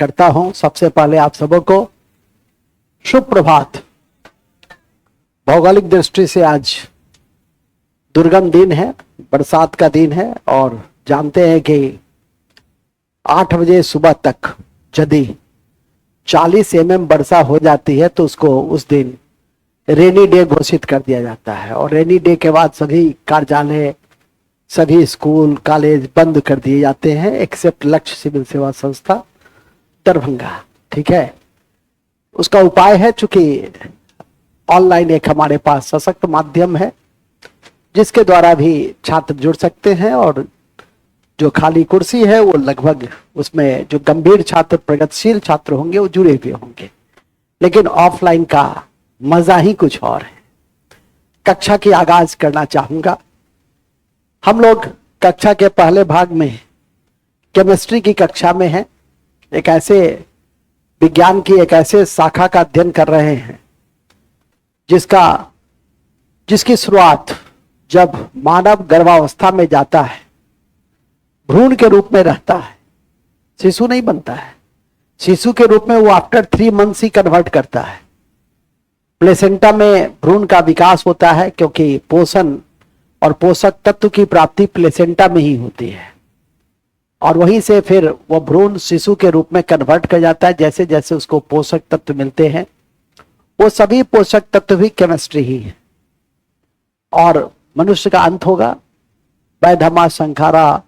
करता हूं। सबसे पहले आप सबों को शुभ प्रभात। भौगोलिक दृष्टि से आज दुर्गम दिन है, बरसात का दिन है और जानते हैं कि 8 बजे सुबह तक यदि 40 mm वर्षा हो जाती है तो उसको उस दिन रेनी डे घोषित कर दिया जाता है और रेनी डे के बाद सभी कार्यालय, सभी स्कूल कॉलेज बंद कर दिए जाते हैं एक्सेप्ट लक्ष्य सिविल सेवा संस्था दरभंगा। ठीक है, उसका उपाय है, चूंकि ऑनलाइन एक हमारे पास सशक्त माध्यम है जिसके द्वारा भी छात्र जुड़ सकते हैं और जो खाली कुर्सी है वो लगभग उसमें जो गंभीर छात्र, प्रगतिशील छात्र होंगे वो जुड़े हुए होंगे, लेकिन ऑफलाइन का मजा ही कुछ और है। कक्षा की आगाज करना चाहूंगा। हम लोग कक्षा के पहले भाग में केमिस्ट्री की कक्षा में हैं, एक ऐसे विज्ञान की एक ऐसे शाखा का अध्ययन कर रहे हैं जिसकी शुरुआत जब मानव गर्भावस्था में जाता है, भ्रूण के रूप में रहता है, शिशु नहीं बनता है, शिशु के रूप में वो आफ्टर 3 months ही कन्वर्ट करता है। प्लेसेंटा में भ्रूण का विकास होता है क्योंकि पोषण और पोषक तत्व की प्राप्ति प्लेसेंटा में ही होती है और वहीं से फिर वो भ्रूण शिशु के रूप में कन्वर्ट कर जाता है। जैसे जैसे उसको पोषक तत्व मिलते हैं, वो सभी पोषक तत्व भी केमिस्ट्री ही है और मनुष्य का अंत होगा। वैधमा संखारा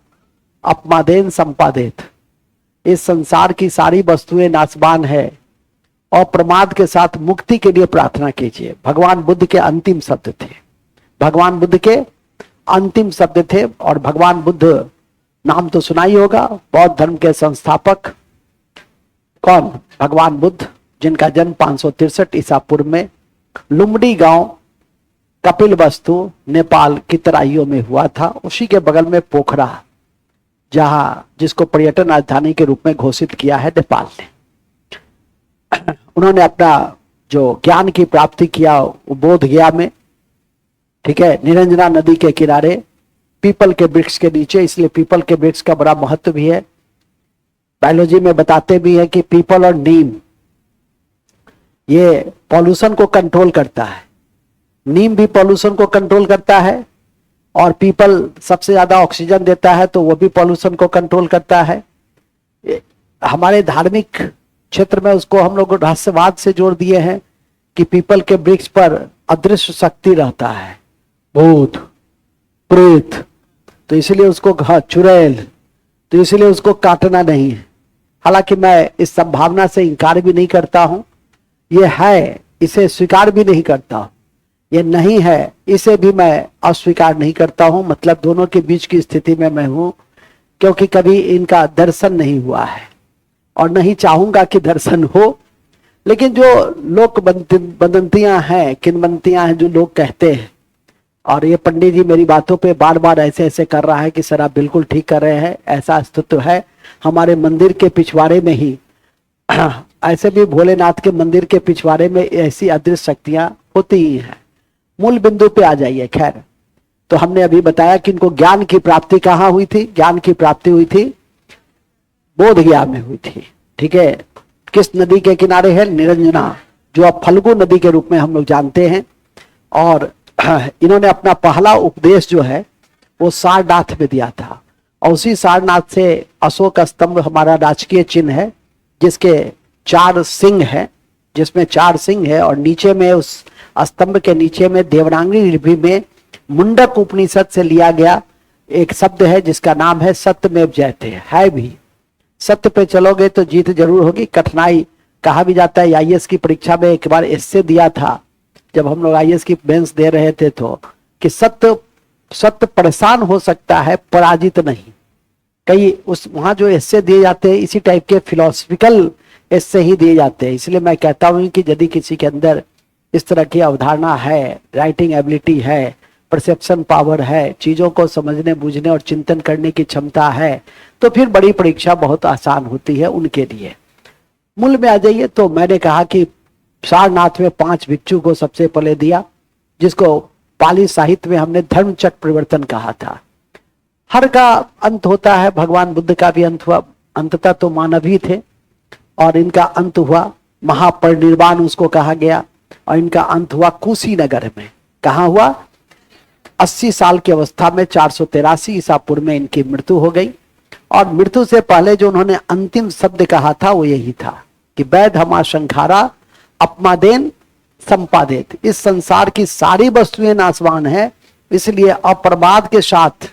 अपमादेन संपादित, इस संसार की सारी वस्तुएं नाशवान है और प्रमाद के साथ मुक्ति के लिए प्रार्थना कीजिए। भगवान बुद्ध के अंतिम शब्द थे, भगवान बुद्ध के अंतिम शब्द थे और भगवान बुद्ध नाम तो सुना ही होगा, बौद्ध धर्म के संस्थापक। कौन? भगवान बुद्ध, जिनका जन्म 563 ईसा पूर्व में लुम्बडी गांव कपिलवस्तु नेपाल की तराइयों में हुआ था। उसी के बगल में पोखरा, जिसको पर्यटन राजधानी के रूप में घोषित किया है नेपाल ने। उन्होंने अपना जो ज्ञान की प्राप्ति किया वो बोध गया में, ठीक है, निरंजना नदी के किनारे पीपल के वृक्ष के नीचे। इसलिए पीपल के वृक्ष का बड़ा महत्व भी है। बायोलॉजी में बताते भी है कि पीपल और नीम ये पॉल्यूशन को कंट्रोल करता है, नीम भी पॉल्यूशन को कंट्रोल करता है और पीपल सबसे ज्यादा ऑक्सीजन देता है तो वो भी पॉल्यूशन को कंट्रोल करता है। हमारे धार्मिक क्षेत्र में उसको हम लोग रहस्यवाद से जोड़ दिए हैं कि पीपल के वृक्ष पर अदृश्य शक्ति रहता है, भूत प्रेत, तो इसलिए उसको चुड़ैल, तो इसलिए उसको काटना नहीं है। हालांकि मैं इस संभावना से इंकार भी नहीं करता हूं, ये है इसे स्वीकार भी नहीं करता हूं, ये नहीं है इसे भी मैं अस्वीकार नहीं करता हूं। मतलब दोनों के बीच की स्थिति में मैं हूं, क्योंकि कभी इनका दर्शन नहीं हुआ है और नहीं चाहूंगा कि दर्शन हो। लेकिन जो लोक बदंतियां हैं, किंवदंतियां हैं, जो लोग कहते हैं, और ये पंडित जी मेरी बातों पे बार बार ऐसे ऐसे कर रहा है कि सर आप बिल्कुल ठीक कर रहे हैं, ऐसा अस्तित्व है हमारे मंदिर के पिछवाड़े में ही। ऐसे भी भोलेनाथ के मंदिर के पिछवाड़े में ऐसी अदृश्य शक्तियां होती ही हैं। मूल बिंदु पे आ जाइए। खैर, तो हमने अभी बताया कि इनको ज्ञान की प्राप्ति कहाँ हुई थी? ज्ञान की प्राप्ति हुई थी बोध गया में हुई थी। ठीक है, किस नदी के किनारे है? निरंजना, जो अब फल्गु नदी के रूप में हम लोग जानते हैं। और इन्होंने अपना पहला उपदेश जो है वो सारनाथ में दिया था और उसी सारनाथ से अशोक स्तंभ हमारा राजकीय चिन्ह है, जिसके 4 सिंह है, जिसमें 4 सिंह है और नीचे में उस स्तंभ के नीचे में देवनागरी लिपि में मुंडक उपनिषद से लिया गया एक शब्द है जिसका नाम है सत्यमेव जयते। है भी, सत्य पे चलोगे तो जीत जरूर होगी। कठिनाई कहा भी जाता है। आईएएस की परीक्षा में एक बार इससे दिया था, जब हम लोग आईएएस की मेंस दे रहे थे, तो कि सत्य परेशान हो सकता है, पराजित नहीं। कई उस वहां जो एस्से दिए जाते हैं इसी टाइप के फिलोसफिकल एस्से ही दिए जाते हैं। इसलिए मैं कहता हूं कि यदि किसी के अंदर इस तरह की अवधारणा है, राइटिंग एबिलिटी है, परसेप्शन पावर है, चीजों को समझने बूझने और चिंतन करने की क्षमता है, तो फिर बड़ी परीक्षा बहुत आसान होती है उनके लिए। मूल में आ जाइए, तो मैंने कहा कि सारनाथ में 5 भिक्षु को सबसे पहले दिया, जिसको पाली साहित्य में हमने धर्म चक्र परिवर्तन कहा था। हर का अंत होता है, भगवान बुद्ध का भी अंत हुआ, अंततः तो मानव ही थे। और इनका अंत हुआ महापरिनिर्वाण उसको कहा गया, और इनका अंत हुआ कुशीनगर में। कहाँ हुआ? 80 साल की अवस्था में 483 ईसा पूर्व में इनकी मृत्यु हो गई। और मृत्यु से पहले जो उन्होंने अंतिम शब्द कहा था वो यही था कि वैध हमा शंखारा अपमादेन संपादित। इस संसार की सारी वस्तुएं नाशवान है, इसलिए अप्रमाद के साथ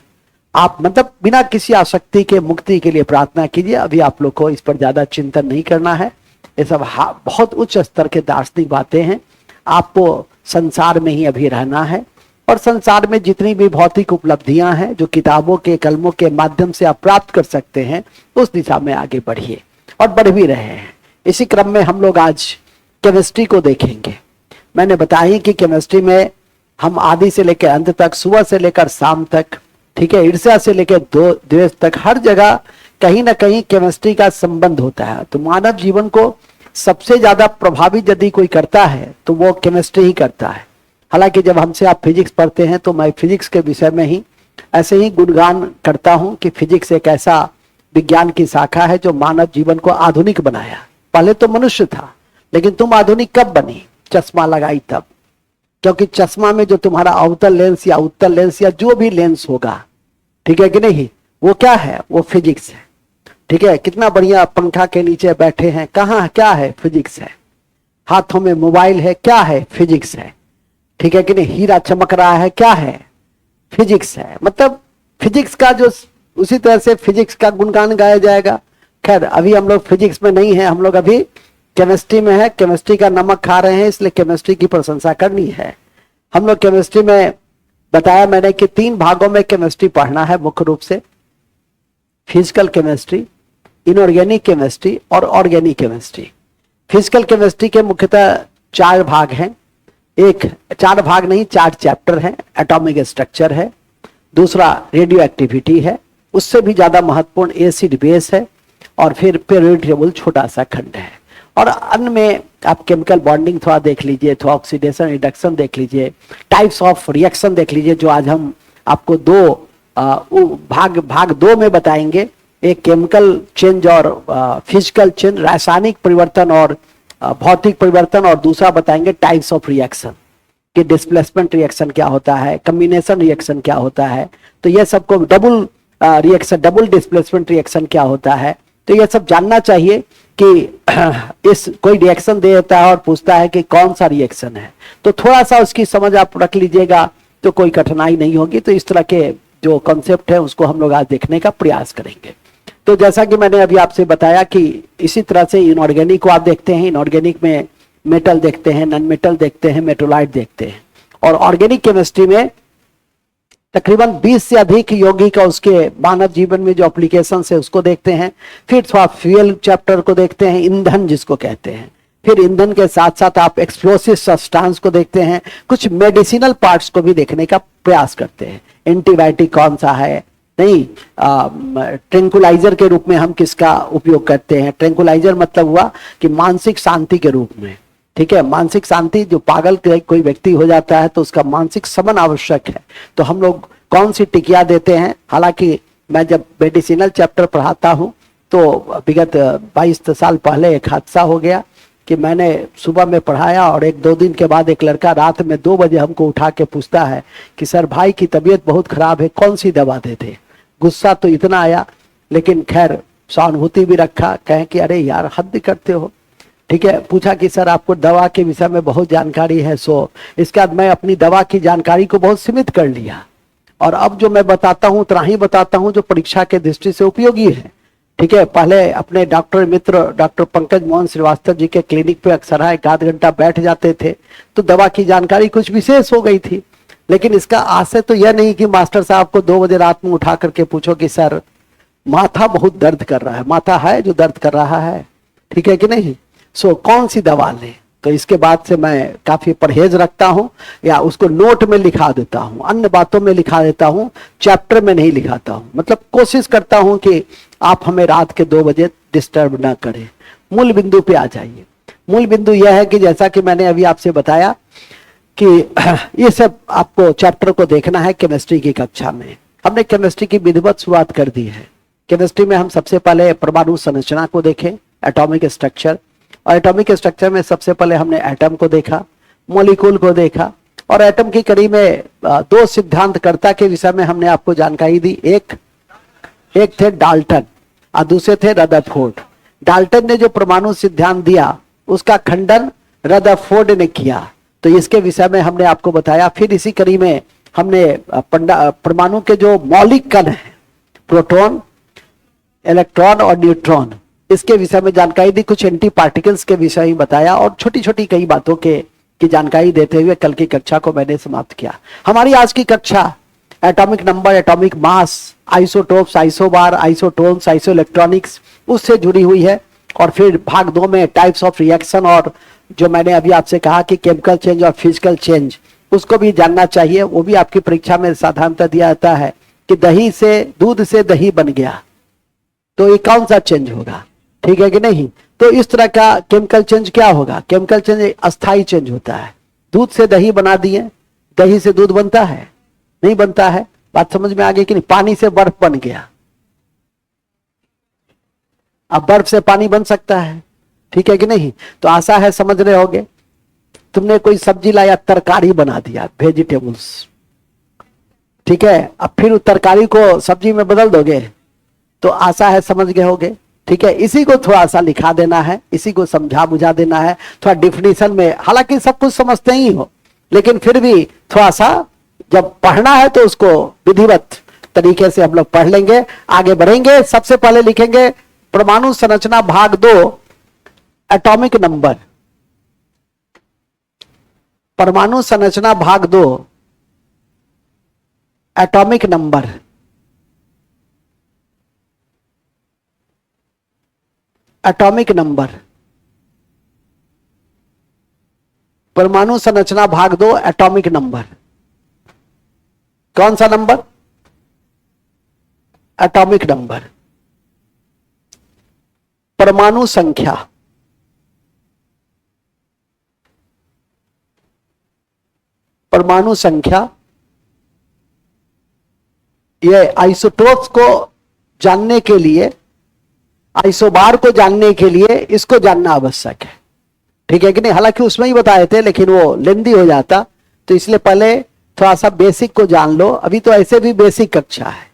आप मतलब बिना किसी आसक्ति के मुक्ति के लिए प्रार्थना कीजिए। अभी आप लोग को इस पर ज्यादा चिंतन नहीं करना है, ये सब बहुत उच्च स्तर के दार्शनिक बातें हैं। आपको संसार में ही अभी रहना है, और संसार में जितनी भी भौतिक उपलब्धियां हैं जो किताबों के कलमों के माध्यम से आप प्राप्त कर सकते हैं, उस दिशा में आगे बढ़िए, और बढ़ भी रहे हैं। इसी क्रम में हम लोग आज केमिस्ट्री को देखेंगे। मैंने बताया कि केमिस्ट्री में हम आदि से लेकर अंत तक, सुबह से लेकर शाम तक, ठीक है, ईर्ष्या से लेकर द्वेष तक, हर जगह कहीं ना कहीं केमिस्ट्री का संबंध होता है। तो मानव जीवन को सबसे ज्यादा प्रभावित यदि कोई करता है तो वो केमिस्ट्री ही करता है। हालांकि जब हमसे आप फिजिक्स पढ़ते हैं तो मैं फिजिक्स के विषय में ही ऐसे ही गुणगान करता हूं कि फिजिक्स एक ऐसा विज्ञान की शाखा है जो मानव जीवन को आधुनिक बनाया। पहले तो मनुष्य था, लेकिन तुम आधुनिक कब बनी? चश्मा लगाई तब। क्योंकि चश्मा में जो तुम्हारा अवतल लेंस या उत्तल लेंस या जो भी लेंस होगा, ठीक है कि नहीं, वो क्या है? वो फिजिक्स है। ठीक है, कितना बढ़िया पंखा के नीचे बैठे हैं, कहाँ क्या है? फिजिक्स है। हाथों में मोबाइल है, क्या है? फिजिक्स है। ठीक है कि नहीं, हीरा चमक रहा है, क्या है? फिजिक्स है। मतलब फिजिक्स का जो, उसी तरह से फिजिक्स का गुणगान गाया जाएगा। खैर अभी हम लोग फिजिक्स में नहीं है, हम लोग अभी केमिस्ट्री में है। केमिस्ट्री का नमक खा रहे हैं, इसलिए केमिस्ट्री की प्रशंसा करनी है। हम लोग केमिस्ट्री में बताया मैंने कि 3 भागों में केमिस्ट्री पढ़ना है मुख्य रूप से, फिजिकल केमिस्ट्री, इनऑर्गेनिक केमिस्ट्री और ऑर्गेनिक केमिस्ट्री। फिजिकल केमिस्ट्री के मुख्यतः 4 भाग हैं। 4 भाग नहीं, 4 चैप्टर हैं। एटॉमिक स्ट्रक्चर है, दूसरा रेडियो एक्टिविटी है, उससे भी ज्यादा महत्वपूर्ण एसिड बेस है, और फिर पीरियोडिक टेबल छोटा सा खंड है। और अन्य में आप केमिकल बॉन्डिंग थोड़ा देख लीजिए, थोड़ा ऑक्सीडेशन रिडक्शन देख लीजिए, टाइप्स ऑफ रिएक्शन देख लीजिए, जो आज हम आपको भाग 2 में बताएंगे। एक केमिकल चेंज और फिजिकल चेंज, रासायनिक परिवर्तन और भौतिक परिवर्तन, और दूसरा बताएंगे टाइप्स ऑफ रिएक्शन कि डिस्प्लेसमेंट रिएक्शन क्या होता है, कम्बिनेशन रिएक्शन क्या होता है। तो ये सबको double reaction, double displacement reaction क्या होता है, तो ये सब जानना चाहिए कि इस कोई रिएक्शन दे देता है और पूछता है कि कौन सा रिएक्शन है, तो थोड़ा सा उसकी समझ आप रख लीजिएगा तो कोई कठिनाई नहीं होगी। तो इस तरह के जो कॉन्सेप्ट है उसको हम लोग आज देखने का प्रयास करेंगे। तो जैसा कि मैंने अभी आपसे बताया कि इसी तरह से इनऑर्गेनिक को आप देखते हैं। इनऑर्गेनिक में मेटल देखते हैं, नॉन मेटल देखते हैं, मेटोलाइट देखते हैं। और ऑर्गेनिक केमिस्ट्री में तकरीबन 20 से अधिक यौगिक का उसके मानव जीवन में जो एप्लीकेशन है उसको देखते हैं। फिर थोड़ा फ्यूल चैप्टर को देखते हैं, ईंधन जिसको कहते हैं। फिर ईंधन के साथ साथ आप एक्सप्लोसिव सब्सटेंस को देखते हैं, कुछ मेडिसिनल पार्ट्स को भी देखने का प्रयास करते हैं। एंटीबायोटिक कौन सा है, नहीं, ट्रैंकुलाइजर के रूप में हम किसका उपयोग करते हैं। ट्रैंकुलाइजर मतलब हुआ कि मानसिक शांति के रूप में, ठीक है, मानसिक शांति। जो पागल कोई व्यक्ति हो जाता है तो उसका मानसिक शमन आवश्यक है, तो हम लोग कौन सी टिकिया देते हैं। हालांकि मैं जब मेडिसिनल चैप्टर पढ़ाता हूं तो विगत 22 साल पहले एक हादसा हो गया कि मैंने सुबह में पढ़ाया और 1-2 दिन के बाद एक लड़का रात में 2 बजे हमको उठा के पूछता है कि सर भाई की तबीयत बहुत खराब है, कौन सी दवा देते। गुस्सा तो इतना आया, लेकिन खैर सहानुभूति भी रखा, कहें कि अरे यार हद करते हो। ठीक है, पूछा कि सर आपको दवा के विषय में बहुत जानकारी है। सो इसके बाद मैं अपनी दवा की जानकारी को बहुत सीमित कर लिया, और अब जो मैं बताता हूं उतना ही बताता हूं जो परीक्षा के दृष्टि से उपयोगी है। ठीक है, पहले अपने डॉक्टर मित्र डॉक्टर पंकज मोहन श्रीवास्तव जी के क्लिनिक पे अक्सर 1 घंटा बैठ जाते थे, तो दवा की जानकारी कुछ विशेष हो गई थी। लेकिन इसका आशय तो यह नहीं कि मास्टर साहब को 2 बजे रात में उठा करके पूछो कि सर माथा बहुत दर्द कर रहा है, माथा है जो दर्द कर रहा है, ठीक है कि नहीं, सो कौन सी दवा लें। तो इसके बाद से मैं काफी परहेज रखता हूं, या उसको नोट में लिखा देता हूं, अन्य बातों में लिखा देता हूं, चैप्टर में नहीं लिखाता हूं। मतलब कोशिश करता हूं कि आप हमें रात के 2 बजे डिस्टर्ब ना करें, मूल बिंदु पे आ जाइए। मूल बिंदु यह है कि जैसा कि मैंने अभी आपसे बताया कि ये सब आपको चैप्टर को देखना है केमिस्ट्री की कक्षा में। हमने केमिस्ट्री की विधिवत शुरुआत कर दी है। केमिस्ट्री में हम सबसे पहले परमाणु संरचना को देखें, एटॉमिक स्ट्रक्चर। और एटॉमिक स्ट्रक्चर में सबसे पहले हमने एटम को देखा, मॉलिक्यूल को देखा, और एटम की कड़ी में दो सिद्धांतकर्ता के विषय में हमने आपको जानकारी दी। एक थे डाल्टन और दूसरे थे रदरफोर्ड। डाल्टन ने जो परमाणु सिद्धांत दिया उसका खंडन रदरफोर्ड ने किया, तो इसके विषय में हमने आपको बताया। फिर इसी कड़ी में हमने परमाणु के जो मौलिक कण हैं, प्रोटॉन, इलेक्ट्रॉन और न्यूट्रॉन, इसके विषय में जानकारी दी। कुछ एंटी पार्टिकल्स के विषय में बताया और छोटी छोटी कई बातों की जानकारी देते हुए कल की कक्षा को मैंने समाप्त किया। हमारी आज की कक्षा atomic number, atomic mass, isotopes, isobar, isotones, iso electronics, उससे जुड़ी हुई है। और फिर भाग 2 में टाइप्स ऑफ रिएक्शन, और जो मैंने अभी आपसे कहा कि केमिकल चेंज और फिजिकल चेंज, उसको भी जानना चाहिए। वो भी आपकी परीक्षा में साधारणतः दिया जाता है कि दही से, दूध से दही बन गया, तो ये कौन सा चेंज होगा, ठीक है कि नहीं। तो इस तरह का केमिकल चेंज क्या होगा, केमिकल चेंज अस्थाई चेंज होता है। दूध से दही बना दिए, दही से दूध बनता है, नहीं बनता है। बात समझ में आ गई कि नहीं। पानी से बर्फ बन गया, अब बर्फ से पानी बन सकता है, ठीक है कि नहीं। तो आशा है समझ रहे होगे। तुमने कोई सब्जी लाया, तरकारी बना दिया, वेजिटेबल्स, ठीक है। अब फिर उस तरकारी को सब्जी में बदल दोगे, तो आशा है समझ गए होगे, ठीक है। इसी को थोड़ा सा लिखा देना है, इसी को समझा बुझा देना है थोड़ा डिफिनीशन में। हालांकि सब कुछ समझते ही हो, लेकिन फिर भी थोड़ा सा जब पढ़ना है तो उसको विधिवत तरीके से हम लोग पढ़ लेंगे, आगे बढ़ेंगे। सबसे पहले लिखेंगे परमाणु संरचना भाग 2, एटॉमिक नंबर। परमाणु संरचना भाग 2, एटॉमिक नंबर। एटॉमिक नंबर, परमाणु संरचना भाग 2, एटॉमिक नंबर। कौन सा नंबर, एटॉमिक नंबर। परमाणु संख्या, परमाणु संख्या, ये आइसोटोप्स को जानने के लिए, आइसोबार को जानने के लिए इसको जानना आवश्यक है, ठीक है कि नहीं। हालांकि उसमें ही बताए थे, लेकिन वो लेंदी हो जाता, तो इसलिए पहले थोड़ा सा बेसिक को जान लो। अभी तो ऐसे भी बेसिक कक्षा है,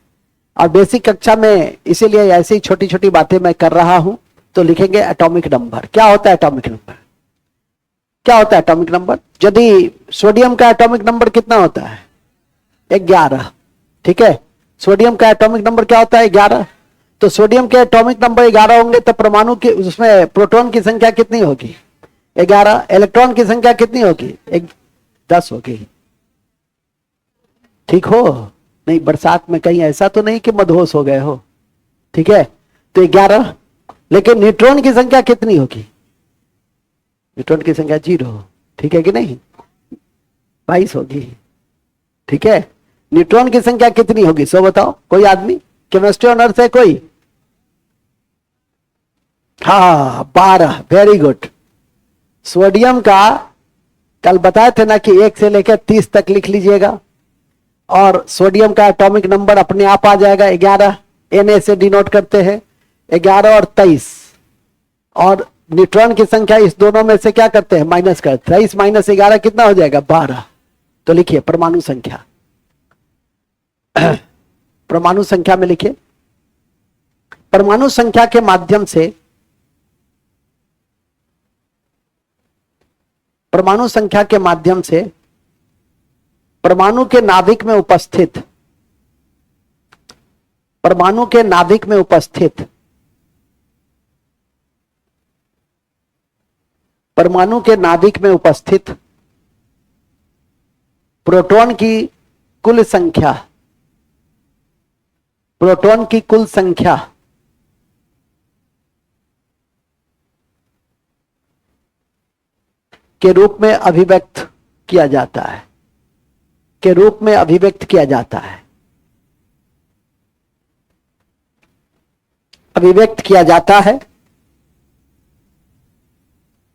और बेसिक कक्षा में इसीलिए ऐसी छोटी छोटी बातें मैं कर रहा हूं। तो लिखेंगे एटॉमिक नंबर। क्या होता है एटॉमिक नंबर, क्या होता है एटॉमिक नंबर। यदि सोडियम का एटॉमिक नंबर कितना होता है, 11, ठीक है। सोडियम का एटॉमिक नंबर क्या होता है, 11। तो सोडियम के एटॉमिक नंबर 11 होंगे, तो परमाणु के उसमें प्रोटॉन की संख्या कितनी होगी, 11। इलेक्ट्रॉन की संख्या कितनी होगी, 10 होगी, ठीक हो। नहीं, बरसात में कहीं ऐसा तो नहीं कि मदहोश हो गए हो, ठीक है। तो 11। लेकिन न्यूट्रॉन की संख्या कितनी होगी, न्यूट्रॉन की संख्या 0, ठीक है कि नहीं, 22 होगी, ठीक है। न्यूट्रॉन की संख्या कितनी होगी, सो बताओ कोई आदमी, केमिस्ट्री ऑनर्स है कोई। हाँ, 12, वेरी गुड। सोडियम का कल बताए थे ना कि 1 से लेकर 30 तक लिख लीजिएगा, और सोडियम का एटॉमिक नंबर अपने आप आ जाएगा 11, Na से डिनोट करते हैं, 11 और 23। और न्यूट्रॉन की संख्या इस दोनों में से क्या करते हैं, माइनस करते हैं। 23 माइनस 11 कितना हो जाएगा, 12। तो लिखिए परमाणु संख्या। परमाणु संख्या में लिखिए, परमाणु संख्या के माध्यम से, परमाणु संख्या के माध्यम से परमाणु के नाभिक में उपस्थित, परमाणु के नाभिक में उपस्थित, परमाणु के नाभिक में उपस्थित प्रोटॉन की कुल संख्या, प्रोटॉन की कुल संख्या के रूप में अभिव्यक्त किया जाता है, के रूप में अभिव्यक्त किया जाता है, अभिव्यक्त किया जाता है,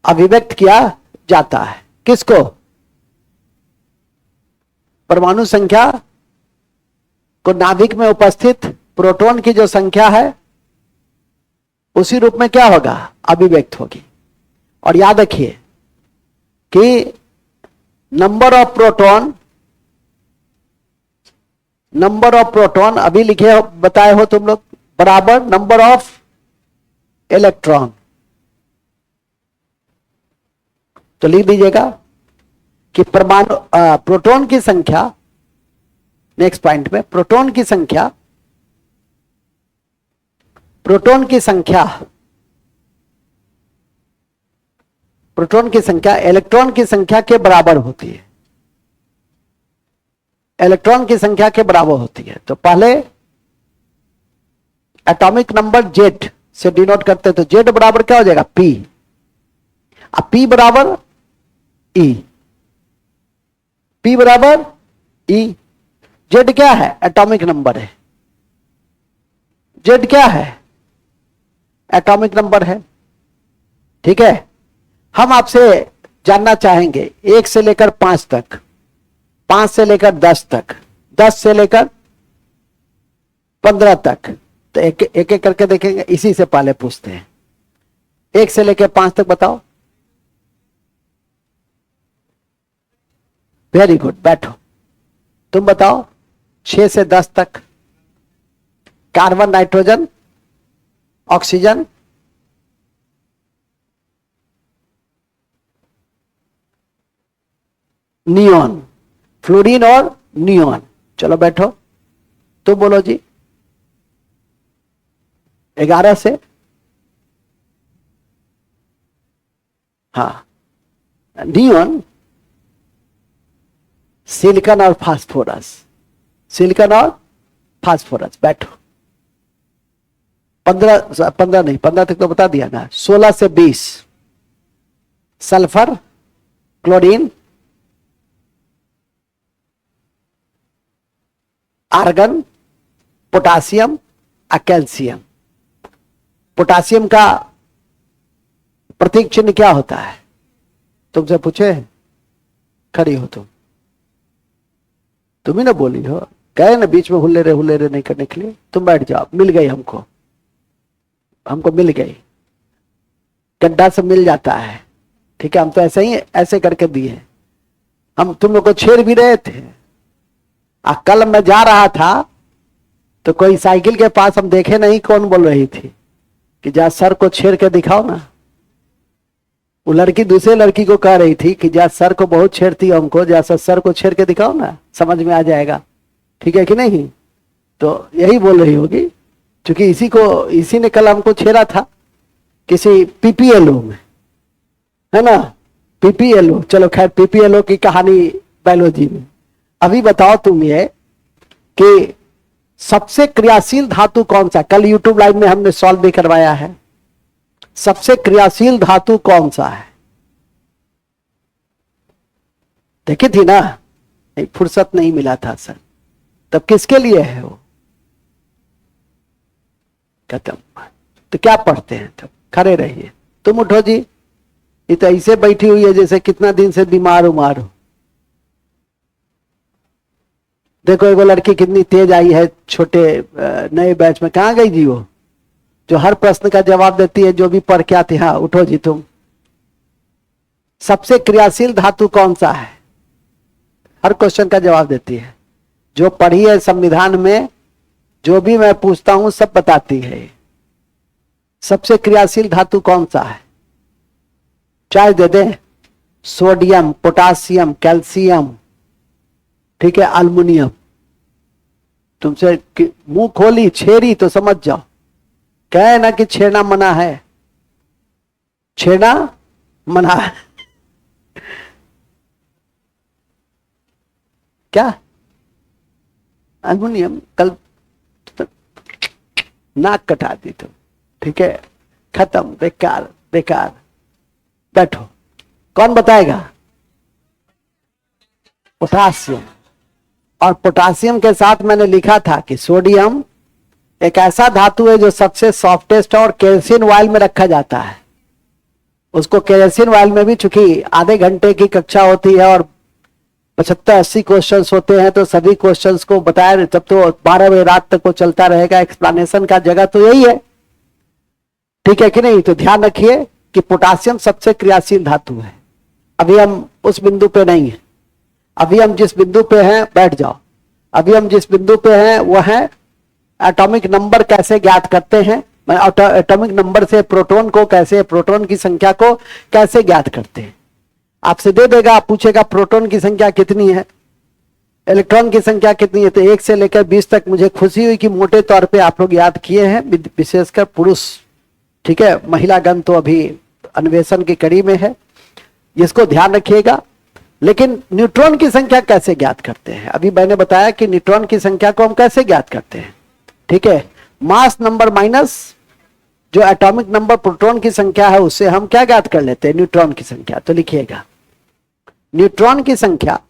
अभिव्यक्त किया जाता है। किसको, परमाणु संख्या को नाभिक में उपस्थित प्रोटॉन की जो संख्या है उसी रूप में क्या होगा, अभिव्यक्त होगी। और याद रखिए कि नंबर ऑफ प्रोटॉन अभी लिखे बताए हो तुम लोग बराबर नंबर ऑफ इलेक्ट्रॉन। तो लिख दीजिएगा कि परमाणु प्रोटॉन की संख्या, नेक्स्ट पॉइंट में प्रोटॉन की संख्या इलेक्ट्रॉन की संख्या के बराबर होती है, इलेक्ट्रॉन की संख्या के बराबर होती है। तो पहले एटॉमिक नंबर जेड से डिनोट करते हैं, तो जेड बराबर क्या हो जाएगा, पी। अब पी बराबर ई, पी बराबर ई। जेड क्या है, एटॉमिक नंबर है। जेड क्या है, एटॉमिक नंबर है। ठीक है, हम आपसे जानना चाहेंगे 1 से लेकर 5 तक, 5 से लेकर 10 तक, 10 से लेकर 15 तक। तो एक एक करके देखेंगे, इसी से पहले पूछते हैं 1 से लेकर 5 तक बताओ। वेरी गुड, बैठो। तुम बताओ 6 से 10 तक, carbon, nitrogen, oxygen, neon, fluorine और नियॉन। चलो बैठो, तुम बोलो जी। 11 से, हाँ, नियॉन, सिलिकॉन और फास्फोरस, सिलिकॉन और फास्फोरस। बैठो। 15 नहीं, 15 तक तो बता दिया ना। 16 से 20 सल्फर, क्लोरीन, आर्गन, पोटासियम और कैल्शियम। पोटासियम का प्रतीक चिन्ह क्या होता है, तुमसे पूछे, खड़ी हो तुम ही ना बोली हो, कहे ना बीच में हुल्ले रे नहीं करने के लिए। तुम बैठ जाओ, मिल गई हमको मिल गई, गड्ढा से मिल जाता है। ठीक है, हम तो ऐसे करके दिए। हम तुम लोग को छेड़ भी रहे थे। कल मैं जा रहा था तो कोई साइकिल के पास हम देखे नहीं, कौन बोल रही थी कि जा सर को छेड़ के दिखाओ ना। वो लड़की दूसरे लड़की को कह रही थी कि जा सर को बहुत छेड़ती है हमको, जैसा सर को छेड़ के दिखाओ ना, समझ में आ जाएगा। ठीक है कि नहीं? तो यही बोल रही होगी, क्योंकि इसी ने कल हमको छेड़ा था किसी पीपीएलओ में, है ना, पीपीएलओ। चलो खैर, पीपीएलओ की कहानी बायोलॉजी में। अभी बताओ तुम ये कि सबसे क्रियाशील धातु कौन सा, कल यूट्यूब लाइव में हमने सॉल्व भी करवाया है। सबसे क्रियाशील धातु कौन सा है, देखी थी ना? फुर्सत नहीं मिला था सर, तब किसके लिए है वो, खत्म। तो क्या पढ़ते हैं, तब खड़े रहिए। तुम उठो जी, ये तो ऐसे बैठी हुई है जैसे कितना दिन से बीमार उमार हो। देखो एगो लड़की कितनी तेज आई है, छोटे नए बैच में। कहाँ गई जी वो, जो हर प्रश्न का जवाब देती है, जो भी पढ़ के आती है? हाँ उठो जी तुम। सबसे क्रियाशील धातु कौन सा है, हर क्वेश्चन का जवाब देती है, जो पढ़ी है संविधान में, जो भी मैं पूछता हूं सब बताती है। सबसे क्रियाशील धातु कौन सा है, चाहे दे दे, सोडियम, पोटासियम, कैल्शियम, ठीक है, अल्युमिनियम। तुमसे मुंह खोली छेड़ी तो समझ जाओ, कहे ना कि छेड़ना मना है, छेड़ना मना है। क्या अल्युमिनियम, कल तो नाक कटा दी तुम। ठीक है, खत्म, बेकार बेकार। बैठो, कौन बताएगा? पोटासियम। और पोटासियम के साथ मैंने लिखा था कि सोडियम एक ऐसा धातु है जो सबसे सॉफ्टेस्ट है और केरोसिन ऑयल में रखा जाता है। उसको केरोसिन ऑयल में भी, चूंकि आधे घंटे की कक्षा होती है और 75-80 क्वेश्चंस होते हैं, तो सभी क्वेश्चंस को बताया, तब तो 12 बजे रात तक वो चलता रहेगा। एक्सप्लेनेशन का जगह तो यही है। ठीक है कि नहीं। तो ध्यान रखिए कि पोटासियम सबसे क्रियाशील धातु है। अभी हम उस बिंदु पे नहीं है, अभी हम जिस बिंदु पे हैं, बैठ जाओ, अभी हम जिस बिंदु पे हैं वह है एटॉमिक नंबर कैसे ज्ञात करते हैं, एटॉमिक नंबर से प्रोटॉन को कैसे, प्रोटॉन की संख्या को कैसे ज्ञात करते हैं। आपसे दे देगा, आप पूछेगा प्रोटॉन की संख्या कितनी है, इलेक्ट्रॉन की संख्या कितनी है, तो 1 से लेकर 20 तक। मुझे खुशी हुई कि मोटे तौर पे आप लोग याद किए हैं, विशेषकर पुरुष। ठीक है, महिलागण तो अभी अन्वेषण की कड़ी में है, जिसको ध्यान रखिएगा। लेकिन न्यूट्रॉन की संख्या कैसे ज्ञात करते हैं, अभी मैंने बताया कि न्यूट्रॉन की संख्या को हम कैसे ज्ञात करते हैं। ठीक है, मास नंबर माइनस जो एटॉमिक नंबर प्रोटॉन की संख्या है, उससे हम क्या ज्ञात कर लेते हैं, न्यूट्रॉन की संख्या। तो लिखिएगा, न्यूट्रॉन की संख्या,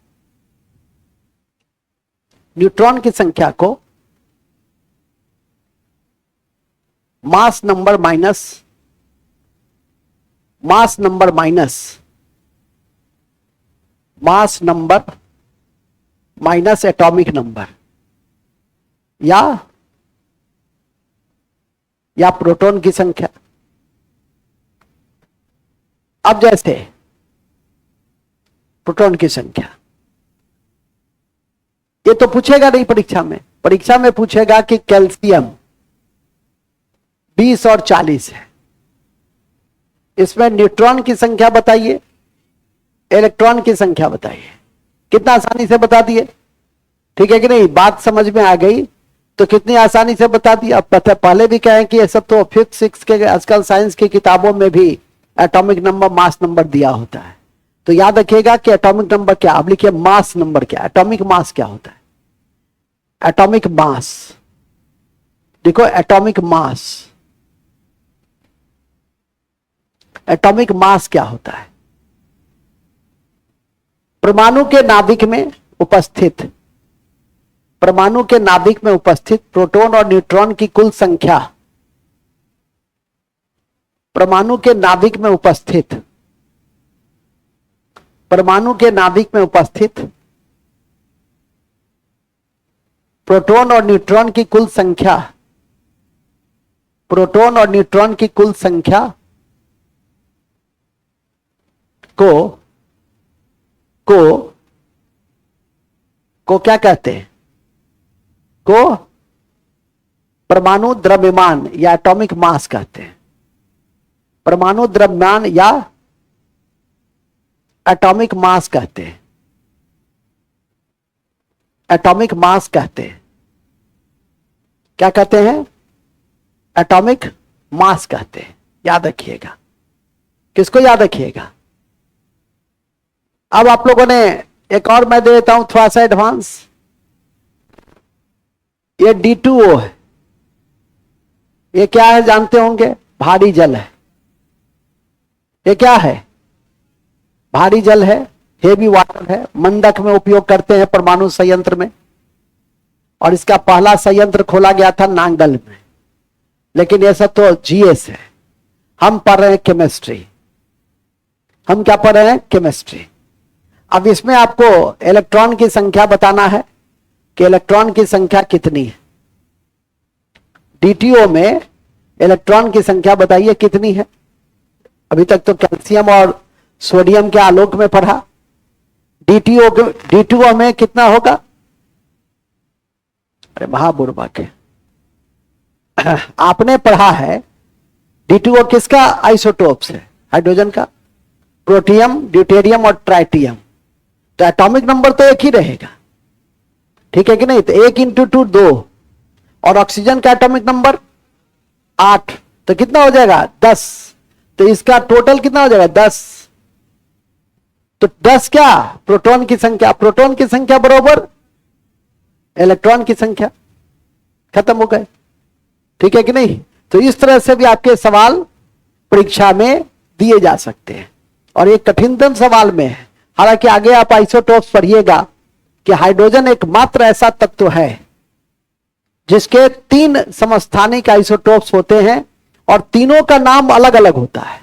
न्यूट्रॉन की संख्या को mass number minus, mass number minus, mass number minus atomic number या प्रोटॉन की संख्या। अब जैसे प्रोटॉन की संख्या, ये तो पूछेगा नहीं परीक्षा में, परीक्षा में पूछेगा कि कैल्शियम 20 और 40 है, इसमें न्यूट्रॉन की संख्या बताइए, इलेक्ट्रॉन की संख्या बताइए। कितना आसानी से बता दिए, ठीक है कि नहीं। बात समझ में आ गई तो कितनी आसानी से बता दिया। अब पहले भी कहें कि ये सब तो फिजिक्स के, आजकल साइंस की किताबों में भी एटॉमिक नंबर, मास नंबर दिया होता है। तो याद रखिएगा कि एटॉमिक नंबर क्या, अब लिखिए मास नंबर क्या, एटॉमिक मास क्या होता है, एटॉमिक मास। देखो एटॉमिक मास, एटॉमिक मास क्या होता है, परमाणु के नाभिक में उपस्थित, परमाणु के नाभिक में उपस्थित प्रोटॉन और न्यूट्रॉन की कुल संख्या, परमाणु के नाभिक में उपस्थित, परमाणु के नाभिक में उपस्थित प्रोटॉन और न्यूट्रॉन की कुल संख्या, प्रोटॉन और न्यूट्रॉन की कुल संख्या को क्या कहते हैं, को परमाणु द्रव्यमान या एटॉमिक मास कहते हैं। परमाणु द्रव्यमान या एटॉमिक मास कहते हैं, एटॉमिक मास कहते हैं। क्या कहते हैं, एटॉमिक मास कहते हैं। याद रखिएगा, किसको याद रखिएगा। अब आप लोगों ने एक और मैं दे देता हूं थोड़ा सा एडवांस, ये D2O है, ये क्या है जानते होंगे, भारी जल है। ये क्या है, भारी जल है, हेवी वाटर है, मंडक में उपयोग करते हैं परमाणु संयंत्र में। और इसका पहला संयंत्र खोला गया था नांगल में। लेकिन ये सब तो जीएस है, हम पढ़ रहे हैं केमिस्ट्री। हम क्या पढ़ रहे हैं, केमिस्ट्री। अब इसमें आपको इलेक्ट्रॉन की संख्या बताना है कि इलेक्ट्रॉन की संख्या कितनी है। DTO में इलेक्ट्रॉन की संख्या बताइए कितनी है। अभी तक तो कैल्शियम और सोडियम के आलोक में पढ़ा। D2O में कितना होगा, अरे महाबुरबा के आपने पढ़ा है D2O किसका आइसोटोप्स है, हाइड्रोजन का, प्रोटियम, ड्यूटेरियम और ट्राइटियम। तो एटॉमिक नंबर तो एक ही रहेगा, ठीक है कि नहीं। तो 1 × 2 2, और ऑक्सीजन का एटॉमिक नंबर 8, तो कितना हो जाएगा 10। तो इसका टोटल कितना हो जाएगा 10। तो 10 क्या, प्रोटॉन की संख्या, प्रोटॉन की संख्या बराबर इलेक्ट्रॉन की संख्या, खत्म हो गए, ठीक है कि नहीं। तो इस तरह से भी आपके सवाल परीक्षा में दिए जा सकते हैं, और ये कठिनतम सवाल में है। हालांकि आगे आप आइसोटोप्स पढ़िएगा कि हाइड्रोजन एकमात्र ऐसा तत्व है जिसके 3 समस्थानिक आइसोटोप्स होते हैं, और तीनों का नाम अलग अलग होता है,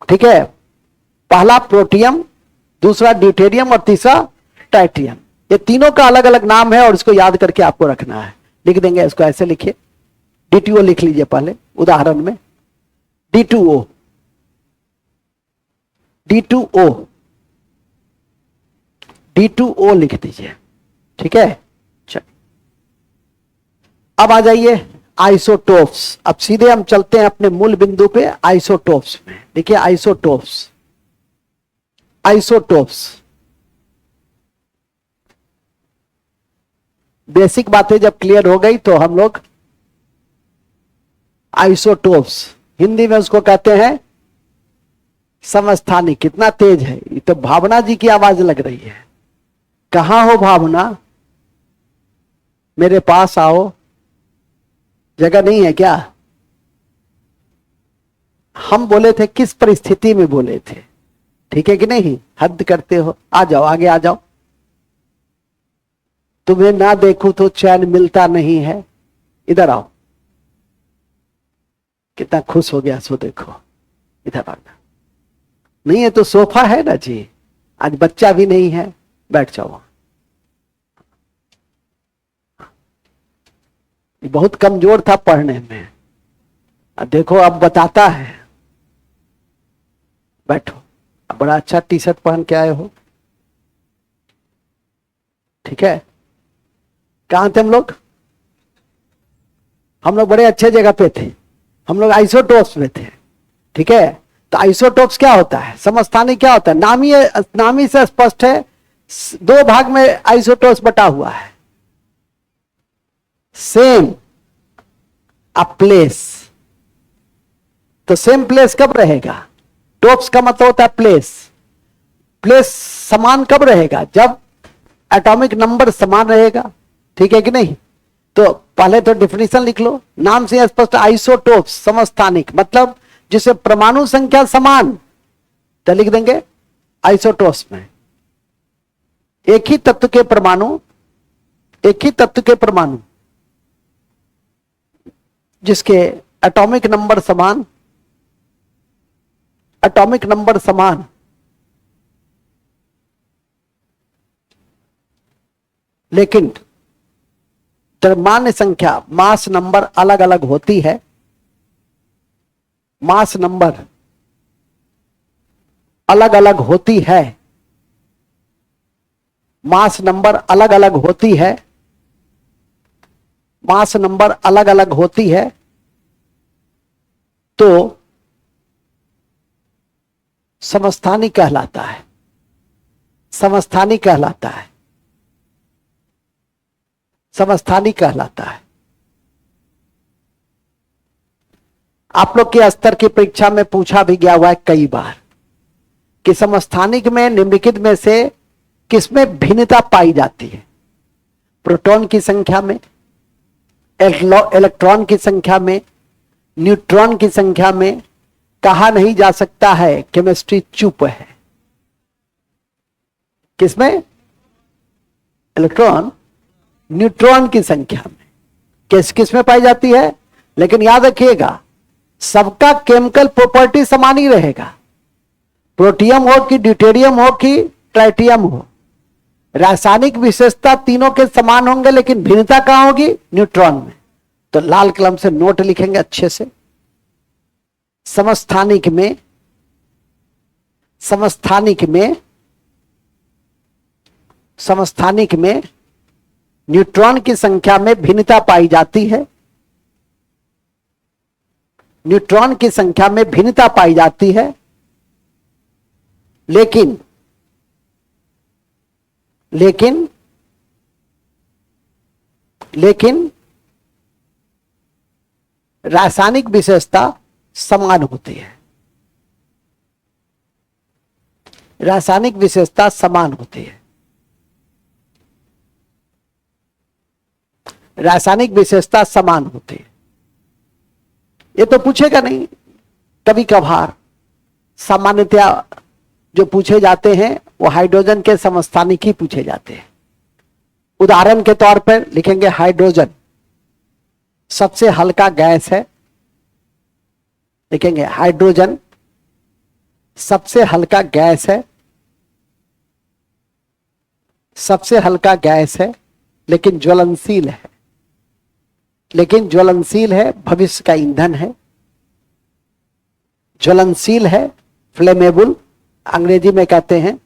ठीक है। पहला प्रोटियम, दूसरा ड्यूटेरियम और तीसरा ट्राइटियम। ये तीनों का अलग अलग नाम है, और इसको याद करके आपको रखना है। लिख देंगे इसको, ऐसे लिखिए D2O लिख लीजिए पहले उदाहरण में, D2O, D2O, D2O लिख दीजिए, ठीक है। चलिए अब आ जाइए आइसोटोप्स। अब सीधे हम चलते हैं अपने मूल बिंदु पे, आइसोटोप्स में। देखिए आइसोटोप्स, आइसोटोप्स बेसिक बातें जब क्लियर हो गई तो हम लोग आइसोटोप्स, हिंदी में उसको कहते हैं समस्थानिक। कितना तेज है ये तो, भावना जी की आवाज लग रही है। कहां हो भावना, मेरे पास आओ, जगह नहीं है क्या? हम बोले थे किस परिस्थिति में बोले थे, ठीक है कि नहीं? हद करते हो, आ जाओ आगे आ जाओ। तुम्हें ना देखूं तो चैन मिलता नहीं है, इधर आओ। कितना खुश हो गया सो देखो, इधर आना। नहीं है तो सोफा है ना जी, आज बच्चा भी नहीं है, बैठ जाओ। बहुत कमजोर था पढ़ने में, देखो अब बताता है। बैठो, अब बड़ा अच्छा टी शर्ट पहन के आए हो, ठीक है। कहां थे हम लोग? हम लोग बड़े अच्छे जगह पे थे, हम लोग आइसोटोप्स में थे, ठीक है। तो आइसोटोप्स क्या होता है, समस्थानिक क्या होता है? नाम ही से स्पष्ट है, दो भाग में आइसोटोप्स बटा हुआ है। सेम अ प्लेस, तो सेम प्लेस कब रहेगा? टोप्स का मतलब होता है प्लेस। प्लेस समान कब रहेगा? जब एटॉमिक नंबर समान रहेगा, ठीक है कि नहीं? तो पहले तो डिफिनेशन लिख लो, नाम से स्पष्ट, आइसोटोप्स समस्थानिक, मतलब जिसे परमाणु संख्या समान, तो लिख देंगे आइसोटोप्स में एक ही तत्व के परमाणु, एक ही तत्व के परमाणु जिसके एटॉमिक नंबर समान, एटॉमिक नंबर समान, लेकिन द्रव्यमान संख्या, मास नंबर अलग अलग होती है। मास नंबर अलग अलग होती है, मास नंबर अलग अलग होती है, मास नंबर अलग अलग होती है, तो समस्थानिक कहलाता है, समस्थानिक कहलाता है, समस्थानिक कहलाता है। आप लोग के स्तर की परीक्षा में पूछा भी गया हुआ है कई बार कि समस्थानिक में निम्नलिखित में से किसमें भिन्नता पाई जाती है? प्रोटॉन की संख्या में, इलेक्ट्रॉन की संख्या में, न्यूट्रॉन की संख्या में। कहा नहीं जा सकता है, केमिस्ट्री चुप है। किसमें? इलेक्ट्रॉन, न्यूट्रॉन की संख्या में। किस में पाई जाती है? लेकिन याद रखिएगा, सबका केमिकल प्रॉपर्टी समान ही रहेगा। प्रोटियम हो कि ड्यूटेरियम हो कि ट्राइटियम हो, रासायनिक विशेषता तीनों के समान होंगे, लेकिन भिन्नता कहां होगी? न्यूट्रॉन में। तो लाल कलम से नोट लिखेंगे अच्छे से। समस्थानिक में, समस्थानिक में, समस्थानिक में न्यूट्रॉन की संख्या में भिन्नता पाई जाती है, न्यूट्रॉन की संख्या में भिन्नता पाई जाती है, लेकिन लेकिन लेकिन रासायनिक विशेषता समान होती है, रासायनिक विशेषता समान होती है, रासायनिक विशेषता समान होती है। ये तो पूछेगा नहीं, कभी कभार सामान्यतया जो पूछे जाते हैं वो हाइड्रोजन के समस्थानिक ही पूछे जाते हैं। उदाहरण के तौर पर लिखेंगे हाइड्रोजन सबसे हल्का गैस है, लिखेंगे हाइड्रोजन सबसे हल्का गैस है, सबसे हल्का गैस है लेकिन ज्वलनशील है। लेकिन ज्वलनशील है, भविष्य का ईंधन है। ज्वलनशील है, फ्लेमेबल अंग्रेजी में कहते हैं।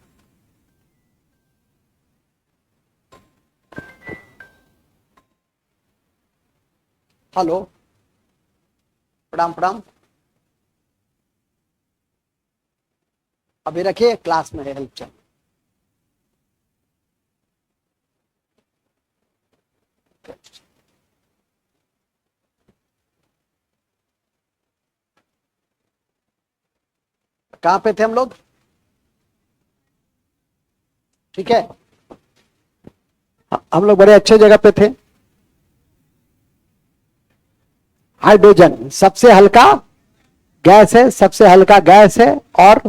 हेलो, प्रणाम प्रणाम। अभी रखिए, क्लास में हेल्प चल। कहां पे थे हम लोग? ठीक है, हम लोग बड़े अच्छे जगह पे थे। हाइड्रोजन सबसे हल्का गैस है, सबसे हल्का गैस है और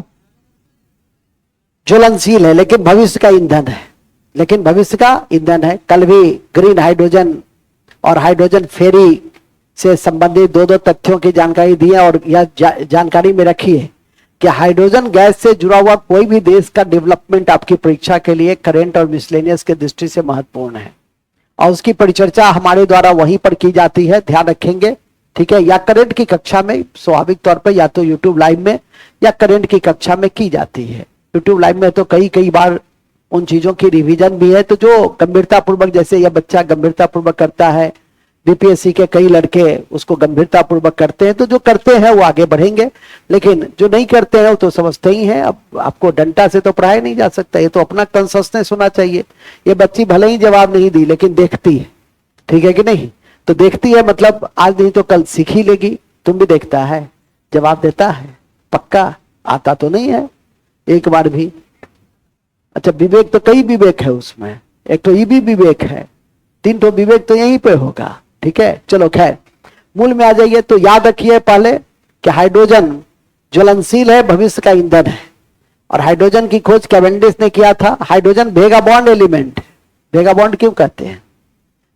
ज्वलनशील है, लेकिन भविष्य का ईंधन है। लेकिन भविष्य का ईंधन है। कल भी ग्रीन हाइड्रोजन और हाइड्रोजन फेरी से संबंधित दो दो तथ्यों की जानकारी दी है, और यह जानकारी में रखी है कि हाइड्रोजन गैस से जुड़ा हुआ कोई भी देश का डेवलपमेंट आपकी परीक्षा के लिए करेंट और मिसलेनियस के दृष्टि से महत्वपूर्ण है, और उसकी परिचर्चा हमारे द्वारा वहीं पर की जाती है, ध्यान रखेंगे। ठीक है, या करंट की कक्षा में स्वाभाविक तौर पर, या तो यूट्यूब लाइव में, या करंट की कक्षा में की जाती है। यूट्यूब लाइव में तो कई बार उन चीजों की रिवीजन भी है, तो जो गंभीरता पूर्वक, जैसे यह बच्चा गंभीरता पूर्वक करता है, बीपीएससी के कई लड़के उसको गंभीरता पूर्वक करते हैं, तो जो करते हैं वो आगे बढ़ेंगे, लेकिन जो नहीं करते हैं वो तो समझते ही हैं। अब आपको डंडा से तो पढ़ाया नहीं जा सकता, ये तो अपना कंसंसनेस होना चाहिए। ये बच्ची भले ही जवाब नहीं दी, लेकिन देखती है, ठीक है कि नहीं? तो देखती है मतलब आज नहीं तो कल सीख ही लेगी। तुम भी देखता है, जवाब देता है, पक्का आता तो नहीं है एक बार भी। अच्छा, विवेक तो कई विवेक है उसमें, एक तो ईबी विवेक है, 3 तो विवेक तो यहीं पे होगा। ठीक है, चलो खैर मूल में आ जाइए। तो याद रखिए पहले कि हाइड्रोजन ज्वलनशील है, भविष्य का ईंधन है, और हाइड्रोजन की खोज कैवेंडिश ने किया था। हाइड्रोजन भेगा बॉन्ड एलिमेंट। भेगा बॉन्ड क्यों कहते हैं?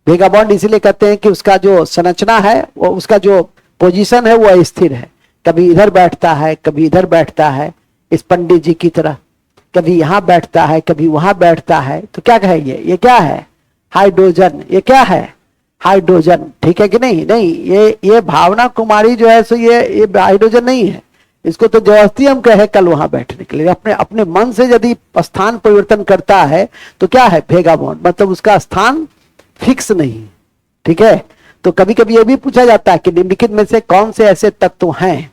भेगा बॉन्ड इसीलिए कहते हैं कि उसका जो संरचना है, वो उसका जो पोजीशन है वो अस्थिर है, कभी इधर बैठता है, कभी इधर बैठता है, इस पंडित जी की तरह, कभी यहां बैठता है, कभी वहां बैठता है। तो क्या कहेंगे, ये क्या है? हाइड्रोजन। ये क्या है? हाइड्रोजन। ठीक है कि नहीं? नहीं, ये भावना कुमारी जो है सो ये हाइड्रोजन नहीं है। इसको तो जबरदस्ती हम कहे कल वहां बैठने के लिए, अपने अपने मन से यदि स्थान परिवर्तन करता है तो क्या है? भेगा बॉन्ड, मतलब उसका स्थान फिक्स नहीं। ठीक है, तो कभी कभी यह भी पूछा जाता है कि निम्नलिखित में से कौन से ऐसे तत्व हैं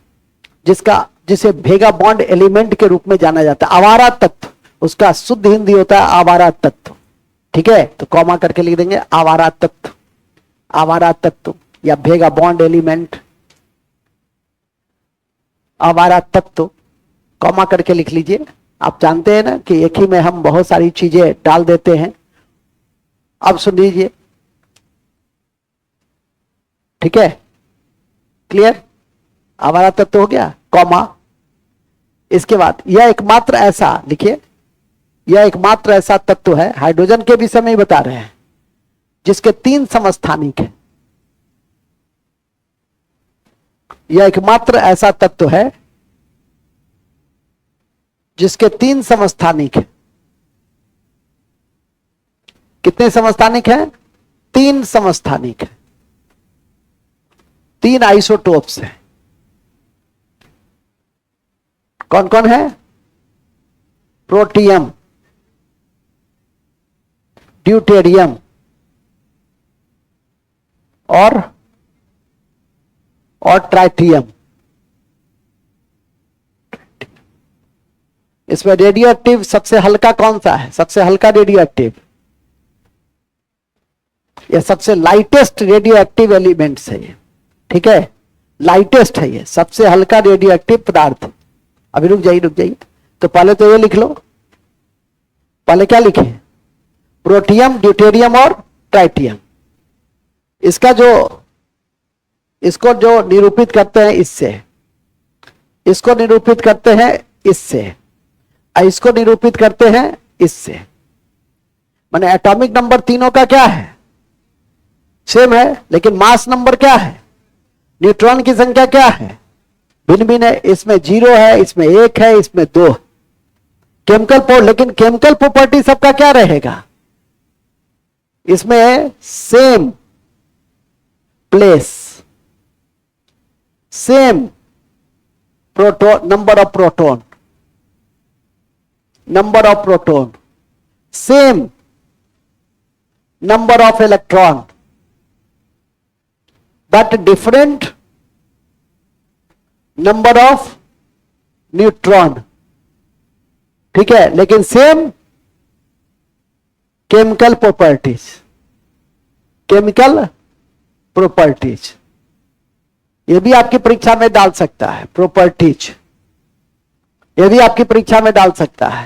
जिसे भेगा बॉन्ड एलिमेंट के रूप में जाना जाता है? आवारा तत्व, उसका शुद्ध हिंदी होता है आवारा तत्व। ठीक है, तो कॉमा करके लिख देंगे आवारा तत्व, आवारा तत्व या भेगा बॉन्ड एलिमेंट, आवारा तत्व, कॉमा करके लिख लीजिए। आप जानते हैं ना कि एक ही में हम बहुत सारी चीजें डाल देते हैं। अब सुन लीजिए, ठीक है, क्लियर? आवारा तत्व हो गया, कॉमा। इसके बाद यह एकमात्र ऐसा, लिखिए, यह एकमात्र ऐसा तत्व है, हाइड्रोजन के विषय में ही बता रहे हैं, जिसके 3 समस्थानिक हैं। यह एकमात्र ऐसा तत्व है जिसके 3 समस्थानिक हैं। कितने समस्थानिक हैं? 3 समस्थानिक हैं, 3 आइसोटोप्स हैं। कौन कौन है? प्रोटियम, ड्यूटेरियम और ट्राइटियम। इसमें रेडियो एक्टिव सबसे हल्का कौन सा है? सबसे हल्का रेडियो एक्टिव, ये सबसे लाइटेस्ट रेडियो एक्टिव एलिमेंट्स है ये। ठीक है, लाइटेस्ट है ये, सबसे हल्का रेडियो एक्टिव पदार्थ। अभी रुक जाइए, तो पहले तो ये लिख लो। पहले क्या लिखे? प्रोटियम, ड्यूटेरियम और ट्राइटियम। इसको जो निरूपित करते हैं इससे, इसको निरूपित करते हैं इससे, इसको निरूपित करते हैं इससे। माने एटॉमिक नंबर तीनों का क्या है? सेम है, लेकिन मास नंबर क्या है? न्यूट्रॉन की संख्या क्या है? भिन्न भिन्न है। इसमें 0 है, इसमें 1 है, इसमें 2। केमिकल लेकिन केमिकल प्रॉपर्टी सबका क्या रहेगा? इसमें same, place same proton number of proton same number of electron but different number of neutron, ठीक है, लेकिन सेम केमिकल प्रॉपर्टीज, ये भी आपकी परीक्षा में डाल सकता है। प्रॉपर्टीज ये भी आपकी परीक्षा में डाल सकता है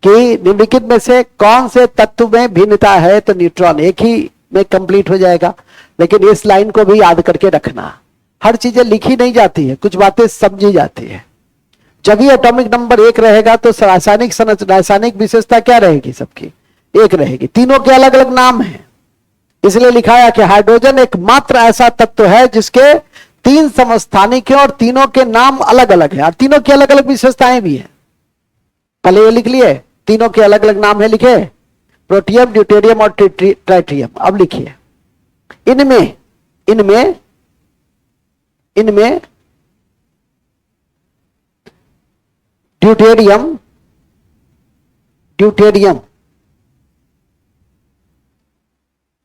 कि निम्नलिखित में से कौन से तत्व में भिन्नता है, तो न्यूट्रॉन एक ही में कंप्लीट हो जाएगा। लेकिन इस लाइन को भी याद करके रखना, हर चीजें लिखी नहीं जाती है, कुछ बातें समझी जाती है। जब भी एटॉमिक नंबर एक रहेगा तो रासायनिक विशेषता क्या रहेगी, सबकी एक रहेगी। तीनों के अलग अलग नाम हैं, इसलिए लिखाया कि हाइड्रोजन एकमात्र ऐसा तत्व है जिसके 3 समस्थानिक हैं और तीनों के नाम अलग अलग हैं और तीनों की अलग अलग विशेषताएं भी हैं। पहले ये लिख लिए, तीनों के अलग अलग नाम है लिखे, प्रोटियम, ड्यूटेरियम और ट्राइटियम। अब लिखिए, इनमें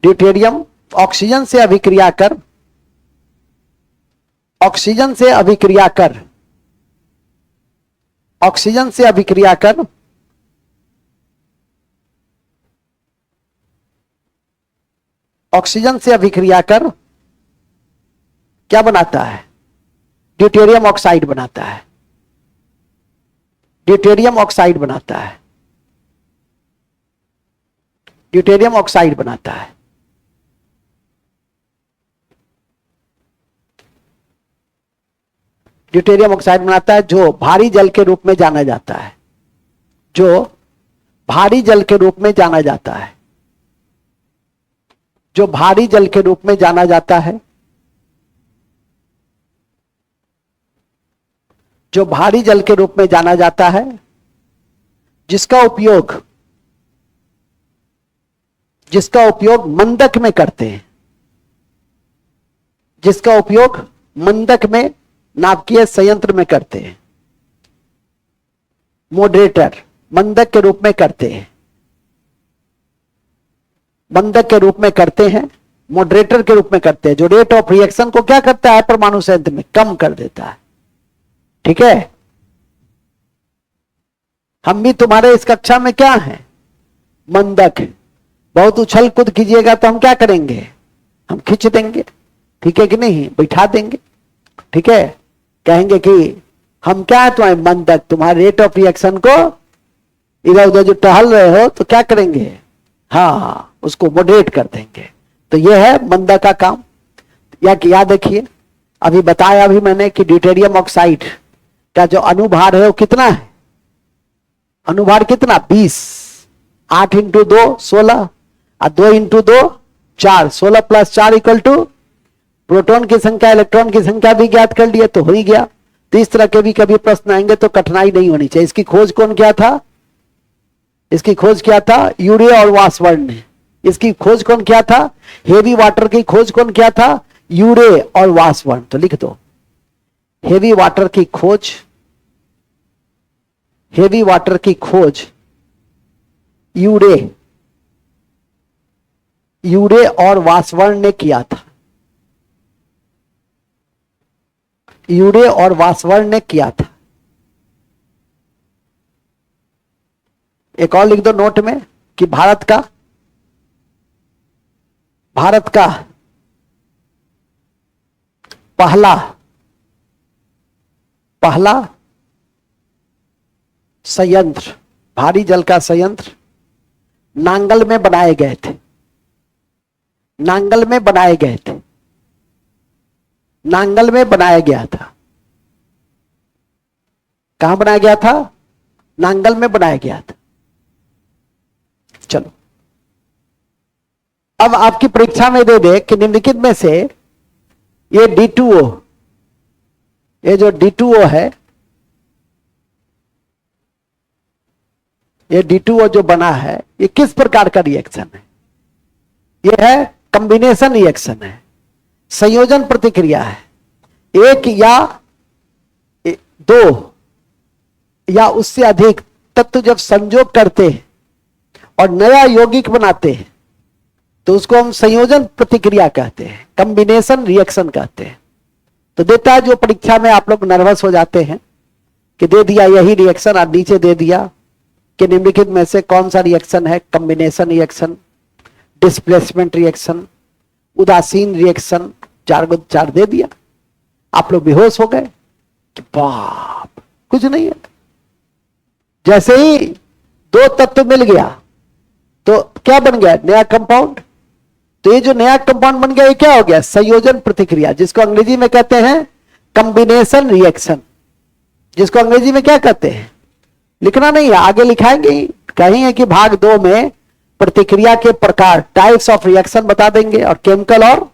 ड्यूटेरियम ऑक्सीजन से अभिक्रिया कर क्या बनाता है, ड्यूटेरियम ऑक्साइड बनाता है। ड्यूटेरियम ऑक्साइड बनाता है। ड्यूटेरियम ऑक्साइड बनाता है। ड्यूटेरियम ऑक्साइड बनाता है जो भारी जल के रूप में जाना जाता है, जो भारी जल के रूप में जाना जाता है, जो भारी जल के रूप में जाना जाता है, जो भारी जल के रूप में जाना जाता है, जिसका उपयोग मंदक में करते हैं, जिसका उपयोग मंदक में नाभिकीय संयंत्र में करते हैं। मॉडरेटर मंदक के रूप में करते हैं, मंदक के रूप में करते हैं, मॉडरेटर के रूप में करते हैं, जो रेट ऑफ रिएक्शन को क्या करता है, परमाणु संयंत्र में कम कर देता है। ठीक है, हम भी तुम्हारे इस कक्षा में क्या है, मंदक। बहुत उछल कूद कीजिएगा तो हम क्या करेंगे, हम खींच देंगे, ठीक है कि नहीं, बैठा देंगे। ठीक है, कहेंगे कि हम क्या है, तुम्हारे मंदक, तुम्हारे रेट ऑफ रिएक्शन को इधर उधर जो टहल रहे हो तो क्या करेंगे, हाँ उसको मॉडरेट कर देंगे। तो यह है मंदक का काम। याद रखिए, अभी बताया अभी मैंने कि ड्यूटेरियम ऑक्साइड का जो अनुभार है वो कितना है, अनुभार कितना, 20, 8 × 2 16 और 2 × 2 4, 16 + 4 = प्रोटॉन की संख्या, इलेक्ट्रॉन की संख्या भी ज्ञात कर लिए तो हो ही गया। तो इस तरह के भी कभी प्रश्न आएंगे तो कठिनाई नहीं होनी चाहिए। इसकी खोज कौन किया था, इसकी खोज किया था यूरे और वासवर्न ने। इसकी खोज कौन किया था, हेवी वाटर की खोज कौन किया था, यूरे और वासवर्न। तो लिख दो, हेवी वाटर की खोज, हेवी वाटर की खोज यूरे और वासवर्न ने किया था, यूरे और वासवर्न ने किया था। एक और लिख दो नोट में कि भारत का पहला संयंत्र, भारी जल का संयंत्र नांगल में बनाए गए थे, नांगल में बनाए गए थे, नांगल में बनाया गया था। कहां बनाया गया था, नांगल में बनाया गया था। चलो, अब आपकी परीक्षा में दे दे कि निम्नलिखित में से ये D2O, ये जो D2O है, ये D2O जो बना है ये किस प्रकार का रिएक्शन है, ये है कॉम्बिनेशन रिएक्शन है। संयोजन प्रतिक्रिया है। एक या दो या उससे अधिक तत्व जब संयोग करते हैं और नया यौगिक बनाते हैं तो उसको हम संयोजन प्रतिक्रिया कहते हैं, कॉम्बिनेशन रिएक्शन कहते हैं। तो देता है जो परीक्षा में आप लोग नर्वस हो जाते हैं कि दे दिया यही रिएक्शन और नीचे दे दिया कि निम्नलिखित में से कौन सा रिएक्शन है, कॉम्बिनेशन रिएक्शन, डिस्प्लेसमेंट रिएक्शन, उदासीन रिएक्शन, चार दे दिया। आप लोग बेहोश हो गए कि बाप कुछ नहीं है। जैसे ही दो तत्व मिल गया तो क्या बन गया, नया कंपाउंड। तो ये जो नया कंपाउंड बन गया ये क्या हो गया, संयोजन प्रतिक्रिया, जिसको अंग्रेजी में कहते हैं कॉम्बिनेशन रिएक्शन, जिसको अंग्रेजी में क्या कहते हैं, लिखना नहीं है, आगे लिखाएंगे। कहीं है कि भाग 2 में प्रतिक्रिया के प्रकार, टाइप्स ऑफ रिएक्शन बता देंगे और केमिकल और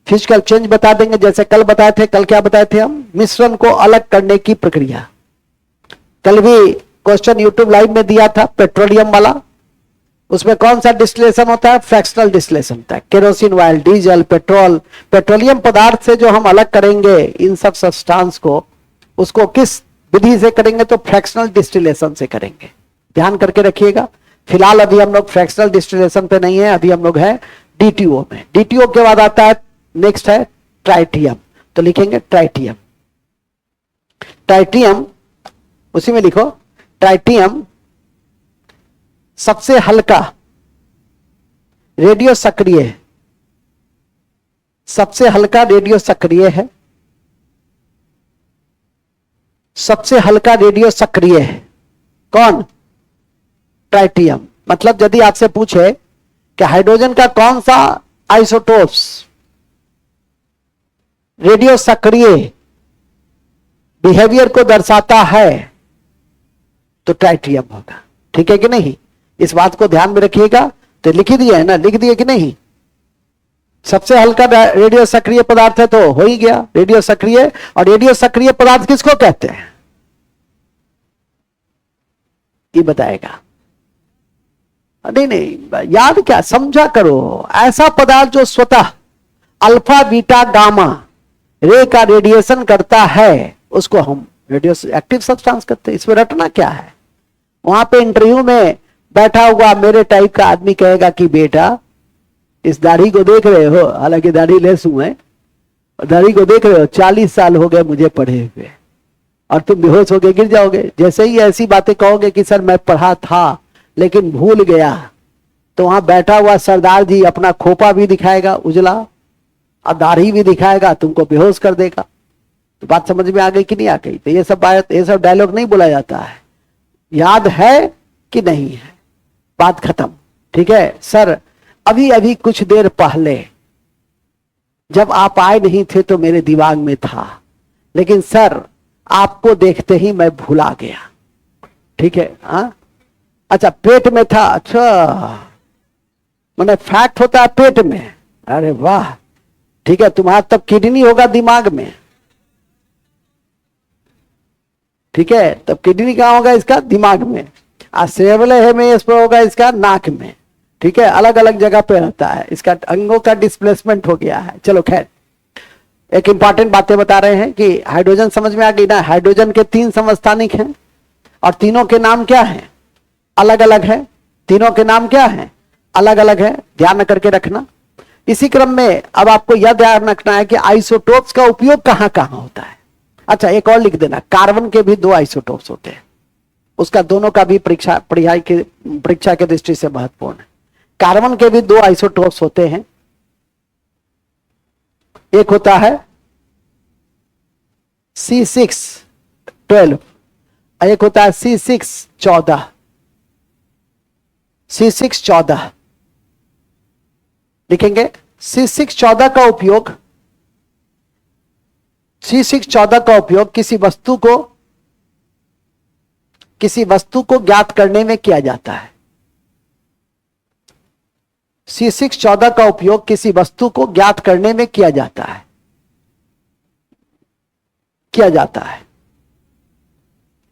फिजिकल चेंज बता देंगे। जैसे कल बताए थे, कल क्या बताए थे हम, मिश्रण को अलग करने की प्रक्रिया। कल भी क्वेश्चन यूट्यूब लाइव में दिया था पेट्रोलियम वाला, उसमें कौन सा डिस्टिलेशन होता है, फ्रैक्शनल डिस्टिलेशन होता है। Kerosene oil, diesel, petrol, petroleum पदार्थ से जो हम अलग करेंगे इन सब सब्सटेंस को, उसको किस विधि से करेंगे, तो फ्रैक्शनल डिस्टिलेशन से करेंगे। ध्यान करके रखिएगा। फिलहाल अभी हम लोग फ्रैक्शनल डिस्टिलेशन पे नहीं है, अभी हम लोग हैं डीटीओ में। डीटीओ के बाद आता है नेक्स्ट है ट्राइटियम, तो लिखेंगे ट्राइटियम। ट्राइटियम उसी में लिखो, ट्राइटियम सबसे हल्का रेडियो सक्रिय है, सबसे हल्का रेडियो सक्रिय है, सबसे हल्का रेडियो सक्रिय है। कौन, ट्राइटियम। मतलब यदि आपसे पूछे कि हाइड्रोजन का कौन सा आइसोटोप्स रेडियो सक्रिय बिहेवियर को दर्शाता है तो ट्राइटियम होगा। ठीक है कि नहीं, इस बात को ध्यान में रखिएगा। तो लिख ही दिया है ना, लिख दिए कि नहीं, सबसे हल्का रेडियो सक्रिय पदार्थ है तो हो ही गया रेडियो सक्रिय। और रेडियो सक्रिय पदार्थ किसको कहते हैं ये बताएगा। नहीं नहीं, याद क्या, समझा करो। ऐसा पदार्थ जो स्वतः अल्फा बीटा गामा रे का रेडिएशन करता है उसको हम रेडियो एक्टिव सब्सटेंस कहते हैं। इसमें रटना क्या है, वहां पे इंटरव्यू में बैठा हुआ मेरे टाइप का आदमी कहेगा कि बेटा इस दाढ़ी को देख रहे हो, हालांकि दाढ़ी लेस हूं मैं, दाढ़ी को देख रहे हो, 40 साल हो गए मुझे पढ़े हुए और तुम बेहोश होके गिर जाओगे। जैसे ही ऐसी बातें कहोगे कि सर मैं पढ़ा था लेकिन भूल गया, तो वहां बैठा हुआ सरदार जी अपना खोपा भी दिखाएगा उजला और दाढ़ी भी दिखाएगा, तुमको बेहोश कर देगा। तो बात समझ में आ गई कि नहीं आ गई। तो ये सब डायलॉग नहीं बोला जाता है, याद है कि नहीं है, बात खत्म। ठीक है सर, अभी अभी कुछ देर पहले जब आप आए नहीं थे तो मेरे दिमाग में था, लेकिन सर आपको देखते ही मैं भुला गया। ठीक है, हाँ अच्छा पेट में था, अच्छा मैंने फैक्ट होता है पेट में, अरे वाह ठीक है, तुम्हारा तब किडनी होगा दिमाग में। ठीक है, तब किडनी कहां होगा इसका, दिमाग में। सेरेब्रल हेमिस्फीयर में होगा इसका नाक में। ठीक है, अलग अलग जगह पे रहता है, इसका अंगों का डिस्प्लेसमेंट हो गया है। चलो खैर, एक इंपॉर्टेंट बातें बता रहे हैं कि हाइड्रोजन समझ में आ गई ना। हाइड्रोजन के 3 समस्थानिक हैं और तीनों के नाम क्या हैं, अलग अलग है। तीनों के नाम क्या हैं, अलग अलग है, ध्यान करके रखना। इसी क्रम में अब आपको यह ध्यान रखना है कि आइसोटोप्स का उपयोग कहां कहां होता है। अच्छा एक और लिख देना, कार्बन के भी 2 आइसोटोप्स होते हैं, उसका दोनों का भी परीक्षा के दृष्टि से महत्वपूर्ण है। कार्बन के भी 2 आइसोटोप्स होते हैं, एक होता है C612 और एक होता है C614। C614 लिखेंगे। C614 का उपयोग, C614 का उपयोग किसी वस्तु को ज्ञात करने में किया जाता है। C614 का उपयोग किसी वस्तु को ज्ञात करने में किया जाता है,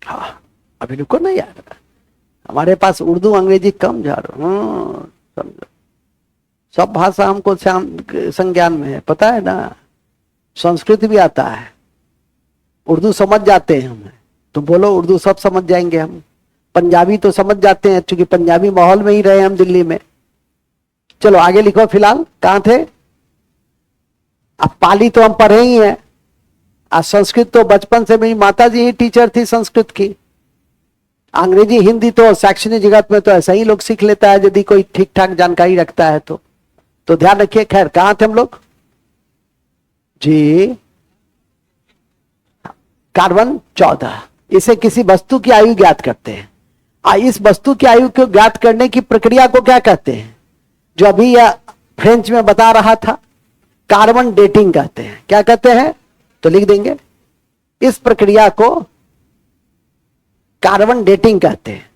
हाँ अभी रुको ना यार, हमारे पास उर्दू अंग्रेजी कम जा रहा, समझो। सब भाषा हमको संज्ञान में है, पता है ना। संस्कृत भी आता है, उर्दू समझ जाते हैं हम। तो बोलो उर्दू सब समझ जाएंगे हम। पंजाबी तो समझ जाते हैं, क्योंकि पंजाबी माहौल में ही रहे हम दिल्ली में। चलो आगे लिखो, फिलहाल कहां थे। अब पाली तो हम पढ़े ही हैं। आज संस्कृत तो बचपन से मेरी माता जी ही टीचर थी संस्कृत की। अंग्रेजी हिंदी तो शैक्षणिक जगत में तो ऐसा ही लोग सीख लेता है, यदि कोई ठीक ठाक जानकारी रखता है तो ध्यान रखिए। खैर कहां थे हम लोग जी। कार्बन 14, इसे किसी वस्तु की आयु ज्ञात करते हैं। इस वस्तु की आयु को ज्ञात करने की प्रक्रिया को क्या कहते हैं, जो अभी यह फ्रेंच में बता रहा था, कार्बन डेटिंग कहते हैं। क्या कहते हैं, तो लिख देंगे, इस प्रक्रिया को कार्बन डेटिंग कहते हैं।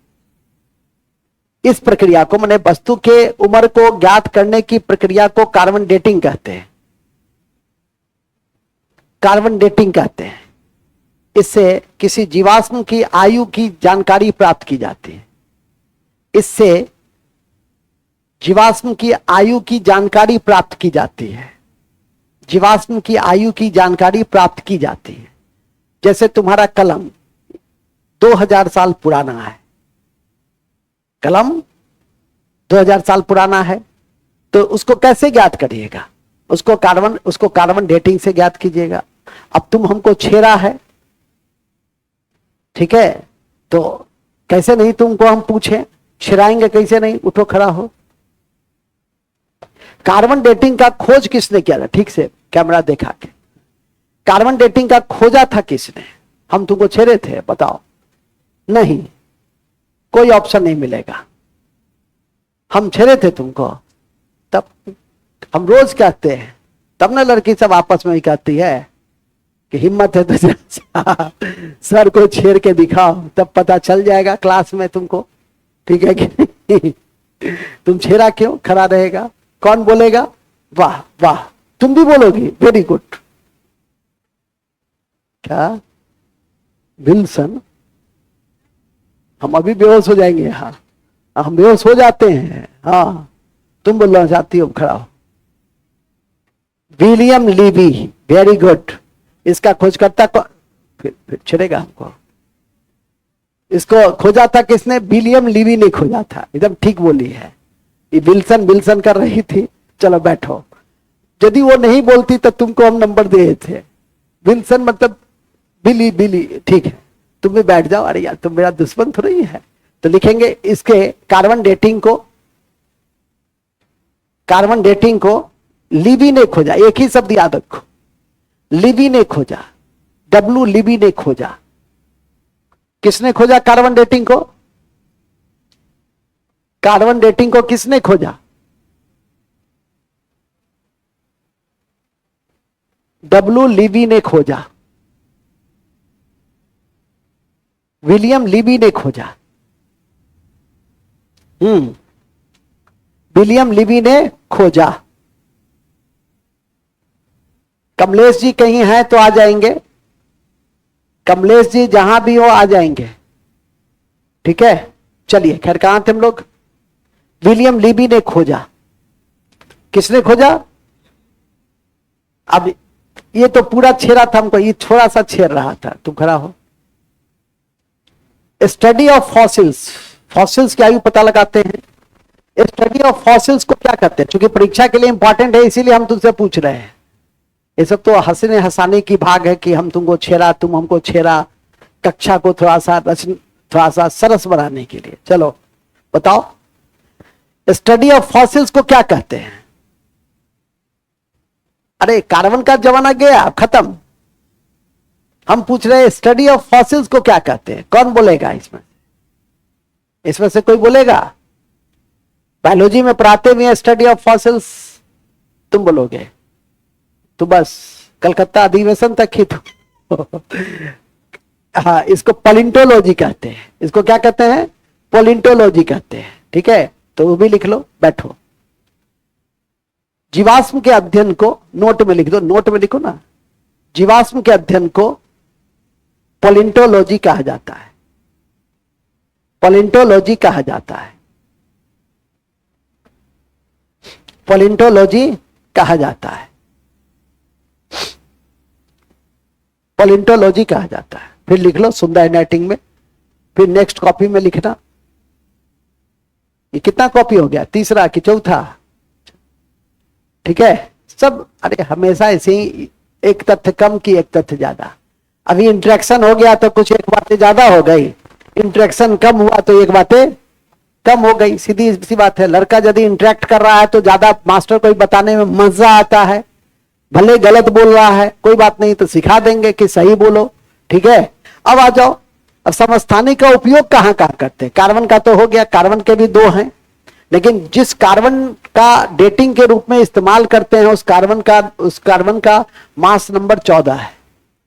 इस प्रक्रिया को, माने वस्तु के उम्र को ज्ञात करने की प्रक्रिया को कार्बन डेटिंग कहते हैं। कार्बन डेटिंग कहते हैं। इससे किसी जीवाश्म की आयु की जानकारी प्राप्त की जाती है। इससे जीवाश्म की आयु की जानकारी प्राप्त की जाती है। जीवाश्म की आयु की जानकारी प्राप्त की जाती है। जैसे तुम्हारा कलम 2000 साल पुराना है, कलम 2000 साल पुराना है, तो उसको कैसे ज्ञात करिएगा, उसको कार्बन डेटिंग से ज्ञात कीजिएगा। अब तुम हमको छेड़ा है, ठीक है, तो कैसे नहीं तुमको हम पूछें, छिड़ाएंगे कैसे नहीं, उठो खड़ा हो। कार्बन डेटिंग का खोज किसने किया था, ठीक से कैमरा देखा के। कार्बन डेटिंग का खोजा था किसने, हम तुमको छेड़े थे, बताओ। नहीं, कोई ऑप्शन नहीं मिलेगा। हम छेड़े थे तुमको, तब हम रोज कहते हैं, तब ना लड़की सब आपस में ही कहती है कि हिम्मत है तो सर को छेड़ के दिखाओ, तब पता चल जाएगा क्लास में तुमको, ठीक है कि नहीं? तुम छेड़ा क्यों, खड़ा रहेगा, कौन बोलेगा, वाह वाह, तुम भी बोलोगी, वेरी गुड। क्या विल्सन, हम अभी बेहोश हो जाएंगे। हाँ, हम बेहोश हो जाते हैं। हाँ, तुम बोलना चाहती हो, खड़ा हो। William Levi, very good. इसका खोजकर्ता को फिर छिड़ेगा हमको। इसको खोजा था किसने, विलियम लीवी ने खोजा था। एकदम ठीक बोली है। ये विल्सन विल्सन कर रही थी। चलो बैठो, यदि वो नहीं बोलती तो तुमको हम नंबर दिए थे। विल्सन मतलब बिली बिली, ठीक है, तुम भी बैठ जाओ। अरे यार, तुम मेरा दुश्मन थोड़ी है। तो लिखेंगे इसके कार्बन डेटिंग को लीवी ने खोजा। एक ही शब्द याद रखो, लीवी ने खोजा, डब्ल्यू लीवी ने खोजा। किसने खोजा कार्बन डेटिंग को, कार्बन डेटिंग को किसने खोजा, डब्ल्यू लीवी ने खोजा, विलियम लीवी ने खोजा। विलियम लीवी ने खोजा। कमलेश जी कहीं हैं तो आ जाएंगे, कमलेश जी जहां भी हो आ जाएंगे, ठीक है। चलिए, खैर कहां थे हम लोग। विलियम लीवी ने खोजा। किसने खोजा, अब ये तो पूरा छेड़ा था हमको, ये थोड़ा सा छेड़ रहा था। तुम खड़ा हो। स्टडी ऑफ फॉसिल्स, फॉसिल्स की आयु पता लगाते हैं। स्टडी ऑफ फॉसिल्स को क्या कहते हैं, क्योंकि परीक्षा के लिए इंपॉर्टेंट है, इसीलिए हम तुमसे पूछ रहे हैं। ये सब तो हंसने हंसाने की भाग है कि हम तुमको छेड़ा, तुम हमको छेड़ा, कक्षा को थोड़ा सा सरस बनाने के लिए। चलो बताओ, स्टडी ऑफ फॉसिल्स को क्या कहते हैं। अरे कार्बन का जमाना गया, खत्म। हम पूछ रहे हैं स्टडी ऑफ फॉसिल्स को क्या कहते हैं। कौन बोलेगा इसमें से कोई बोलेगा। बायोलॉजी में पढ़ाते भी हैं स्टडी ऑफ फॉसिल्स, तुम बोलोगे तो बस कलकत्ता अधिवेशन तक ही तो हाँ, इसको पॉलिंटोलॉजी कहते हैं। इसको क्या कहते हैं, पॉलिंटोलॉजी कहते हैं, ठीक है। तो वो भी लिख लो, बैठो। जीवाश्म के अध्ययन को नोट में लिख दो, नोट में लिखो ना। जीवाश्म के अध्ययन को पॉलिंटोलॉजी कहा जाता है, पॉलिंटोलॉजी कहा जाता है। पॉलिंटोलॉजी कहा जाता है, पॉलिंटोलॉजी कहा जाता है। फिर लिख लो सुंदर हैंडराइटिंग में, फिर नेक्स्ट कॉपी में लिखना। ये कितना कॉपी हो गया, तीसरा कि चौथा? ठीक है सब। अरे हमेशा ऐसे ही, एक तथ्य कम की एक तथ्य ज्यादा। अभी इंटरेक्शन हो गया तो कुछ एक बातें ज्यादा हो गई, इंटरेक्शन कम हुआ तो एक बातें कम हो गई। सीधी सी बात है। लड़का यदि इंटरेक्ट कर रहा है तो ज्यादा मास्टर को बताने में मजा आता है, भले गलत बोल रहा है कोई बात नहीं, तो सिखा देंगे कि सही बोलो। ठीक है, अब आ जाओ। अब समस्थानिक का उपयोग कहां कहां करते हैं? कार्बन का तो हो गया, कार्बन के भी दो हैं, लेकिन जिस कार्बन का डेटिंग के रूप में इस्तेमाल करते हैं उस कार्बन का मास नंबर 14 है,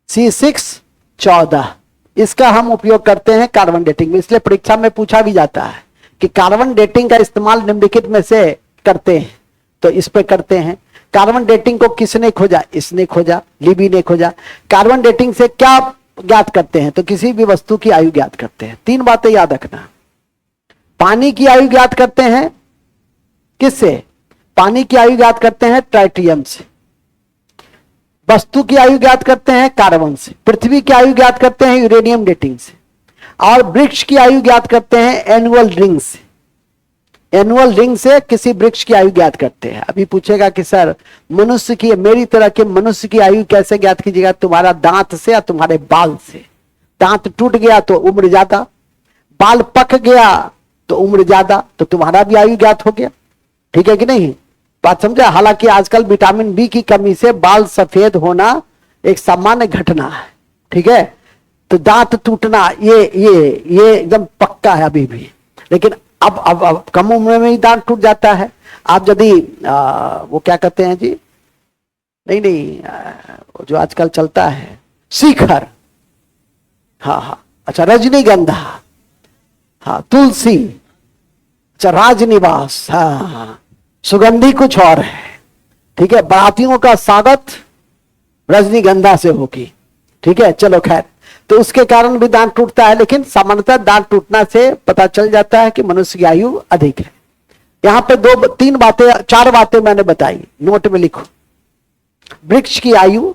C614। इसका हम उपयोग करते हैं कार्बन डेटिंग में। इसलिए परीक्षा में पूछा भी जाता है कि कार्बन डेटिंग का इस्तेमाल निम्नलिखित में से करते हैं, तो इस पे करते हैं। कार्बन डेटिंग को किसने खोजा? इसने खोजा, लिबी ने खोजा। कार्बन डेटिंग से क्या ज्ञात करते हैं? तो किसी भी वस्तु की आयु ज्ञात करते हैं। तीन बातें याद रखना। पानी की आयु ज्ञात करते हैं किससे? पानी की आयु ज्ञात करते हैं ट्राइटियम से। वस्तु की आयु ज्ञात करते हैं कार्बन से। पृथ्वी की आयु ज्ञात करते हैं यूरेनियम डेटिंग से। और वृक्ष की आयु ज्ञात करते हैं एनुअल रिंग से। एनुअल रिंग से किसी वृक्ष की आयु ज्ञात करते हैं। अभी पूछेगा कि सर मनुष्य की, मेरी तरह के मनुष्य की आयु कैसे ज्ञात कीजिएगा? तुम्हारा दांत से या तुम्हारे बाल से। दांत टूट गया तो उम्र ज्यादा, बाल पक गया तो उम्र ज्यादा, तो तुम्हारा भी आयु ज्ञात हो गया। ठीक है कि नहीं? बात समझा? हालांकि आजकल विटामिन बी की कमी से बाल सफेद होना एक सामान्य घटना है। ठीक है, तो दांत टूटना ये एकदम पक्का है अभी भी। लेकिन अब कम उम्र में ही दांत टूट जाता है। आप यदि वो क्या कहते हैं जी, नहीं जो आजकल चलता है शिखर, हाँ अच्छा, रजनीगंधा, हाँ तुलसी, अच्छा राजनिवास, हाँ सुगंधी कुछ और है। ठीक है, बारातियों का स्वागत रजनीगंधा से होगी। ठीक है, चलो खैर, तो उसके कारण भी दांत टूटता है। लेकिन सामान्यतः दांत टूटना से पता चल जाता है कि मनुष्य की आयु अधिक है। यहां पे चार बातें मैंने बताई, नोट में लिखो। वृक्ष की आयु,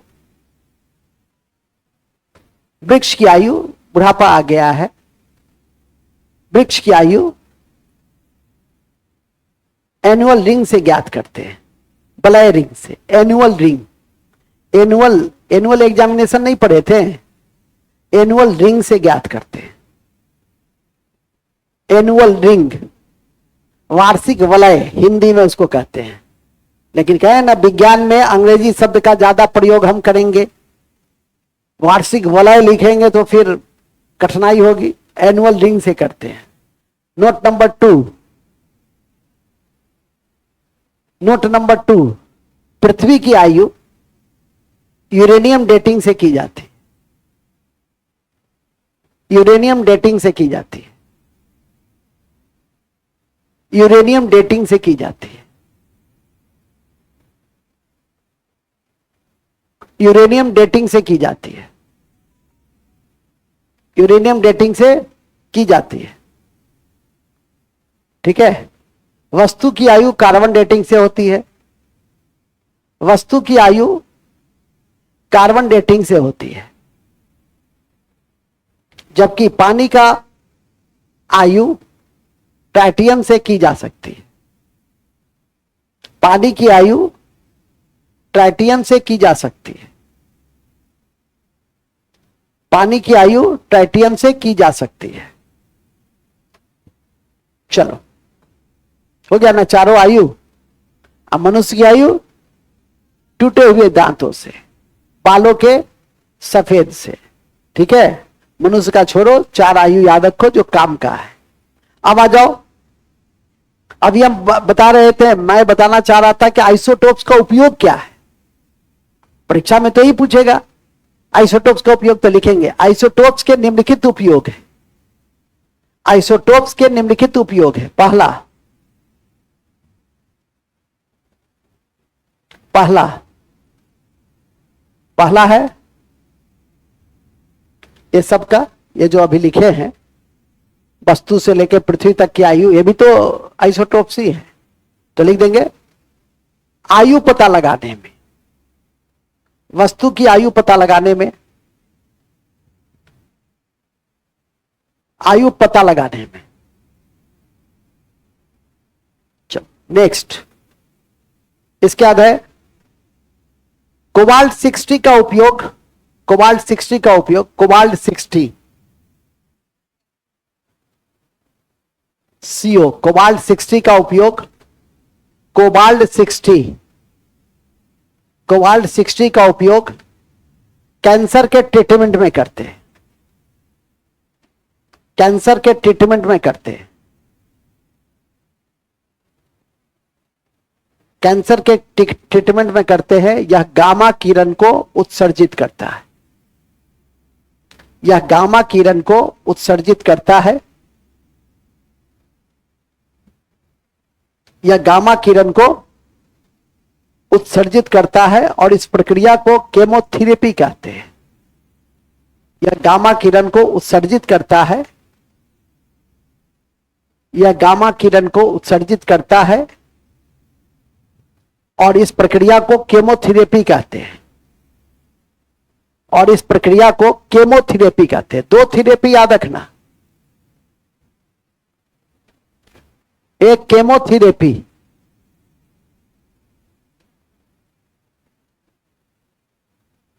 बुढ़ापा आ गया है, वृक्ष की आयु एनुअल रिंग से ज्ञात करते हैं, बलय रिंग से। एनुअल रिंग, एनुअल एग्जामिनेशन नहीं पढ़े थे? एनुअल रिंग से ज्ञात करते हैं। एनुअल रिंग, वार्षिक वलय हिंदी में उसको कहते हैं। लेकिन कहें ना विज्ञान में अंग्रेजी शब्द का ज्यादा प्रयोग हम करेंगे, वार्षिक वलय लिखेंगे तो फिर कठिनाई होगी। एनुअल रिंग से करते हैं। नोट नंबर टू, पृथ्वी की आयु यूरेनियम डेटिंग से की जाती है। यूरेनियम डेटिंग से की जाती है। यूरेनियम डेटिंग से की जाती है। यूरेनियम डेटिंग से की जाती है। यूरेनियम डेटिंग से की जाती है। ठीक है, वस्तु की आयु कार्बन डेटिंग से होती है। वस्तु की आयु कार्बन डेटिंग से होती है। जबकि पानी का आयु ट्राइटियम से की जा सकती है। पानी की आयु ट्राइटियम से की जा सकती है। पानी की आयु ट्राइटियम से की जा सकती है। चलो, हो गया ना चारों आयु। अब मनुष्य की आयु टूटे हुए दांतों से, बालों के सफेद से। ठीक है, मनुष्य का छोड़ो, चार आयु याद रखो जो काम का है। अब आ जाओ। अभी हम बता रहे थे, मैं बताना चाह रहा था कि आइसोटोप्स का उपयोग क्या है। परीक्षा में तो ही पूछेगा आइसोटोप्स का उपयोग, तो लिखेंगे आइसोटोप्स के निम्नलिखित उपयोग है। आइसोटोप्स के निम्नलिखित उपयोग है। पहला है ये सब का, ये जो अभी लिखे हैं वस्तु से लेकर पृथ्वी तक की आयु, ये भी तो आइसोटोप्स ही है। तो लिख देंगे आयु पता लगाने में, वस्तु की आयु पता लगाने में, आयु पता लगाने में। चलो नेक्स्ट, इसके बाद है कोबाल्ट 60 का उपयोग, कोबाल्ट 60 का उपयोग, कोबाल्ट 60 CO, कोबाल्ट 60 का उपयोग, कोबाल्ट 60, कोबाल्ट 60 का उपयोग कैंसर के ट्रीटमेंट में करते हैं, कैंसर के ट्रीटमेंट में करते हैं, कैंसर के ट्रीटमेंट में करते हैं। यह गामा किरण को उत्सर्जित करता है, यह गामा किरण को उत्सर्जित करता है, यह गामा किरण को उत्सर्जित करता है और इस प्रक्रिया को केमोथेरेपी कहते हैं। यह गामा किरण को उत्सर्जित करता है, यह गामा किरण को उत्सर्जित करता है और इस प्रक्रिया को केमोथेरेपी कहते हैं, और इस प्रक्रिया को केमोथेरेपी कहते हैं। दो थेरेपी याद रखना, एक केमोथेरेपी,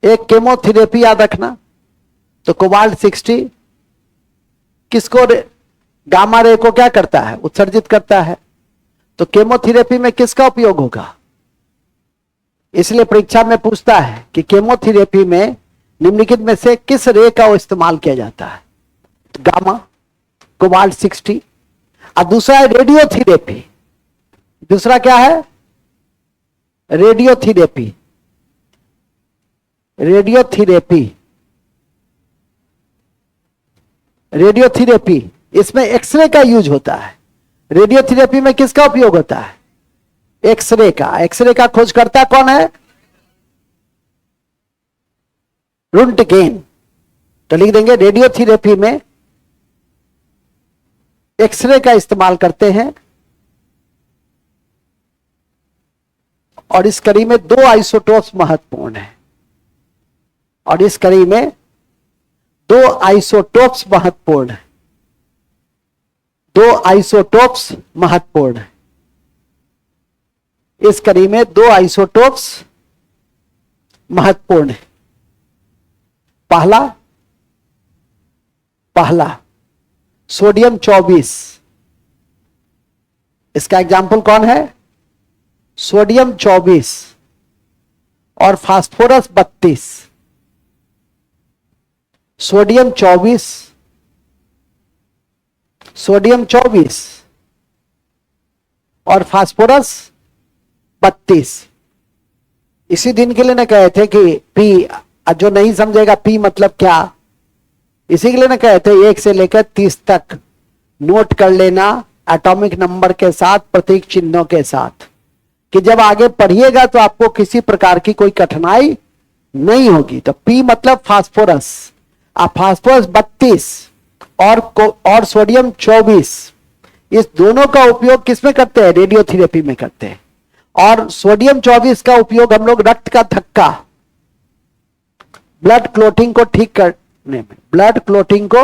एक केमोथेरेपी याद रखना। तो कोबाल्ट 60 किसको, गामा रे को क्या करता है, उत्सर्जित करता है। तो केमोथेरेपी में किसका उपयोग होगा, इसलिए परीक्षा में पूछता है कि केमोथेरेपी में निम्नलिखित में से किस रे का इस्तेमाल किया जाता है। तो गामा, कोबाल्ट 60। और दूसरा है रेडियोथेरेपी, दूसरा क्या है, रेडियोथेरेपी, रेडियोथेरेपी, रेडियोथेरेपी, इसमें एक्सरे का यूज होता है। रेडियोथेरेपी में किसका उपयोग होता है, एक्सरे का। एक्सरे का खोजकर्ता कौन है, रुंटगेन। तो लिख देंगे रेडियोथेरेपी में एक्सरे का इस्तेमाल करते हैं। और इस कड़ी में दो आइसोटोप्स महत्वपूर्ण है, और इस कड़ी में दो आइसोटोप्स महत्वपूर्ण है, दो आइसोटोप्स महत्वपूर्ण है। इस कड़ी में दो आइसोटोप्स महत्वपूर्ण है। पहला, पहला सोडियम 24, इसका एग्जाम्पल कौन है, सोडियम 24 और फास्फोरस 32। सोडियम 24, सोडियम 24 और फास्फोरस 32। इसी दिन के लिए ना कहे थे कि पी, जो नहीं समझेगा पी मतलब क्या, इसी के लिए ना कहे थे 1 से लेकर 30 तक नोट कर लेना एटॉमिक नंबर के साथ, प्रतीक चिन्हों के साथ, कि जब आगे पढ़िएगा तो आपको किसी प्रकार की कोई कठिनाई नहीं होगी। तो पी मतलब फास्फोरस, फास्फोरस 32 और सोडियम 24, इस दोनों का उपयोग किसमें करते हैं, रेडियोथेरेपी में करते हैं। और सोडियम 24 का उपयोग हम लोग रक्त का थक्का, ब्लड क्लोटिंग को ठीक करने में, ब्लड क्लोटिंग को,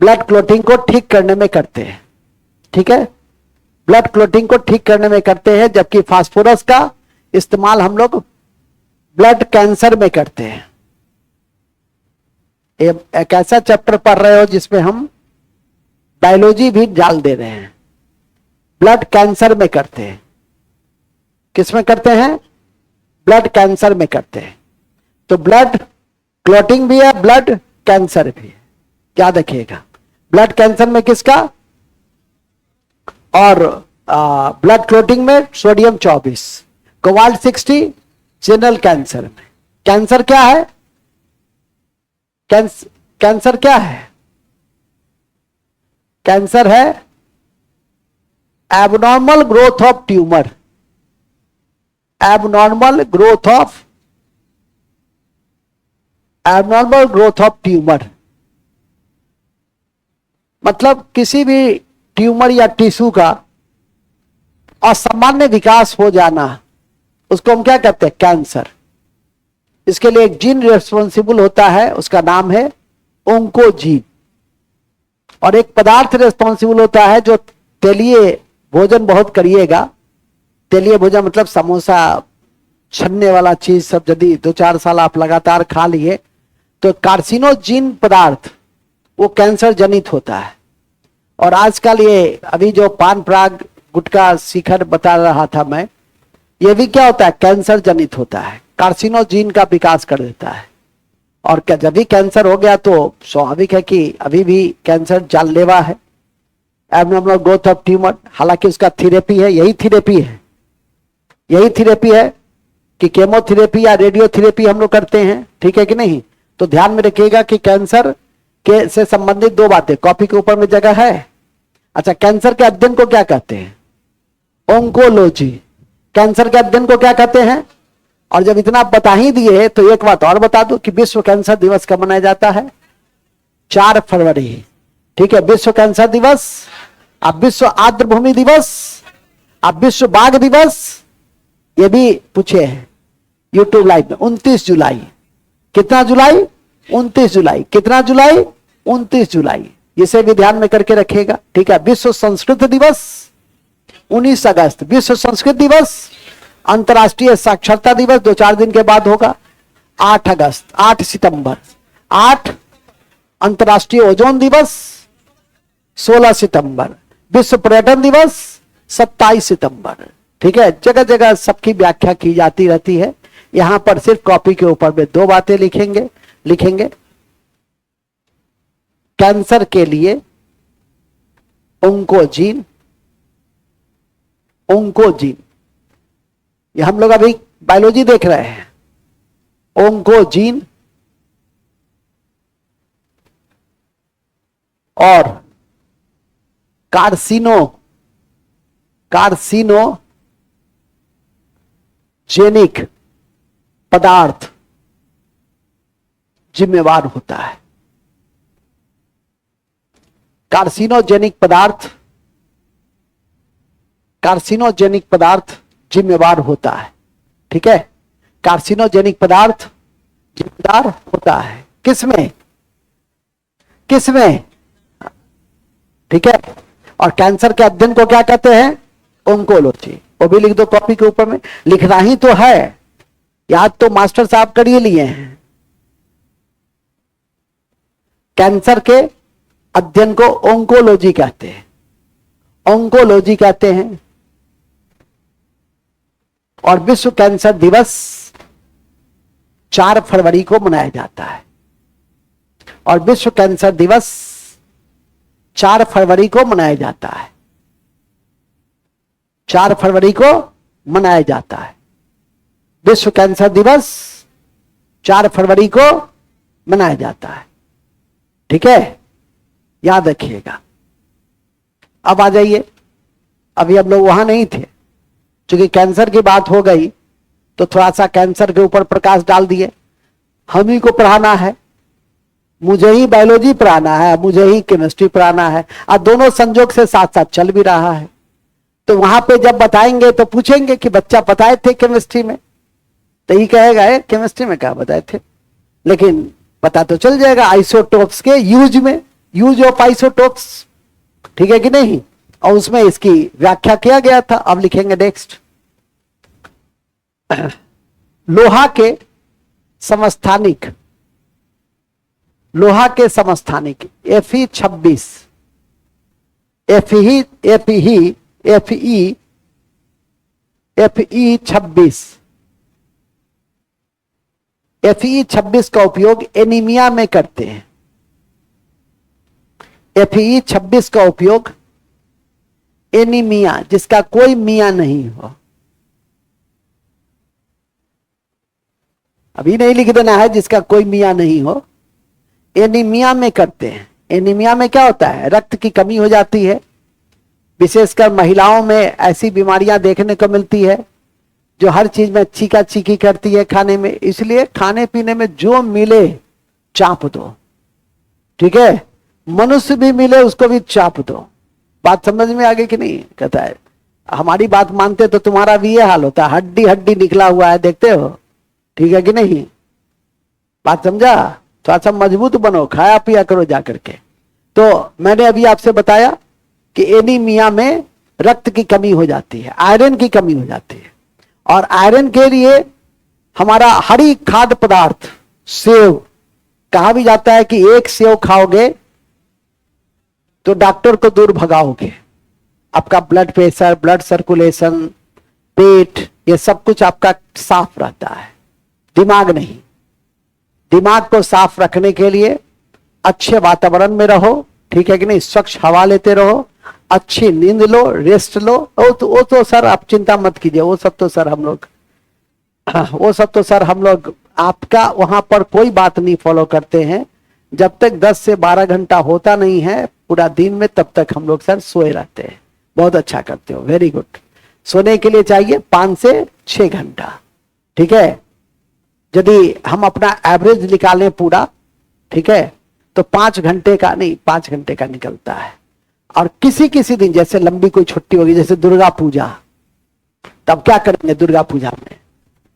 ब्लड क्लोटिंग को ठीक करने में करते हैं। ठीक है, ब्लड क्लोटिंग को ठीक करने में करते हैं, जबकि फास्फोरस का इस्तेमाल हम लोग ब्लड कैंसर में करते हैं। एक ऐसा चैप्टर पढ़ रहे हो जिसमें हम बायोलॉजी भी डाल दे रहे हैं। ब्लड कैंसर में करते हैं, किसमें करते हैं, ब्लड कैंसर में करते हैं। तो ब्लड क्लॉटिंग भी है, ब्लड कैंसर भी है, याद रखिएगा। ब्लड कैंसर में किसका, और ब्लड क्लॉटिंग में सोडियम 24, कोबाल्ट 60 जनरल कैंसर में। कैंसर क्या है, कैंसर क्या है, कैंसर है abnormal growth of tumour, abnormal growth of, abnormal growth of tumour, मतलब किसी भी ट्यूमर या टिश्यू का असामान्य विकास हो जाना, उसको हम क्या कहते हैं? कैंसर। इसके लिए एक जीन रिस्पॉन्सिबल होता है, उसका नाम है ओंकोजीन, और एक पदार्थ रिस्पॉन्सिबल होता है जो तेलीय भोजन बहुत करिएगा, तेलीय भोजन मतलब समोसा, छन्ने वाला चीज सब यदि 2-4 साल आप लगातार खा लिए तो कार्सिनोजीन पदार्थ वो कैंसर जनित होता है। और आजकल ये अभी जो पान पराग गुटखा शिखर बता रहा था मैं, ये भी क्या होता है? कैंसर जनित होता है, कार्सिनोजीन का विकास कर देता है। और जब भी कैंसर हो गया तो स्वाभाविक है कि अभी भी कैंसर जानलेवा है, एबनॉर्मल ग्रोथ ऑफ ट्यूमर। हालांकि उसका थेरेपी है, यही थेरेपी है कि केमोथेरेपी या रेडियोथेरेपी हम लोग करते हैं, ठीक है कि नहीं? तो ध्यान में रखिएगा कि कैंसर के से संबंधित 2 बातें कॉपी के ऊपर में जगह है। अच्छा, कैंसर के अध्ययन को क्या कहते हैं? ओंकोलॉजी। कैंसर के अध्ययन को क्या कहते हैं? और जब इतना बता ही दिए तो एक बात और बता दो कि विश्व कैंसर दिवस कब मनाया जाता है? 4 फरवरी। ठीक है, विश्व कैंसर दिवस, अब विश्व आर्द्रभूमि दिवस, अब विश्व बाघ दिवस, ये भी पूछे हैं यूट्यूब लाइव में। 29 जुलाई। कितना जुलाई? 29 जुलाई। कितना जुलाई? 29 जुलाई। इसे भी ध्यान में करके रखिएगा, ठीक है। विश्व संस्कृत दिवस 19 अगस्त। विश्व संस्कृत दिवस। अंतर्राष्ट्रीय साक्षरता दिवस 2-4 दिन के बाद होगा 8 अगस्त, 8 सितंबर। 8 अंतर्राष्ट्रीय ओजोन दिवस 16 सितंबर। विश्व पर्यटन दिवस 27 सितंबर। ठीक है, जगह जगह सबकी व्याख्या की जाती रहती है। यहां पर सिर्फ कॉपी के ऊपर में 2 बातें लिखेंगे। कैंसर के लिए ओंकोजीन, ये हम लोग अभी बायोलॉजी देख रहे हैं। ओंकोजीन और कार्सिनोजेनिक पदार्थ जिम्मेवार होता है। कार्सिनोजेनिक पदार्थ जिम्मेवार होता है। ठीक है, कार्सिनोजेनिक पदार्थ जिम्मेदार होता है। किसमें? ठीक है। और कैंसर के अध्ययन को क्या कहते हैं? ओंकोलॉजी। वो भी लिख दो कॉपी के ऊपर में, लिखना ही तो है, याद तो मास्टर साहब कर ही लिए हैं। कैंसर के अध्ययन को ओंकोलॉजी कहते हैं। और विश्व कैंसर दिवस 4 फरवरी को मनाया जाता है। और विश्व कैंसर दिवस 4 फरवरी को मनाया जाता है। 4 फरवरी को मनाया जाता है। विश्व कैंसर दिवस 4 फरवरी को मनाया जाता है। ठीक है, याद रखिएगा। अब आ जाइए, अभी हम लोग वहां नहीं थे, क्योंकि कैंसर की बात हो गई तो थोड़ा सा कैंसर के ऊपर प्रकाश डाल दिए। हम ही को पढ़ाना है, मुझे ही बायोलॉजी पढ़ाना है, मुझे ही केमिस्ट्री पढ़ाना है, और दोनों संजोग से साथ साथ चल भी रहा है। तो वहां पे जब बताएंगे तो पूछेंगे कि बच्चा बताए थे केमिस्ट्री में, तो ये कहेगा केमिस्ट्री में क्या बताए थे, लेकिन पता तो चल जाएगा आइसोटोप्स के यूज ऑफ आइसोटोप्स। ठीक है कि नहीं? और उसमें इसकी व्याख्या किया गया था। अब लिखेंगे नेक्स्ट, लोहा के समस्थानिक Fe26 Fe26 का उपयोग एनीमिया में करते हैं। Fe26 का उपयोग एनीमिया, जिसका कोई मियां नहीं हो, अभी नहीं लिख देना है जिसका कोई मियां नहीं हो, एनीमिया में करते हैं। एनीमिया में क्या होता है? रक्त की कमी हो जाती है। विशेषकर महिलाओं में ऐसी बीमारियां देखने को मिलती है जो हर चीज में चीका चीकी करती है खाने में। इसलिए खाने पीने में जो मिले चाप दो। ठीक है, मनुष्य भी मिले उसको भी चाप दो। बात समझ में आ गई कि नहीं? कहता है हमारी बात मानते तो तुम्हारा भी ये हाल होता, हड्डी हड्डी निकला हुआ है, देखते हो, ठीक है कि नहीं? बात समझा? थोड़ा सा मजबूत बनो, खाया पिया करो जा करके। तो मैंने अभी आपसे बताया कि एनीमिया में रक्त की कमी हो जाती है, आयरन की कमी हो जाती है, और आयरन के लिए हमारा हरी खाद्य पदार्थ सेव, कहा भी जाता है कि एक सेव खाओगे तो डॉक्टर को दूर भगाओगे, आपका ब्लड प्रेशर, ब्लड सर्कुलेशन, पेट, ये सब कुछ आपका साफ रहता है, दिमाग नहीं। दिमाग को साफ रखने के लिए अच्छे वातावरण में रहो, ठीक है कि नहीं? स्वच्छ हवा लेते रहो, अच्छी नींद लो, रेस्ट लो। वो तो सर आप चिंता मत कीजिए, वो सब तो सर हम लोग आपका वहां पर कोई बात नहीं फॉलो करते हैं। जब तक 10 से 12 घंटा होता नहीं है पूरा दिन में, तब तक हम लोग सर सोए रहते हैं। बहुत अच्छा करते हो, वेरी गुड। सोने के लिए चाहिए 5 से 6 घंटा, ठीक है? यदि हम अपना एवरेज निकालें पूरा, ठीक है, तो 5 घंटे का नहीं, 5 घंटे का निकलता है। और किसी किसी दिन जैसे लंबी कोई छुट्टी होगी, जैसे दुर्गा पूजा, तब क्या करेंगे? दुर्गा पूजा में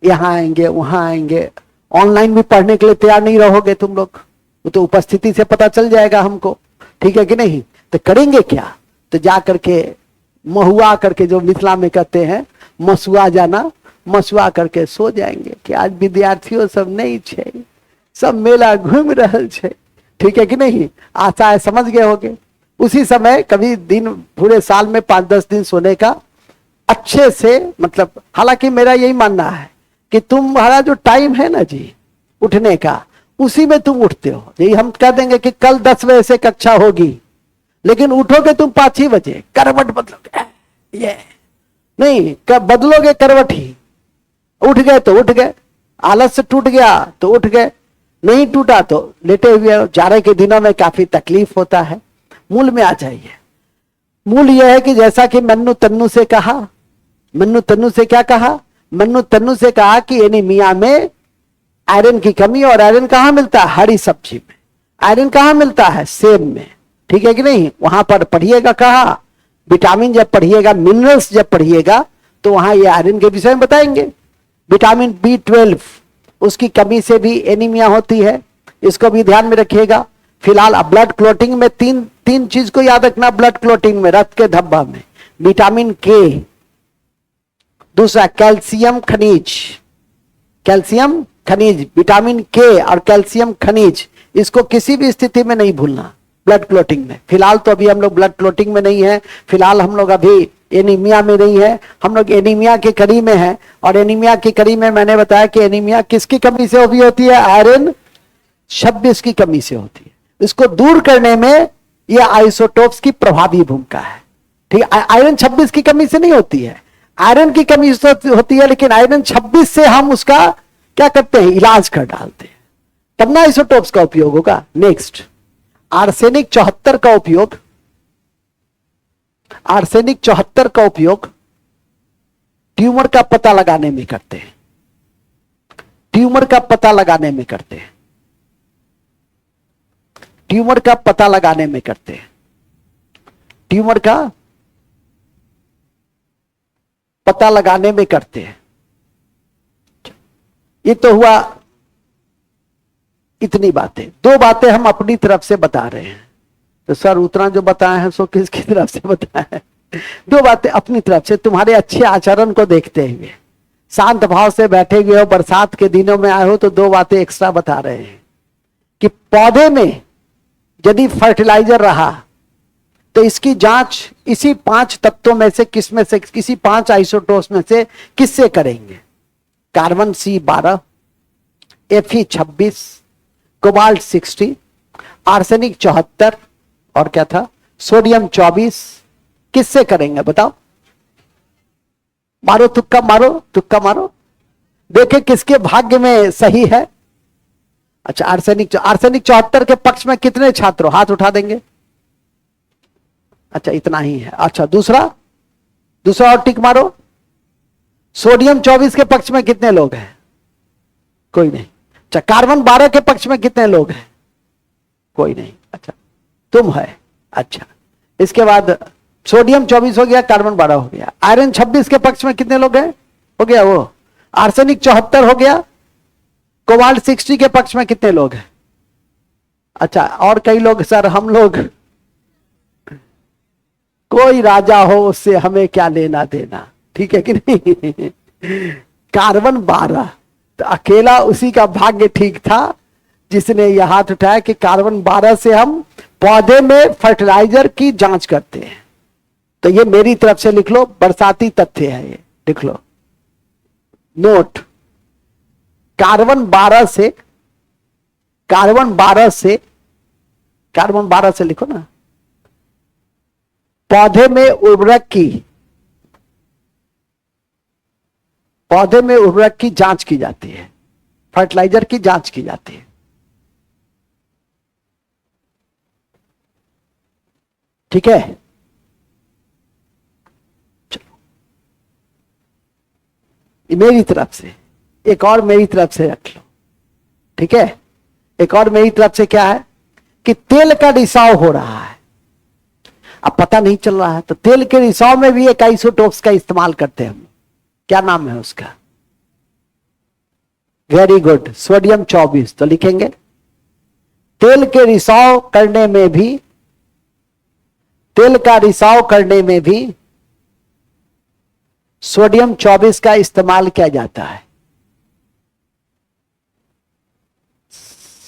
यहां आएंगे, वहां आएंगे, ऑनलाइन भी पढ़ने के लिए तैयार नहीं रहोगे तुम लोग, वो तो उपस्थिति से पता चल जाएगा हमको, ठीक है कि नहीं? तो करेंगे क्या? तो जा करके महुआ करके, जो मिथिला में कहते हैं मसुआ जाना, मसुआ करके सो जाएंगे कि आज विद्यार्थियों सब नहीं छे, सब मेला घूम रहल छे, ठीक है कि नहीं? आशा है समझ गए होगे। उसी समय कभी दिन पूरे साल में 5-10 दिन सोने का अच्छे से, मतलब हालांकि मेरा यही मानना है कि तुम्हारा जो टाइम है ना जी उठने का, उसी में तुम उठते हो। यही हम कह देंगे कि कल 10 बजे से कक्षा होगी, लेकिन उठोगे तुम 5-6 बजे, करवट बदलोगे, ये नहीं बदलोगे करवट ही। उठ गए तो उठ गए, आलस से टूट गया तो उठ गए, नहीं टूटा तो लेटे हुए। जाड़े के दिनों में काफी तकलीफ होता है। मूल में आ जाइए। मूल यह है कि जैसा कि मन्नू तन्नू से कहा, मन्नू तन्नू से क्या कहा? मन्नू तन्नू से कहा कि एनीमिया में आयरन की कमी, और आयरन कहां मिलता है? हरी सब्जी में। आयरन कहां मिलता है? सेब में, ठीक है कि नहीं? वहां पर पढ़िएगा, कहा विटामिन जब पढ़िएगा, मिनरल्स जब पढ़िएगा, तो वहां ये आयरन के विषय में बताएंगे। विटामिन B12 उसकी कमी से भी एनीमिया होती है, इसको भी ध्यान में रखिएगा। फिलहाल अब ब्लड क्लोटिंग में तीन चीज को याद रखना। ब्लड क्लोटिंग में, रक्त के धब्बा में, विटामिन के, दूसरा कैल्शियम खनिज, कैल्शियम खनिज, विटामिन के और कैल्शियम खनिज, इसको किसी भी स्थिति में नहीं भूलना ब्लड क्लोटिंग में। फिलहाल तो अभी हम लोग ब्लड क्लोटिंग में नहीं है, फिलहाल हम लोग अभी एनीमिया में नहीं है, हम लोग एनीमिया की कड़ी में है। और एनीमिया की कड़ी में मैंने बताया कि एनीमिया किसकी कमी से भी होती है? आयरन 26 की कमी से होती है। इसको दूर करने में यह आइसोटोप्स की प्रभावी भूमिका है, ठीक है? आयरन 26 की कमी से नहीं होती है, आयरन की कमी से होती है, लेकिन आयरन 26 से हम उसका क्या करते हैं? इलाज कर डालते हैं, तब ना आइसोटोप्स का उपयोग होगा। नेक्स्ट, आर्सेनिक 74 का उपयोग, आर्सेनिक 74 का उपयोग ट्यूमर का पता लगाने में करते हैं, ट्यूमर का पता लगाने में करते हैं, ट्यूमर का पता लगाने में करते हैं, ट्यूमर का पता लगाने में करते हैं। ये तो हुआ इतनी बातें। 2 बातें हम अपनी तरफ से बता रहे हैं। तो सर उतना जो बताए हैं सो किसकी तरफ से बताए हैं? 2 बातें अपनी तरफ से, तुम्हारे अच्छे आचरण को देखते हुए, शांत भाव से बैठे हुए हो, बरसात के दिनों में आए हो, तो 2 बातें एक्स्ट्रा बता रहे हैं कि पौधे में यदि फर्टिलाइजर रहा तो इसकी जांच इसी 5 तत्वों में से किस में से, किसी 5 आइसोटोप्स में से किससे करेंगे? Carbon C12, Fe26, cobalt 60, arsenic 74 और क्या था? सोडियम 24। किससे करेंगे बताओ? मारो तुक्का, मारो तुक्का मारो, देखे किसके भाग्य में सही है। अच्छा, आर्सेनिक 74 के पक्ष में कितने छात्रों हाथ उठा देंगे? अच्छा, इतना ही है। अच्छा, दूसरा और टिक मारो। सोडियम 24 के पक्ष में कितने लोग हैं? कोई नहीं। अच्छा, कार्बन 12 के पक्ष में कितने लोग हैं? कोई नहीं। अच्छा, तुम है। अच्छा, इसके बाद सोडियम 24 हो गया, कार्बन 12 हो गया। आयरन 26 के पक्ष में कितने लोग हैं? हो गया वो। आर्सेनिक 74 हो गया। कोबाल्ट 60 के पक्ष में कितने लोग हैं? अच्छा, और कई लोग, सर हम लोग, कोई राजा हो उससे हमें क्या लेना देना, ठीक है कि नहीं। कार्बन 12, तो अकेला उसी का भाग्य ठीक था जिसने यह हाथ उठाया कि कार्बन 12 से हम पौधे में फर्टिलाइजर की जांच करते हैं। तो ये मेरी तरफ से लिख लो, बरसाती तथ्य है ये, लिख लो नोट। कार्बन 12 से, कार्बन 12 से, कार्बन 12 से लिखो ना, पौधे में उर्वरक की, पौधे में उर्वरक की जांच की जाती है, फर्टिलाइजर की जांच की जाती है। ठीक है, चलो मेरी तरफ से एक और, मेरी तरफ से रख लो, ठीक है। एक और मेरी तरफ से क्या है कि तेल का रिसाव हो रहा है, अब पता नहीं चल रहा है, तो तेल के रिसाव में भी एक आइसोटोप्स का इस्तेमाल करते हैं हम। क्या नाम है उसका? Very good, sodium 24। तो लिखेंगे तेल के रिसाव करने में भी, तेल का रिसाव करने में भी सोडियम 24 का इस्तेमाल किया जाता है।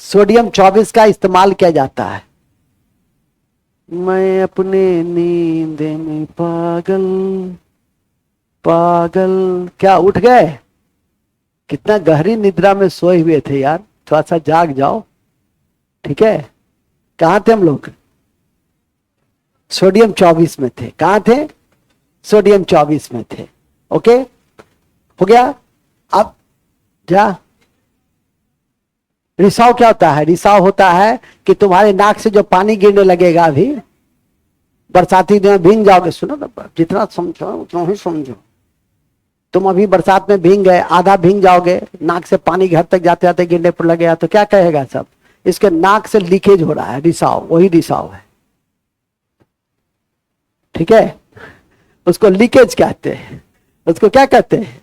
सोडियम 24 का इस्तेमाल किया जाता है। मैं अपने नींद में पागल पागल, क्या उठ गए? कितना गहरी निद्रा में सोए हुए थे यार, थोड़ा सा जाग जाओ, ठीक है। कहां थे हम लोग? सोडियम 24 में थे। कहां थे? सोडियम 24 में थे। ओके, हो गया। अब जा, रिसाव क्या होता है? रिसाव होता है कि तुम्हारे नाक से जो पानी गिरने लगेगा, अभी बरसाती दिन में भीग जाओगे। सुनो ना, जितना समझो उतना ही समझो। तुम अभी बरसात में भीग गए, आधा भीग जाओगे, नाक से पानी घर तक जाते जाते गिरने पर लगेगा, तो क्या कहेगा सब? इसके नाक से लीकेज हो रहा है, रिसाव, वही रिसाव है, ठीक है। उसको लीकेज कहते हैं। उसको क्या कहते हैं?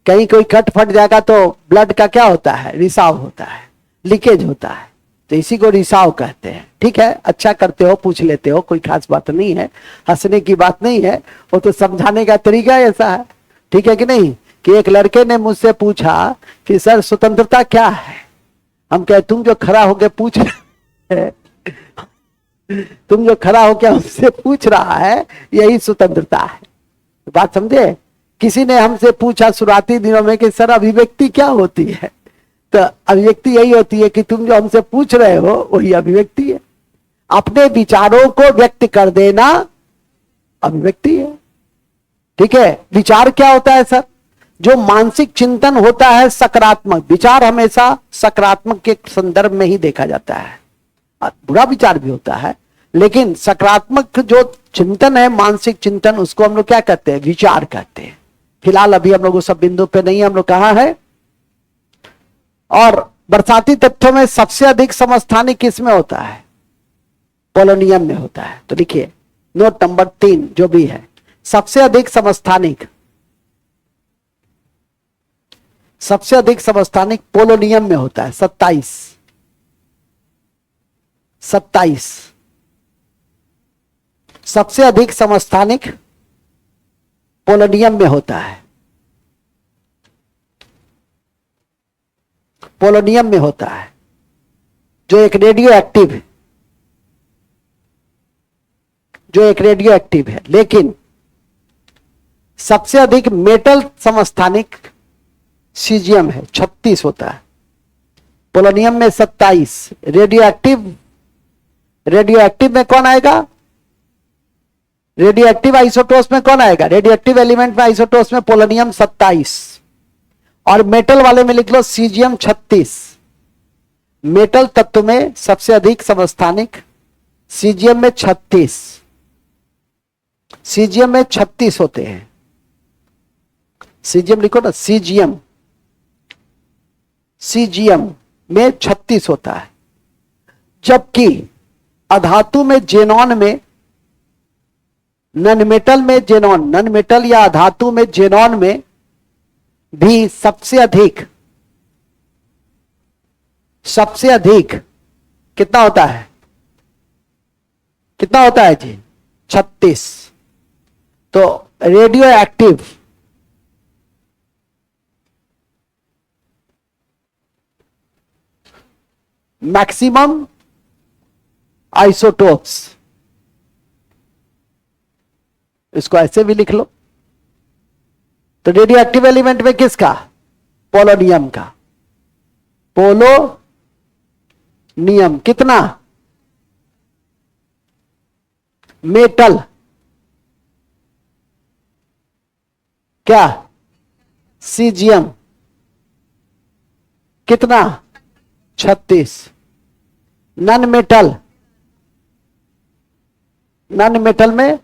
कहीं कोई कट फट जाएगा तो ब्लड का क्या होता है? रिसाव होता है, लीकेज होता है, तो इसी को रिसाव कहते हैं। ठीक है, अच्छा करते हो, पूछ लेते हो, कोई खास बात नहीं है, हंसने की बात नहीं है, वो तो समझाने का तरीका ऐसा है, ठीक है कि नहीं। कि एक लड़के ने मुझसे पूछा कि सर स्वतंत्रता क्या है? हम कहे तुम जो खड़ा होके पूछ रहे, तुम जो खड़ा होके हमसे पूछ रहा है, यही स्वतंत्रता है। बात समझे? किसी ने हमसे पूछा शुरुआती दिनों में कि सर अभिव्यक्ति क्या होती है? तो अभिव्यक्ति यही होती है कि तुम जो हमसे पूछ रहे हो वही अभिव्यक्ति है। अपने विचारों को व्यक्त कर देना अभिव्यक्ति है, ठीक है। विचार क्या होता है सर? जो मानसिक चिंतन होता है सकारात्मक, विचार हमेशा सकारात्मक के संदर्भ में ही देखा जाता है। बुरा विचार भी होता है, लेकिन सकारात्मक जो चिंतन है, मानसिक चिंतन, उसको हम लोग क्या कहते हैं? विचार कहते हैं। फिलहाल अभी हम लोग उस सब बिंदु पे नहीं है, हम लोग कहां है? और बरसाती तत्वों में सबसे अधिक समस्थानिक किसमें होता है? पोलोनियम में होता है। तो लिखिए नोट नंबर 3 जो भी है, सबसे अधिक समस्थानिक, सबसे अधिक समस्थानिक पोलोनियम में होता है। 27 सबसे अधिक समस्थानिक पोलोनियम में होता है, पोलोनियम में होता है, जो एक रेडियो एक्टिव है, जो एक रेडियो एक्टिव है। लेकिन सबसे अधिक मेटल समस्थानिक सीजियम है, 36 होता है। पोलोनियम में 27। रेडियो एक्टिव, रेडियो एक्टिव में कौन आएगा? रेडियो एक्टिव आइसोटोप्स में कौन आएगा? रेडियो एक्टिव एलिमेंट में आइसोटोप्स में पोलोनियम 27, और मेटल वाले में लिख लो सीजियम 36। मेटल तत्व में सबसे अधिक समस्थानिक सीजियम में 36, सीजियम में 36 होते हैं। सीजियम लिखो ना, सीजियम, सीजियम में 36 होता है। जबकि अधातु में जेनॉन में नन मेटल में जेनॉन, नन मेटल या धातु में जेनॉन में भी सबसे अधिक कितना होता है? कितना होता है जी? 36। तो रेडियो एक्टिव मैक्सिमम आइसोटोप्स, इसको ऐसे भी लिख लो। तो रेडियो एक्टिव एलिमेंट में किसका? पोलोनियम का। पोलोनियम कितना? मेटल क्या? सीजियम कितना? 36। नन मेटल में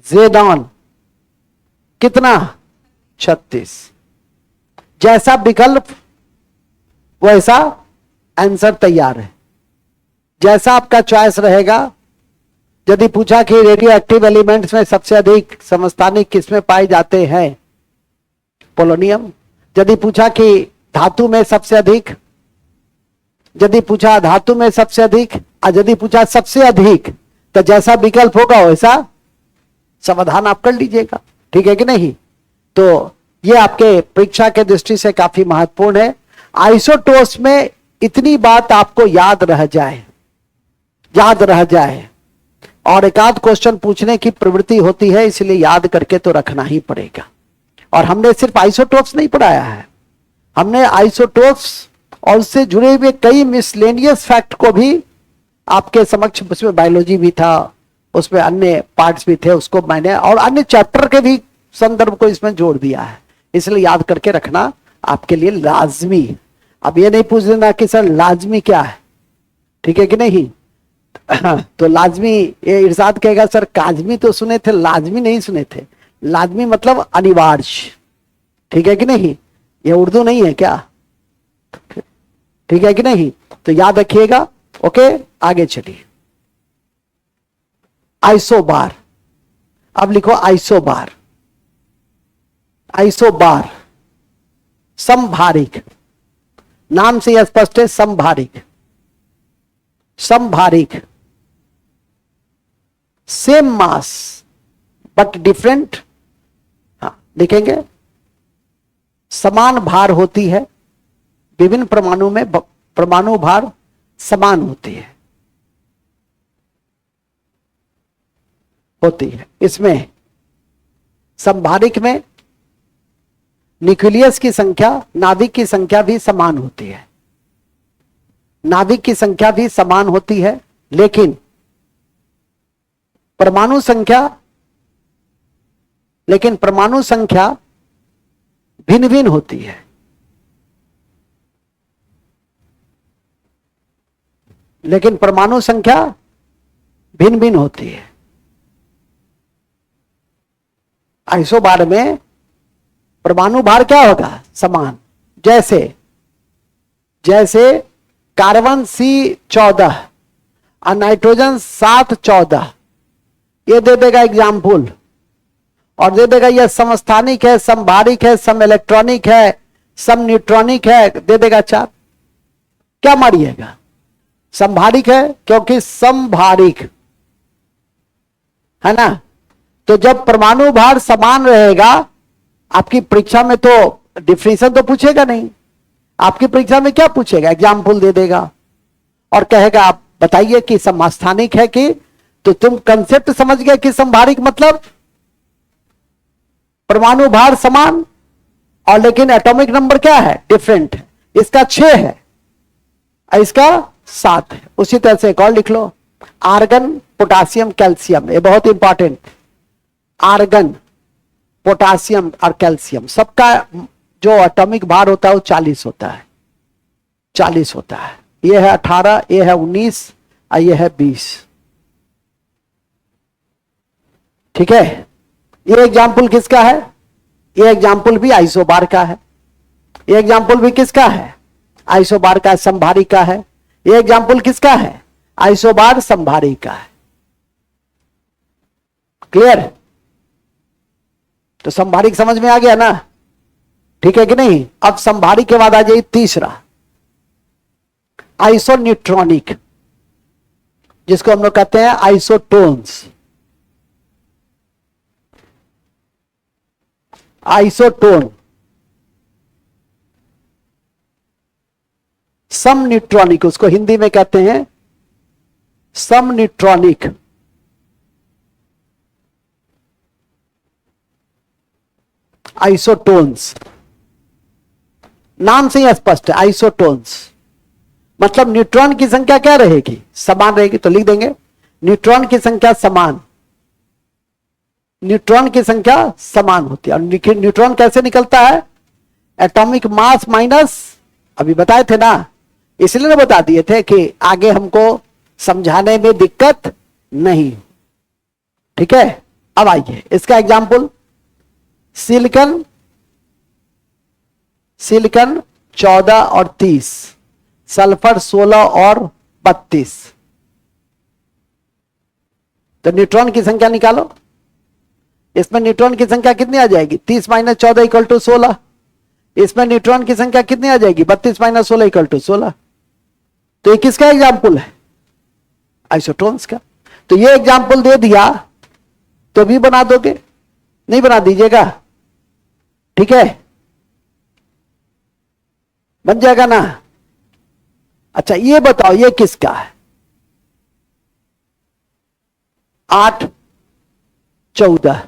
जेडॉन कितना? 36। जैसा विकल्प वैसा आंसर तैयार है, जैसा आपका चॉइस रहेगा। यदि पूछा कि रेडियो एक्टिव एलिमेंट्स में सबसे अधिक समस्थानिक किसमें पाए जाते हैं? पोलोनियम। यदि पूछा कि धातु में सबसे अधिक, यदि पूछा धातु में सबसे अधिक, और यदि पूछा सबसे अधिक, तो जैसा विकल्प होगा वैसा समाधान आप कर लीजिएगा। ठीक है कि नहीं? तो ये आपके परीक्षा के दृष्टि से काफी महत्वपूर्ण है। आइसोटोप्स में इतनी बात आपको याद रह जाए, और एक आध क्वेश्चन पूछने की प्रवृत्ति होती है, इसलिए याद करके तो रखना ही पड़ेगा। और हमने सिर्फ आइसोटोप्स नहीं पढ़ाया है, हमने आइसोटोप्स और उससे जुड़े हुए कई मिसलेनियस फैक्ट को भी आपके समक्ष, उसमें बायोलॉजी भी था, उसमें अन्य पार्ट्स भी थे, उसको मैंने और अन्य चैप्टर के भी संदर्भ को इसमें जोड़ दिया है। इसलिए याद करके रखना आपके लिए लाजमी। अब ये नहीं पूछ लेना कि सर लाजमी क्या है, ठीक है कि नहीं? तो लाजमी, ये इरशाद कहेगा सर काजमी तो सुने थे, लाजमी नहीं सुने थे। लाजमी मतलब अनिवार्य, ठीक है कि नहीं? ये उर्दू नहीं है क्या? ठीक है कि नहीं? तो याद रखिएगा। ओके, आगे चलिए। आइसोबार, अब लिखो आइसोबार। आइसोबार समभारिक, नाम से यह स्पष्ट है, समभारिक। सेम मास बट डिफरेंट, लिखेंगे समान भार होती है, विभिन्न परमाणु में परमाणु भार समान होती है। इसमें समभारिक में न्यूक्लियस की संख्या, नाभिक की संख्या भी समान होती है। नाभिक की संख्या भी समान होती है, लेकिन परमाणु संख्या भिन्न भिन्न होती है। आइसोबार में परमाणु भार क्या होगा? समान। जैसे कार्बन C14 और नाइट्रोजन 714, ये दे देगा एग्जाम्पल, और दे देगा यह समस्थानिक है, समभारिक है, सम इलेक्ट्रॉनिक है, सम न्यूट्रॉनिक है, दे देगा 4। क्या मारिएगा? समभारिक है, क्योंकि समभारिक है ना। तो जब परमाणु भार समान रहेगा, आपकी परीक्षा में तो डिफरेंशियल तो पूछेगा नहीं, आपकी परीक्षा में क्या पूछेगा? एग्जाम्पल दे देगा और कहेगा आप बताइए कि समस्थानिक है कि, तो तुम कंसेप्ट समझ गए कि समभारिक मतलब परमाणु भार समान और लेकिन एटॉमिक नंबर क्या है? डिफरेंट है। इसका 6 है, इसका 7 है। उसी तरह से एक और लिख लो, आर्गन, पोटासियम, कैल्शियम, ये बहुत इंपॉर्टेंट। आर्गन, पोटासियम और कैल्शियम, सबका जो एटॉमिक भार होता है वो 40 होता है। 40 होता है। ये है 18, ये है 19 और ये है 20। ठीक है। ये एग्जाम्पल किसका है? ये एग्जाम्पल भी आइसोबार का है। ये एग्जाम्पल भी किसका है? आइसोबार का, समभारी का है। ये एग्जाम्पल किसका है? आइसोबार समभारी का है। क्लियर? तो संभारिक समझ में आ गया ना, ठीक है कि नहीं? अब संभारिक के बाद आ जाइए तीसरा, आइसोन्यूट्रॉनिक, जिसको हम लोग कहते हैं आइसोटोन्स। आइसोटोन, सम न्यूट्रॉनिक, उसको हिंदी में कहते हैं सम न्यूट्रॉनिक। आइसोटोन्स, नाम से ही स्पष्ट है, आइसोटोन्स मतलब न्यूट्रॉन की संख्या क्या रहेगी? समान रहेगी। तो लिख देंगे न्यूट्रॉन की संख्या समान, न्यूट्रॉन की संख्या समान होती है। और न्यूट्रॉन कैसे निकलता है? एटॉमिक मास माइनस, अभी बताए थे ना, इसलिए ना बता दिए थे कि आगे हमको समझाने में दिक्कत नहीं। ठीक है, अब आइए इसका एग्जाम्पल, सिलिकॉन, सिलिकॉन 14 और 30, सल्फर 16 और 32। तो न्यूट्रॉन की संख्या निकालो। इसमें न्यूट्रॉन की संख्या कितनी आ जाएगी? 30 माइनस 14 इक्वल टू 16। इसमें न्यूट्रॉन की संख्या कितनी आ जाएगी? 32 माइनस 16 इक्वल टू 16। तो ये किसका एग्जाम्पल है? आइसोटोन्स का। तो ये एग्जाम्पल दे दिया तो भी बना दोगे, नहीं बना दीजिएगा? ठीक है, बन जाएगा ना? अच्छा ये बताओ ये किसका है? 8 14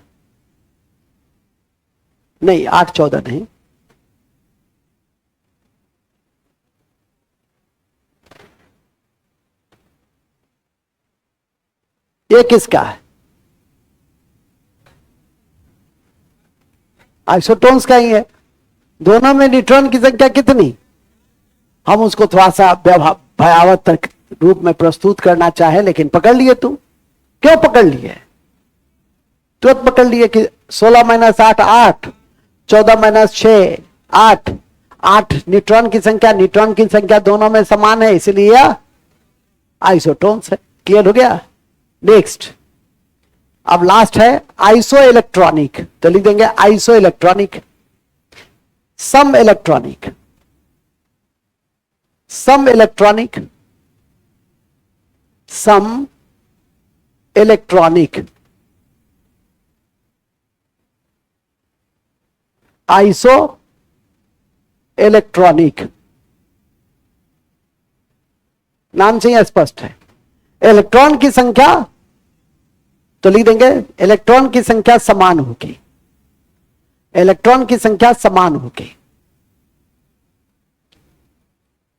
नहीं, 8 14 नहीं, ये किसका है? आइसोटोन्स का ही है। दोनों में न्यूट्रॉन की संख्या कितनी? हम उसको थोड़ा सा भयावह रूप में प्रस्तुत करना चाहे, लेकिन पकड़ लिए तुम। क्यों पकड़ लिए? तुरंत पकड़ लिए कि 16 माइनस 8 8, 14 माइनस 6 8, 8 न्यूट्रॉन की संख्या, न्यूट्रॉन की संख्या दोनों में समान है, इसलिए आइसोटोन्स है। क्लियर हो गया? नेक्स्ट, अब लास्ट है आइसो इलेक्ट्रॉनिक। तो लिख देंगे आइसो इलेक्ट्रॉनिक, सम इलेक्ट्रॉनिक, सम इलेक्ट्रॉनिक, सम इलेक्ट्रॉनिक, आइसो इलेक्ट्रॉनिक, नाम से ही स्पष्ट है। इलेक्ट्रॉन की संख्या, तो लिख देंगे इलेक्ट्रॉन की संख्या समान होगी, इलेक्ट्रॉन की संख्या समान होगी।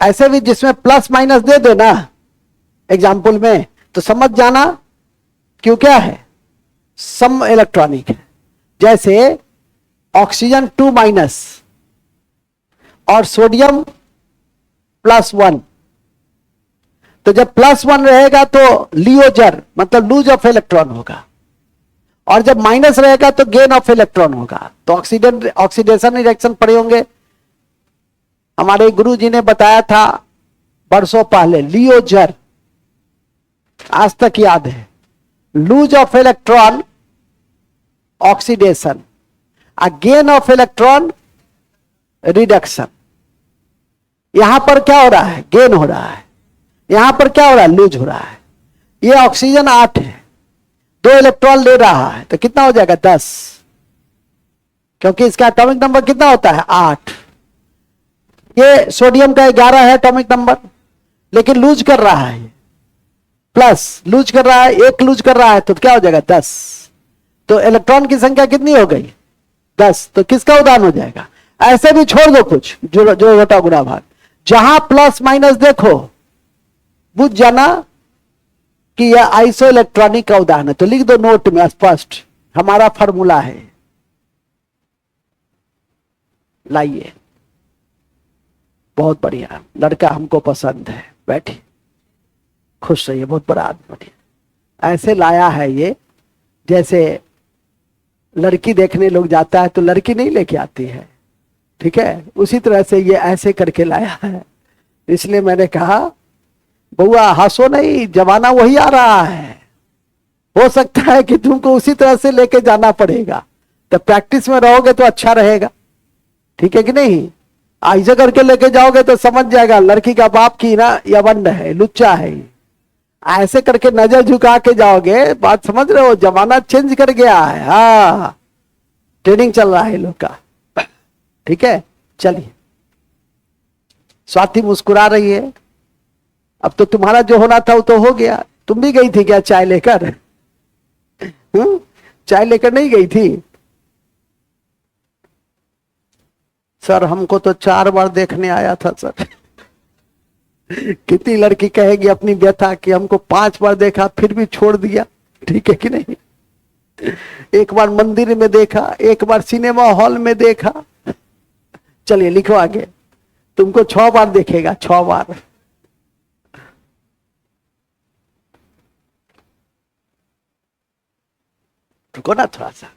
ऐसे भी जिसमें प्लस माइनस दे दो ना एग्जाम्पल में, तो समझ जाना क्यों क्या है, सम इलेक्ट्रॉनिक है। जैसे ऑक्सीजन 2 माइनस और सोडियम +1, तो जब +1 रहेगा तो लियोजर मतलब लूज ऑफ इलेक्ट्रॉन होगा, और जब माइनस रहेगा तो गेन ऑफ इलेक्ट्रॉन होगा। तो ऑक्सीडेशन रिएक्शन पढ़े होंगे, हमारे गुरु जी ने बताया था बरसों पहले, लियोजर आज तक याद है, lose of electron oxidation, gain of electron reduction. यहां पर क्या हो रहा है? गेन हो रहा है। यहां पर क्या हो रहा है? लूज हो रहा है। ये ऑक्सीजन 8 है, 2 इलेक्ट्रॉन ले रहा है, तो कितना हो जाएगा? 10, क्योंकि इसका एटॉमिक नंबर कितना होता है? 8। ये सोडियम का 11 है एटॉमिक नंबर, लेकिन लूज कर रहा है, प्लस लूज कर रहा है, 1 लूज कर रहा है, तो क्या हो जाएगा? 10। तो इलेक्ट्रॉन की संख्या कितनी हो गई? 10। तो किसका उदाहरण हो जाएगा? ऐसे भी छोड़ दो कुछ, जो घटा गुणा भाग, जहां प्लस माइनस देखो बुझ जाना कि यह आइसो इलेक्ट्रॉनिक का उदाहरण है। तो लिख दो नोट में स्पष्ट, हमारा फॉर्मूला है। लाइए, बहुत बढ़िया, लड़का हमको पसंद है, बैठिए, खुश रहिए, बहुत बड़ा आदमी बनिए। ऐसे लाया है ये, जैसे लड़की देखने लोग जाता है तो लड़की नहीं लेके आती है, ठीक है, उसी तरह से ये ऐसे करके लाया है। इसलिए मैंने कहा बउआ हंसो नहीं, जमाना वही आ रहा है, हो सकता है कि तुमको उसी तरह से लेके जाना पड़ेगा, तो प्रैक्टिस में रहोगे तो अच्छा रहेगा, ठीक है कि नहीं। ऐसे करके लेके जाओगे तो समझ जाएगा लड़की का बाप की ना यवंड है, लुच्चा है। ऐसे करके नजर झुका के जाओगे, बात समझ रहे हो, जमाना चेंज कर गया है। हाँ, ट्रेनिंग चल रहा है लोग का, ठीक है। चलिए, स्वाति मुस्कुरा रही है। अब तो तुम्हारा जो होना था वो तो हो गया। तुम भी गई थी क्या चाय लेकर? चाय लेकर नहीं गई थी? सर हमको तो 4 बार देखने आया था सर। कितनी लड़की कहेगी अपनी व्यथा कि हमको 5 बार देखा फिर भी छोड़ दिया, ठीक है कि नहीं। एक बार मंदिर में देखा, एक बार सिनेमा हॉल में देखा। चलिए लिखो आगे, तुमको 6 बार देखेगा, 6 बार। रुको ना थोड़ा सा।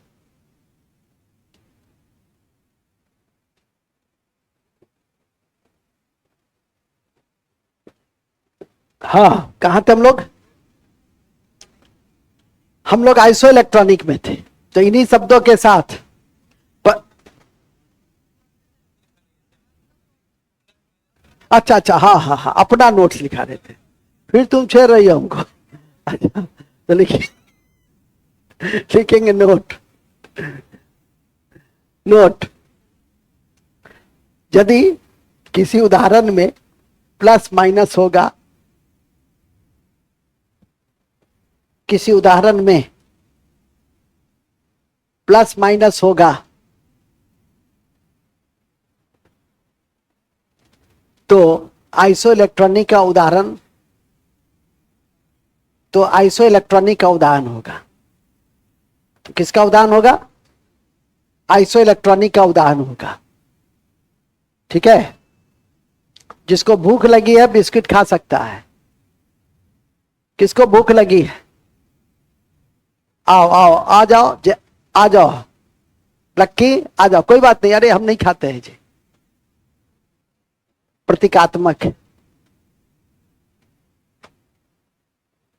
हाँ, कहां थे हम लोग? हम लोग आइसो इलेक्ट्रॉनिक में थे, तो इन्हीं शब्दों के साथ अच्छा अच्छा, हाँ हाँ हाँ, अपना नोट्स लिखा रहे थे, फिर तुम छेड़ रही हो हमको। अच्छा, तो लिखेंगे नोट। नोट, यदि किसी उदाहरण में प्लस माइनस होगा, किसी उदाहरण में प्लस माइनस होगा, तो आइसो इलेक्ट्रॉनिक का उदाहरण, तो आइसो इलेक्ट्रॉनिक का उदाहरण होगा। तो किसका उदाहरण होगा? आइसो इलेक्ट्रॉनिक का उदाहरण होगा, ठीक है। जिसको भूख लगी है बिस्किट खा सकता है। किसको भूख लगी है? आओ आओ, आ जाओ, आ जाओ लक्की, आ जाओ, कोई बात नहीं, अरे हम नहीं खाते हैं जी। प्रतीकात्मक,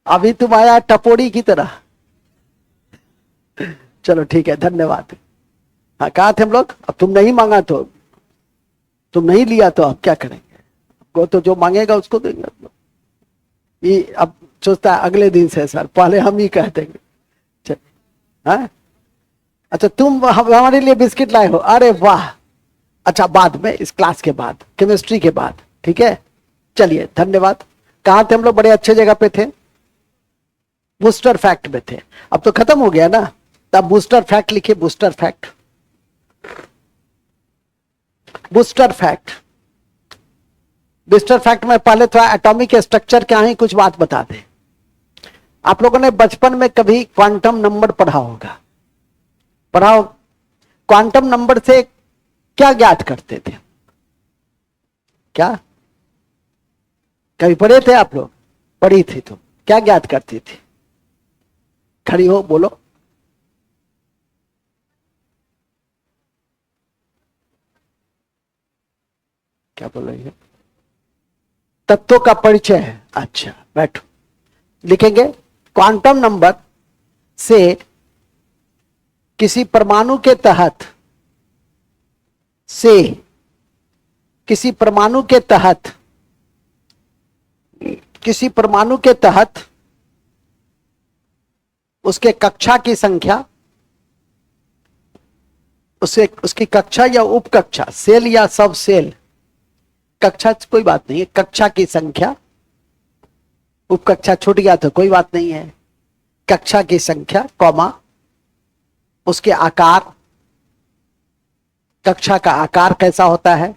अभी तुम आया टपोरी की तरह। चलो ठीक है, धन्यवाद। हाँ, कहा थे हम लोग? अब तुम नहीं मांगा तो, तुम नहीं लिया तो अब क्या करेंगे? वो तो जो मांगेगा उसको देंगे। ये अब सोचता है अगले दिन से सर पहले हम ही कह देंगे। हाँ? अच्छा, तुम हमारे लिए बिस्किट लाए हो, अरे वाह। अच्छा, बाद में, इस क्लास के बाद, केमिस्ट्री के बाद, ठीक है। चलिए, धन्यवाद। कहां थे हम लोग? बड़े अच्छे जगह पे थे, बूस्टर फैक्ट में थे। अब तो खत्म हो गया ना, तब बूस्टर फैक्ट लिखिए, booster fact. Booster fact, booster fact में पहले थोड़ा एटॉमिक स्ट्रक्चर क्या है कुछ बात बता दें। आप लोगों ने बचपन में कभी क्वांटम नंबर पढ़ा होगा, पढ़ा? क्वांटम नंबर से क्या ज्ञात करते थे? क्या कभी पढ़े थे आप लोग? पढ़ी थी तुम? क्या ज्ञात करती थी? खड़ी हो, बोलो। क्या बोल रही है? तत्वों का परिचय है। अच्छा, बैठो, लिखेंगे क्वांटम नंबर से किसी परमाणु के तहत, से किसी परमाणु के तहत, किसी परमाणु के तहत उसके कक्षा की संख्या, उसकी कक्षा या उपकक्षा, सेल या सब सेल, कक्षा कोई बात नहीं है, कक्षा की संख्या, उपकक्षा छूट गया तो कोई बात नहीं है, कक्षा की संख्या, कॉमा, उसके आकार, कक्षा का आकार कैसा होता है,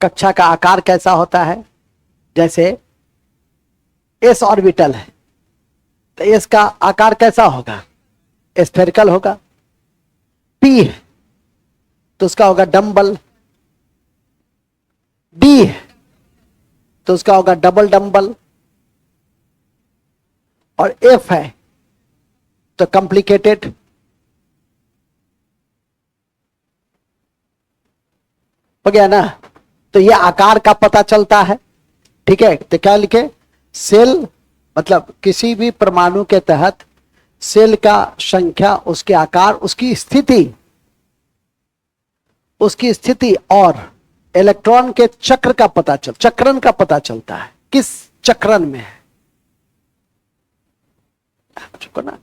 कक्षा का आकार कैसा होता है। जैसे एस ऑर्बिटल है तो एस का आकार कैसा होगा? स्फेरिकल होगा। पी है तो उसका होगा डम्बल। डी है तो उसका होगा डबल डम्बल। और एफ है तो कॉम्प्लिकेटेड। हो गया ना? तो ये आकार का पता चलता है, ठीक है। तो क्या लिखे? सेल मतलब किसी भी परमाणु के तहत सेल का संख्या, उसके आकार, उसकी स्थिति और इलेक्ट्रॉन के चक्रण का पता चलता है, किस चक्रण में है। चुको ना,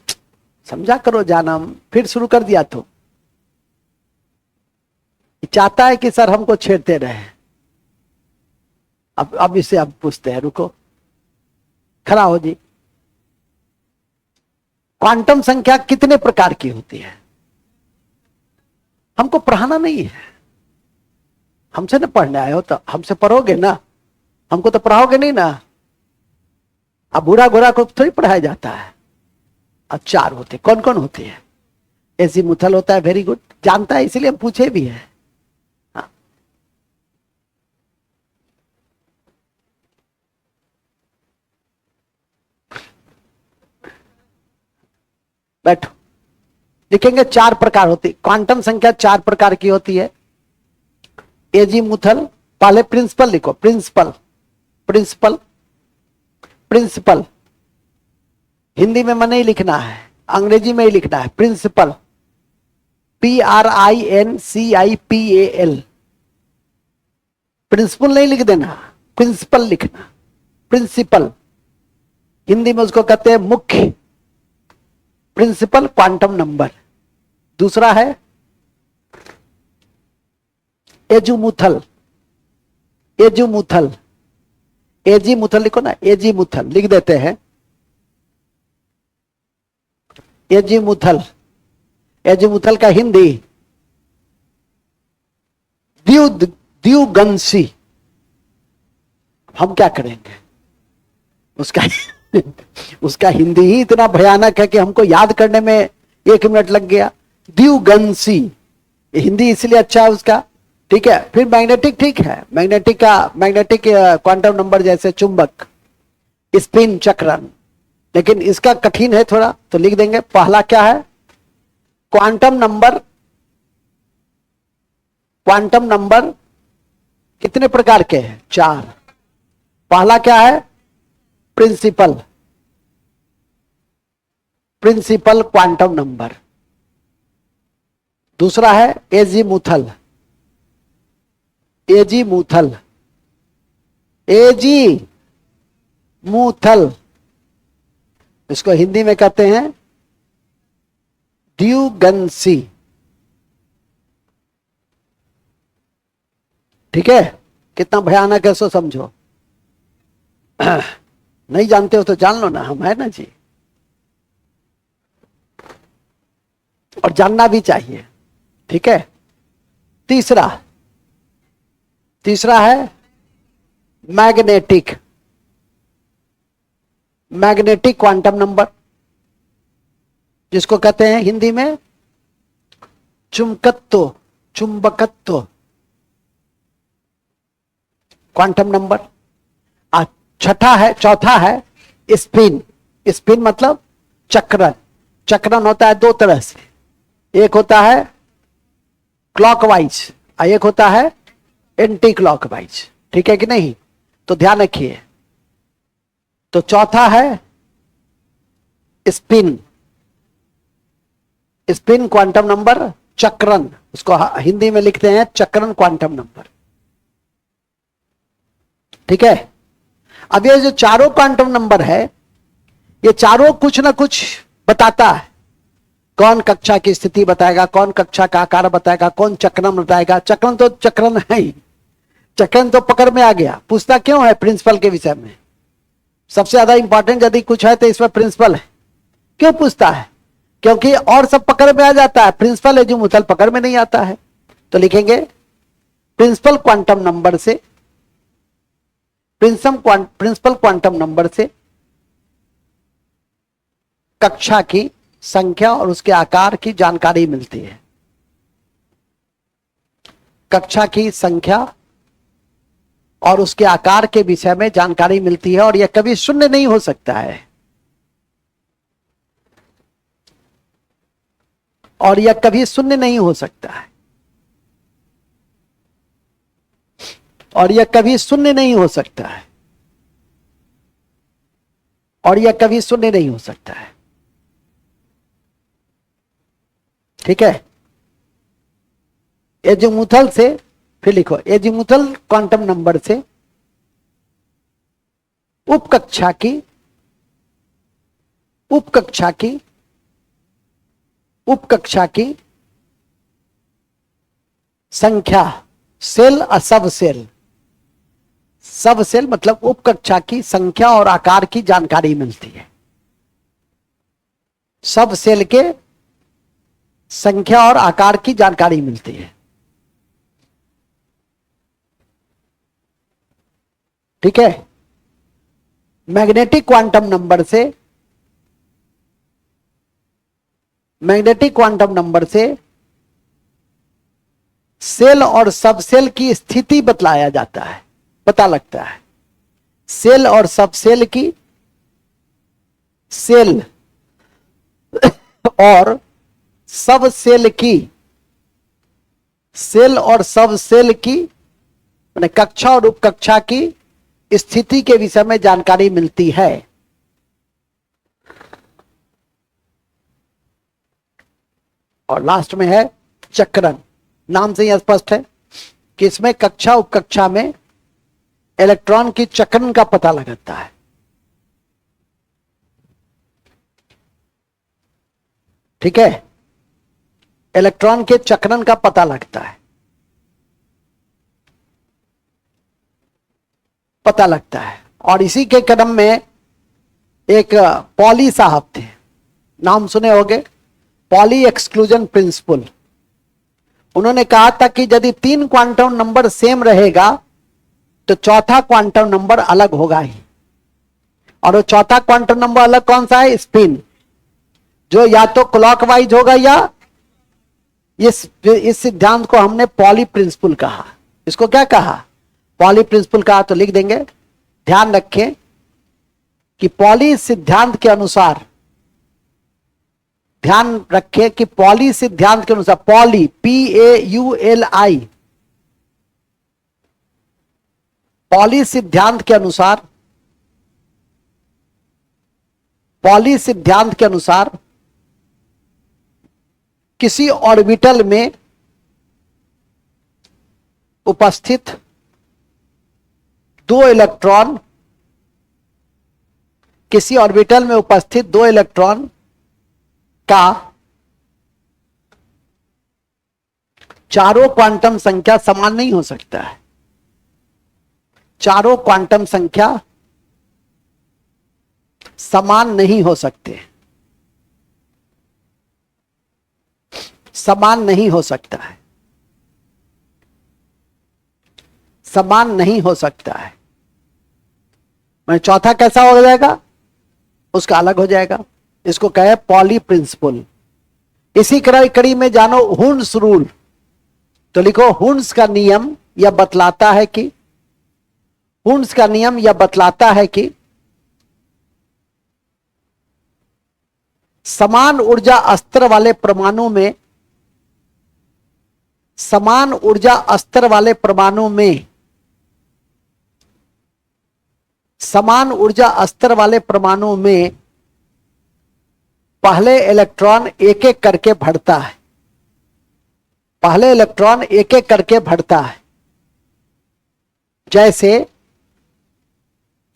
समझा करो जानम, फिर शुरू कर दिया तो चाहता है कि सर हमको छेड़ते रहे। अब इसे अब पूछते हैं, रुको, खड़ा हो जी। क्वांटम संख्या कितने प्रकार की होती है? हमको पढ़ाना नहीं है, हमसे ना पढ़ने आए हो तो हमसे पढ़ोगे ना, हमको तो पढ़ाओगे नहीं ना। अब बूढ़ा घोड़ा को थोड़ी पढ़ाया जाता है। अब 4 होते, कौन कौन होते हैं? एजीमुथल होता है, वेरी गुड, जानता है इसलिए हम पूछे भी है। हाँ। बैठो, लिखेंगे 4 प्रकार होती, क्वांटम संख्या 4 प्रकार की होती है। एजीमुथल, पहले प्रिंसिपल लिखो, प्रिंसिपल हिंदी में मन नहीं लिखना है, अंग्रेजी में ही लिखना है। प्रिंसिपल, PRINCIPAL, प्रिंसिपल नहीं लिख देना, प्रिंसिपल लिखना। प्रिंसिपल हिंदी में उसको कहते हैं मुख्य, प्रिंसिपल क्वांटम नंबर। दूसरा है एजीमुथल, एजीमुथल लिखो ना, एजीमुथल लिख देते हैं। एजीमुथल का हिंदी द्विगंशी। हम क्या करेंगे उसका उसका हिंदी ही इतना भयानक है कि हमको याद करने में 1 मिनट लग गया। द्विगंशी हिंदी इसलिए अच्छा है उसका, ठीक है। फिर मैग्नेटिक, ठीक है, मैग्नेटिक क्वांटम नंबर जैसे चुंबक, स्पिन, चक्रण, लेकिन इसका कठिन है थोड़ा, तो लिख देंगे। पहला क्या है? क्वांटम नंबर कितने प्रकार के हैं? 4। पहला क्या है? Principal quantum number. दूसरा है एजीमुथल, इसको हिंदी में कहते हैं द्विगंशी, ठीक है। कितना भयानक है सो समझो। नहीं जानते हो तो जान लो ना, हम है ना जी, और जानना भी चाहिए, ठीक है। तीसरा है मैग्नेटिक क्वांटम नंबर, जिसको कहते हैं हिंदी में चुंबकत्व क्वांटम नंबर। चौथा है स्पिन मतलब चक्रण होता है 2 तरह से, एक होता है क्लॉकवाइज और एक होता है एंटी क्लॉकवाइज, ठीक है कि नहीं? तो ध्यान रखिए। तो चौथा है स्पिन क्वांटम नंबर, चक्रण, उसको हिंदी में लिखते हैं चक्रण क्वांटम नंबर, ठीक है। अब ये जो चारों क्वांटम नंबर है, ये चारों कुछ ना कुछ बताता है। कौन कक्षा की स्थिति बताएगा, कौन कक्षा का आकार बताएगा, कौन चक्रण बताएगा। चक्रण तो चक्रण है ही, चक्रण तो पकड़ में आ गया। पूछता क्यों है प्रिंसिपल के विषय में? सबसे ज्यादा इंपॉर्टेंट यदि कुछ है तो इसमें प्रिंसिपल है। क्यों पूछता है? क्योंकि और सब पकड़ में आ जाता है, प्रिंसिपल एजीमुथल पकड़ में नहीं आता है। तो लिखेंगे प्रिंसिपल क्वांटम नंबर से, प्रिंसिपल क्वांटम नंबर से कक्षा की संख्या और उसके आकार की जानकारी मिलती है। कक्षा की संख्या और उसके आकार के विषय में जानकारी मिलती है, और यह कभी शून्य नहीं हो सकता है, और यह कभी शून्य नहीं हो सकता है, और यह कभी शून्य नहीं हो सकता है। और यह कभी शून्य नहीं हो सकता है। ठीक है, एजीमुथल से, फिर लिखो एजीमुथल क्वांटम नंबर से उपकक्षा की उपकक्षा की उपकक्षा की संख्या, सेल और सब सेल, सब सेल मतलब उपकक्षा की संख्या और आकार की जानकारी मिलती है। सब सेल के संख्या और आकार की जानकारी मिलती है। ठीक है, मैग्नेटिक क्वांटम नंबर से, मैग्नेटिक क्वांटम नंबर से सेल और सब सेल की स्थिति बतलाया जाता है, पता लगता है। सेल और सब सेल की, सेल और सब सेल की, सेल और सब सेल की माने कक्षा और उपकक्षा की स्थिति के विषय में जानकारी मिलती है। और लास्ट में है चक्रण। नाम से ही स्पष्ट है कि इसमें कक्षा उपकक्षा में इलेक्ट्रॉन की चक्रण का पता लगता है। ठीक है, इलेक्ट्रॉन के चक्रण का पता लगता है, पता लगता है। और इसी के क्रम में एक पॉली साहब थे, नाम सुने होंगे, पॉली एक्सक्लूजन प्रिंसिपल। उन्होंने कहा था कि यदि 3 क्वांटम नंबर सेम रहेगा तो चौथा क्वांटम नंबर अलग होगा ही। और वो चौथा क्वांटम नंबर अलग कौन सा है? स्पिन, जो या तो क्लॉकवाइज होगा या इस सिद्धांत को हमने पॉली प्रिंसिपल कहा। इसको क्या कहा? पॉली प्रिंसिपल कहा। तो लिख देंगे, ध्यान रखें कि पॉली सिद्धांत के अनुसार, ध्यान रखें कि पॉली सिद्धांत के अनुसार, पॉली PAULI, पॉली सिद्धांत के अनुसार, पॉली सिद्धांत के अनुसार किसी ऑर्बिटल में उपस्थित 2 इलेक्ट्रॉन, किसी ऑर्बिटल में उपस्थित 2 इलेक्ट्रॉन का चारों क्वांटम संख्या समान नहीं हो सकता है। चारों क्वांटम संख्या समान नहीं हो सकते, समान नहीं हो सकता है, समान नहीं हो सकता है। मैं चौथा कैसा हो जाएगा? उसका अलग हो जाएगा। इसको कहे पॉली प्रिंसिपल। इसी कड़ी में जानो हुन्स रूल। तो लिखो, हुन्स का नियम यह बतलाता है कि, हुन्स का नियम यह बतलाता है कि समान ऊर्जा स्तर वाले परमाणु में, समान ऊर्जा स्तर वाले परमाणु में, समान ऊर्जा स्तर वाले परमाणु में पहले इलेक्ट्रॉन एक एक करके बढ़ता है, पहले इलेक्ट्रॉन एक एक करके बढ़ता है। जैसे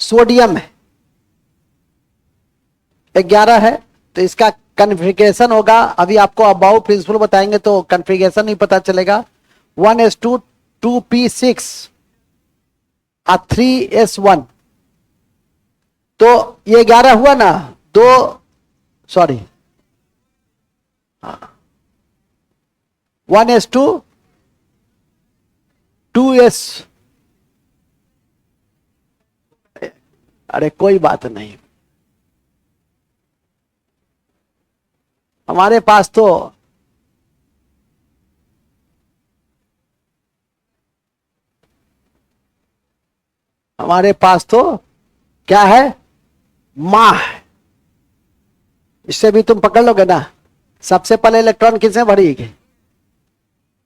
सोडियम है, 11 है, तो इसका कन्फिगरेशन होगा, अभी आपको अबाउ प्रिंसिपल बताएंगे तो कन्फिगरेशन नहीं पता चलेगा। 1s2 2p6 और 3s1। तो ये 11 हुआ ना, 1s2 2s, अरे कोई बात नहीं, हमारे पास तो क्या है? माह है। इससे भी तुम पकड़ लोगे ना। सबसे पहले इलेक्ट्रॉन किसमें भरेगी,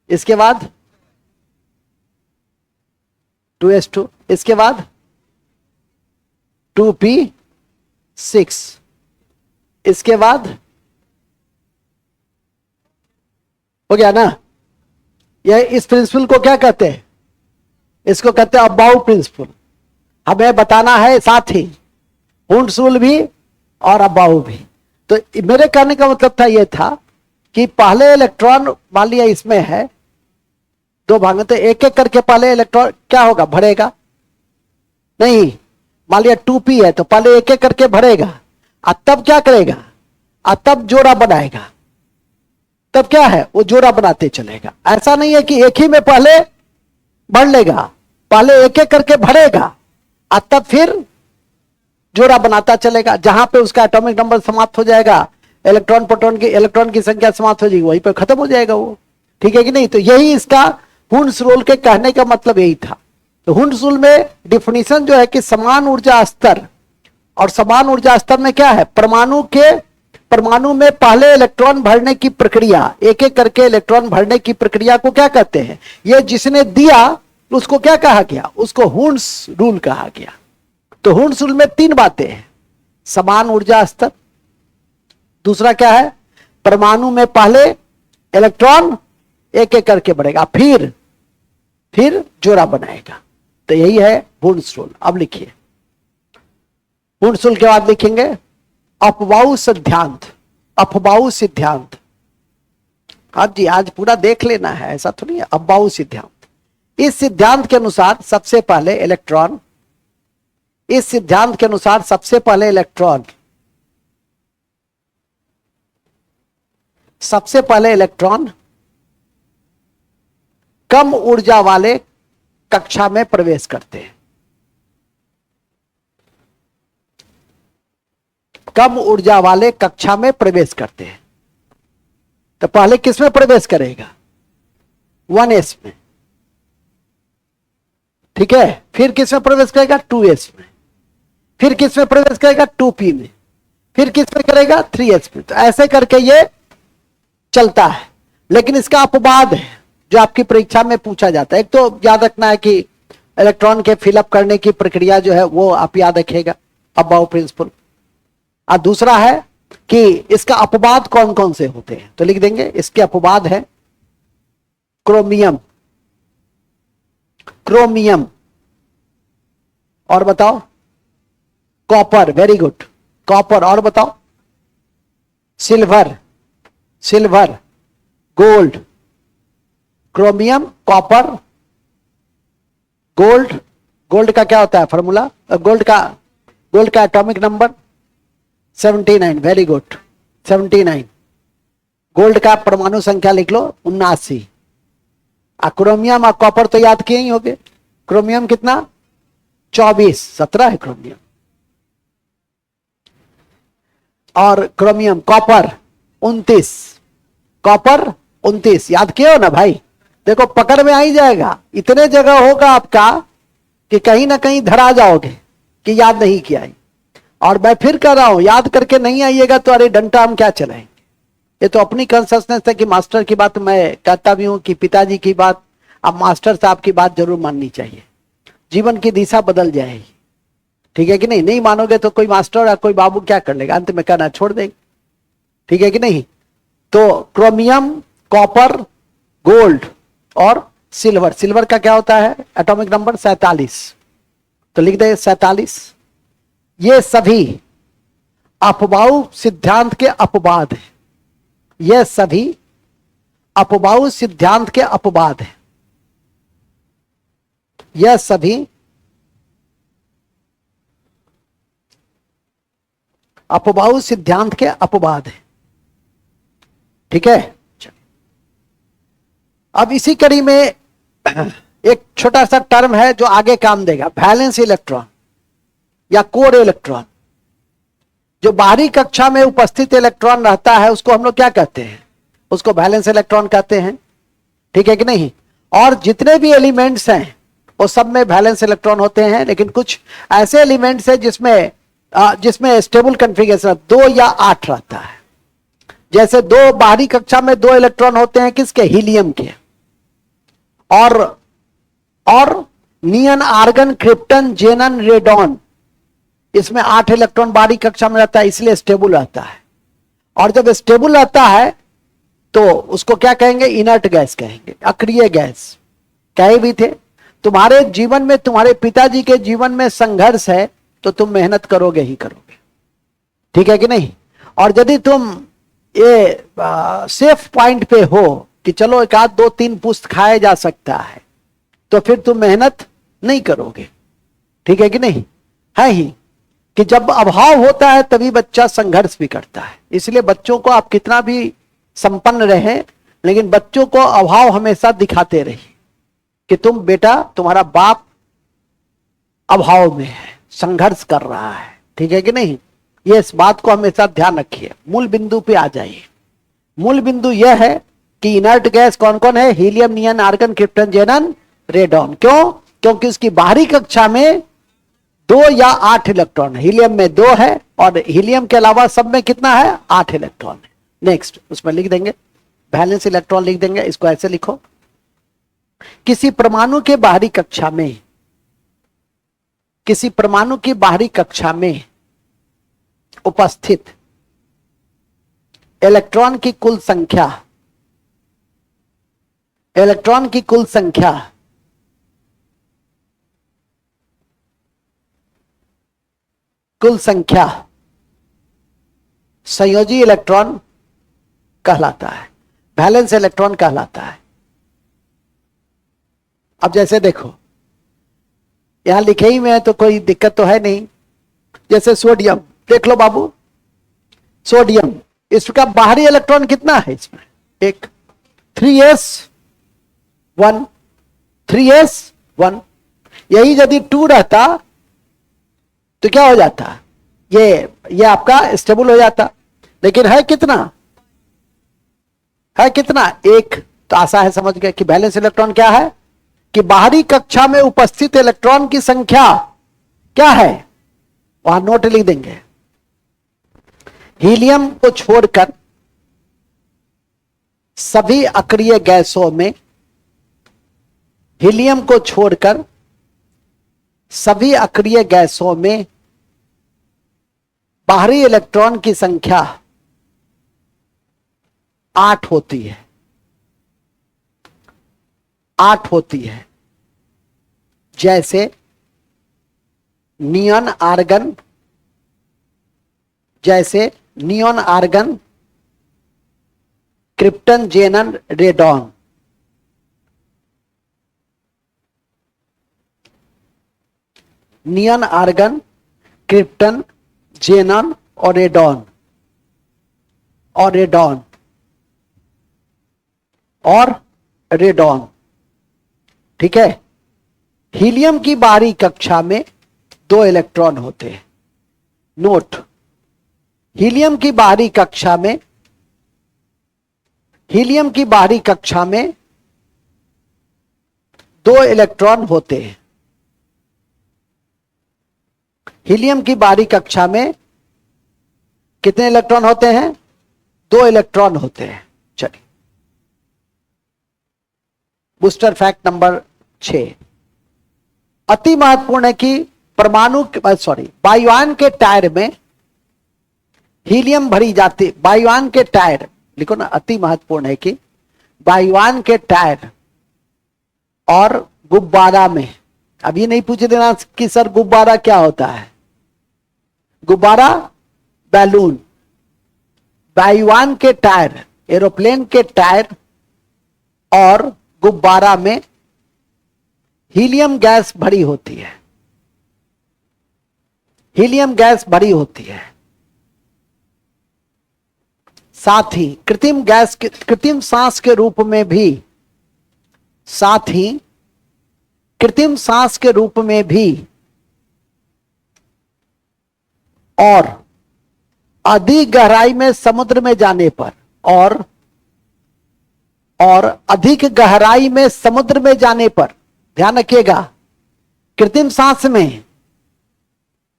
इसके बाद 2s2, इसके बाद 2p, 6। इसके बाद हो गया ना। यह इस प्रिंसिपल को क्या कहते हैं? इसको कहते हैं अबाउ प्रिंसिपल। हमें बताना है साथ ही हुंड्स रूल भी और अबाउ भी। तो मेरे कहने का मतलब था यह था कि पहले इलेक्ट्रॉन मान लिया इसमें है दो भाग, तो एक एक करके पहले इलेक्ट्रॉन क्या होगा, भरेगा नहीं। मान लिया 2p है तो पहले एक एक करके भरेगा और तब क्या करेगा, और तब जोड़ा बनाएगा। तब क्या है, वो जोड़ा बनाते चलेगा। ऐसा नहीं है कि एक ही में पहले भर लेगा, पहले एक एक करके भरेगा और तब फिर जोड़ा बनाता चलेगा। जहां पे उसका एटॉमिक नंबर समाप्त हो जाएगा, इलेक्ट्रॉन की संख्या समाप्त हो जाएगी, वहीं पे खत्म हो जाएगा वो। ठीक है कि नहीं? तो यही इसका हुंड्स रूल के कहने का मतलब यही था। तो हुंड्स रूल में डिफिनीशन जो है कि समान ऊर्जा स्तर, और समान ऊर्जा स्तर में क्या है, परमाणु में पहले इलेक्ट्रॉन भरने की प्रक्रिया, एक एक करके इलेक्ट्रॉन भरने की प्रक्रिया को क्या कहते हैं? ये जिसने दिया उसको क्या कहा गया, उसको हुंड्स रूल कहा गया। तो हुंड्स रूल में 3 बातें हैं, समान ऊर्जा स्तर, दूसरा क्या है, परमाणु में पहले इलेक्ट्रॉन एक एक करके बढ़ेगा, फिर जोड़ा बनाएगा। तो यही है हुंड्स रूल। अब लिखिए, हुंड्स रूल के बाद लिखेंगे अपबाऊ सिद्धांत। अपबाऊ सिद्धांत, हाँ जी, आज पूरा देख लेना है, ऐसा तो नहीं है। अपबाऊ सिद्धांत, इस सिद्धांत के अनुसार सबसे पहले इलेक्ट्रॉन, इस सिद्धांत के अनुसार सबसे पहले इलेक्ट्रॉन कम ऊर्जा वाले कक्षा में प्रवेश करते हैं। कम ऊर्जा वाले कक्षा में प्रवेश करते हैं। तो पहले किस में प्रवेश करेगा, 1s में, ठीक है। फिर किस में प्रवेश करेगा, 2s में। फिर किस में प्रवेश करेगा, 2p में। फिर किस में करेगा, 3s में। तो ऐसे करके ये चलता है। लेकिन इसका अपवाद है जो आपकी परीक्षा में पूछा जाता है। एक तो याद रखना है कि इलेक्ट्रॉन के फिलअप करने की प्रक्रिया जो है वो आप याद रखिएगा, अबाउ प्रिंसिपल। और दूसरा है कि इसका अपवाद कौन कौन से होते हैं, तो लिख देंगे इसके अपवाद है क्रोमियम, और बताओ कॉपर, वेरी गुड, कॉपर, और बताओ silver, gold, chromium, copper, gold का क्या होता है फॉर्मूला, गोल्ड का atomic number 79, very good, 79। Gold का परमाणु संख्या लिख लो 79। क्रोमियम और कॉपर तो याद किए ही होंगे। क्रोमियम कितना, 24, 17 है क्रोमियम। और क्रोमियम, कॉपर 29, याद किए हो ना भाई। देखो पकड़ में आ ही जाएगा, इतने जगह होगा आपका कि कहीं ना कहीं धरा जाओगे कि याद नहीं किया है। और मैं फिर कह रहा हूं, याद करके नहीं आइएगा तो अरे डंडा हम क्या चलाएंगे। ये तो अपनी कॉन्सियसनेस है कि मास्टर की बात मैं कहता भी हूं कि पिताजी की बात, अब मास्टर साहब की बात जरूर माननी चाहिए, जीवन की दिशा बदल जाएगी। ठीक है कि नहीं? नहीं मानोगे तो कोई मास्टर या कोई बाबू क्या कर लेगा, अंत में कहना छोड़ देंगे। ठीक है कि नहीं? तो क्रोमियम, कॉपर, गोल्ड और सिल्वर का क्या होता है एटॉमिक नंबर 47, तो लिख दे 47। ये सभी अपबाऊ सिद्धांत के अपवाद हैं। ये सभी अपबाऊ सिद्धांत के अपवाद हैं। यह सभी अपबाऊ सिद्धांत के अपवाद हैं। ठीक है। अब इसी कड़ी में एक छोटा सा टर्म है जो आगे काम देगा, वैलेंस इलेक्ट्रॉन या कोर इलेक्ट्रॉन। जो बाहरी कक्षा में उपस्थित इलेक्ट्रॉन रहता है उसको हम लोग क्या कहते हैं, उसको वैलेंस इलेक्ट्रॉन कहते हैं। ठीक है कि नहीं? और जितने भी एलिमेंट्स हैं वो सब में वैलेंस इलेक्ट्रॉन होते हैं, लेकिन कुछ ऐसे एलिमेंट्स हैं जिसमें स्टेबल कॉन्फ़िगरेशन 2 या 8 रहता है। जैसे दो बाहरी कक्षा में 2 इलेक्ट्रॉन होते हैं, किसके, हीलियम के, और नियन, आर्गन, क्रिप्टन, जेनन, रेडॉन, इसमें 8 इलेक्ट्रॉन बाहरी कक्षा में रहता है, इसलिए स्टेबल रहता है। और जब स्टेबल रहता है तो उसको क्या कहेंगे? इनर्ट गैस कहेंगे, अक्रिय गैस। कहे भी थे तुम्हारे जीवन में, तुम्हारे पिताजी के जीवन में संघर्ष है तो तुम मेहनत करोगे ही करोगे, ठीक है कि नहीं? और यदि तुम ये सेफ पॉइंट पे हो कि चलो एक आध 2-3 पुस्त खाया जा सकता है, तो फिर तुम मेहनत नहीं करोगे, ठीक है कि नहीं? है ही कि जब अभाव होता है तभी बच्चा संघर्ष भी करता है। इसलिए बच्चों को आप कितना भी संपन्न रहे, लेकिन बच्चों को अभाव हमेशा दिखाते रहिए कि तुम बेटा, तुम्हारा बाप अभाव में है, संघर्ष कर रहा है, ठीक है कि नहीं? ये इस बात को हमेशा ध्यान रखिए। मूल बिंदु पे आ जाइए। मूल बिंदु यह है कि इनर्ट गैस कौन कौन है? हीलियम, नियन, आर्गन, क्रिप्टन, जेनन, रेडॉन। क्यों? क्योंकि उसकी बाहरी कक्षा में 2 या 8 इलेक्ट्रॉन है। हीलियम में 2 है और हीलियम के अलावा सब में कितना है? 8 इलेक्ट्रॉन है। नेक्स्ट उसमें लिख देंगे, वैलेंस इलेक्ट्रॉन लिख देंगे। इसको ऐसे लिखो, किसी परमाणु के बाहरी कक्षा में, किसी परमाणु की बाहरी कक्षा में उपस्थित इलेक्ट्रॉन की कुल संख्या, इलेक्ट्रॉन की कुल संख्या संयोजी इलेक्ट्रॉन कहलाता है, वैलेंस इलेक्ट्रॉन कहलाता है। अब जैसे देखो यहां लिखे ही में है तो कोई दिक्कत तो है नहीं। जैसे सोडियम देख लो बाबू, सोडियम, इसका बाहरी इलेक्ट्रॉन कितना है? इसमें एक 3s1, 3s1। यही यदि 2 रहता तो क्या हो जाता? ये आपका स्टेबल हो जाता। लेकिन है कितना? है कितना? 1। तो आशा है समझ गए कि वैलेंस इलेक्ट्रॉन क्या है? कि बाहरी कक्षा में उपस्थित इलेक्ट्रॉन की संख्या क्या है? वहां नोट लिख देंगे। हीलियम को छोड़कर सभी अक्रिय गैसों में, हीलियम को छोड़कर सभी अक्रिय गैसों में बाहरी इलेक्ट्रॉन की संख्या 8 होती है, 8 होती है। जैसे नियॉन आर्गन, जैसे neon argon, krypton, जेनन, radon. Neon argon, krypton, जेनन और रेडॉन, और रेडॉन, और रेडॉन, ठीक है। हीलियम की बाहरी कक्षा में 2 इलेक्ट्रॉन होते हैं। नोट, हीलियम की बाहरी कक्षा में, हीलियम की बाहरी कक्षा में 2 इलेक्ट्रॉन होते हैं। हीलियम की बाहरी कक्षा में कितने इलेक्ट्रॉन होते हैं? 2 इलेक्ट्रॉन होते हैं। चलिए, बूस्टर फैक्ट नंबर 6 अति महत्वपूर्ण है कि परमाणु, वायुयान के टायर में हीलियम भरी जाती, वायुयान के टायर लिखो ना, अति महत्वपूर्ण है कि वायुयान के टायर और गुब्बारा में, अब ये नहीं पूछ देना कि सर गुब्बारा क्या होता है। गुब्बारा बैलून, वायुयान के टायर, एरोप्लेन के टायर और गुब्बारा में हीलियम गैस भरी होती है, हीलियम गैस भरी होती है। साथ ही कृत्रिम गैस, कृत्रिम सांस के रूप में भी, साथ ही कृत्रिम सांस के रूप में भी और अधिक गहराई में समुद्र में जाने पर, और अधिक गहराई में समुद्र में जाने पर, ध्यान रखिएगा, कृत्रिम सांस में,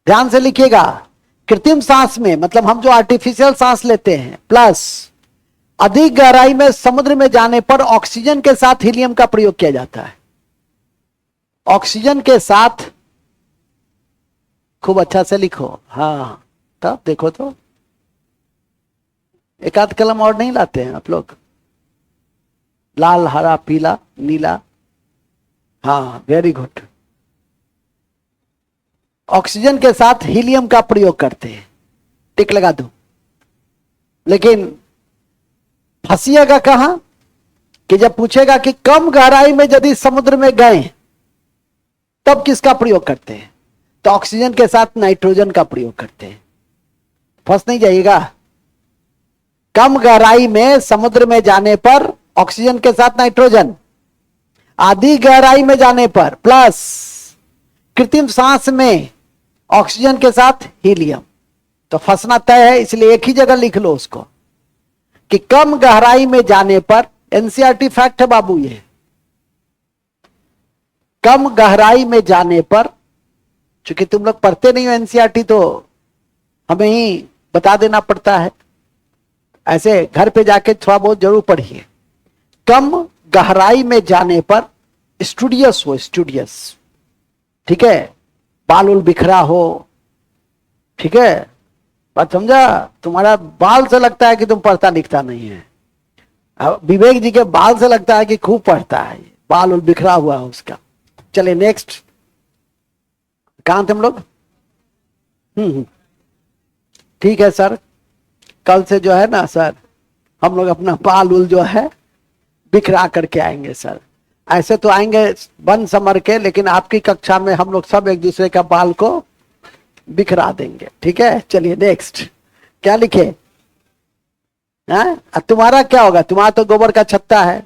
ध्यान से लिखिएगा, कृत्रिम सांस में मतलब हम जो आर्टिफिशियल सांस लेते हैं, प्लस अधिक गहराई में समुद्र में जाने पर ऑक्सीजन के साथ हीलियम का प्रयोग किया जाता है। ऑक्सीजन के साथ खूब अच्छा से लिखो। हाँ, तब देखो तो एक आध कलम और नहीं लाते हैं आप लोग? लाल, हरा, पीला, नीला। हाँ, वेरी गुड। ऑक्सीजन के साथ हीलियम का प्रयोग करते हैं, टिक लगा दो। लेकिन फंसिएगा कहां कि जब पूछेगा कि कम गहराई में यदि समुद्र में गए तब किसका प्रयोग करते हैं, तो ऑक्सीजन के साथ नाइट्रोजन का प्रयोग करते हैं। फंस नहीं जाइएगा। कम गहराई में समुद्र में जाने पर ऑक्सीजन के साथ नाइट्रोजन, आधी गहराई में जाने पर प्लस कृत्रिम सांस में ऑक्सीजन के साथ हीलियम। तो फंसना तय है, इसलिए एक ही जगह लिख लो उसको कि कम गहराई में जाने पर, एनसीईआरटी फैक्ट है बाबू ये, कम गहराई में जाने पर, चूंकि तुम लोग पढ़ते नहीं हो एनसीईआरटी तो हमें ही बता देना पड़ता है, ऐसे घर पे जाके थोड़ा बहुत जरूर पढ़िए। कम गहराई में जाने पर स्टूडियस हो, स्टूडियस, ठीक है, बाल उल बिखरा हो, ठीक है, बात समझा? तुम्हारा बाल से लगता है कि तुम पढ़ता लिखता नहीं है, विवेक जी के बाल से लगता है कि खूब पढ़ता है, बाल उल बिखरा हुआ है उसका। चलिए नेक्स्ट, कहां थे हम लोग? ठीक है सर, कल से जो है ना सर, हम लोग अपना बाल उल जो है बिखरा करके आएंगे सर। ऐसे तो आएंगे बन समर के, लेकिन आपकी कक्षा में हम लोग सब एक दूसरे का बाल को बिखरा देंगे, ठीक है? चलिए नेक्स्ट, क्या लिखे? तुम्हारा क्या होगा? तुम्हारा तो गोबर का छत्ता है,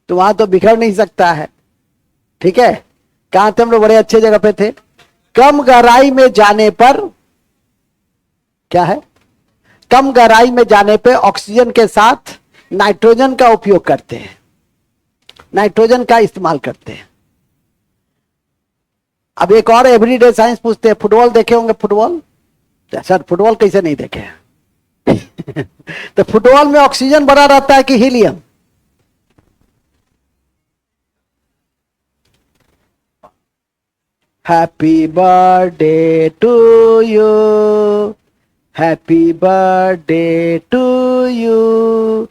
तुम्हारा तो बिखर नहीं सकता है, ठीक है? कहां थे हम लोग? बड़े अच्छे जगह पे थे। कम गहराई में जाने पर क्या है? कम गहराई में जाने पे ऑक्सीजन के साथ नाइट्रोजन का उपयोग करते हैं, नाइट्रोजन का इस्तेमाल करते हैं। अब एक और एवरीडे साइंस पूछते हैं, फुटबॉल देखे होंगे? फुटबॉल सर, फुटबॉल कैसे नहीं देखे? तो फुटबॉल में ऑक्सीजन भरा रहता है कि helium? Happy birthday to you, happy birthday to you,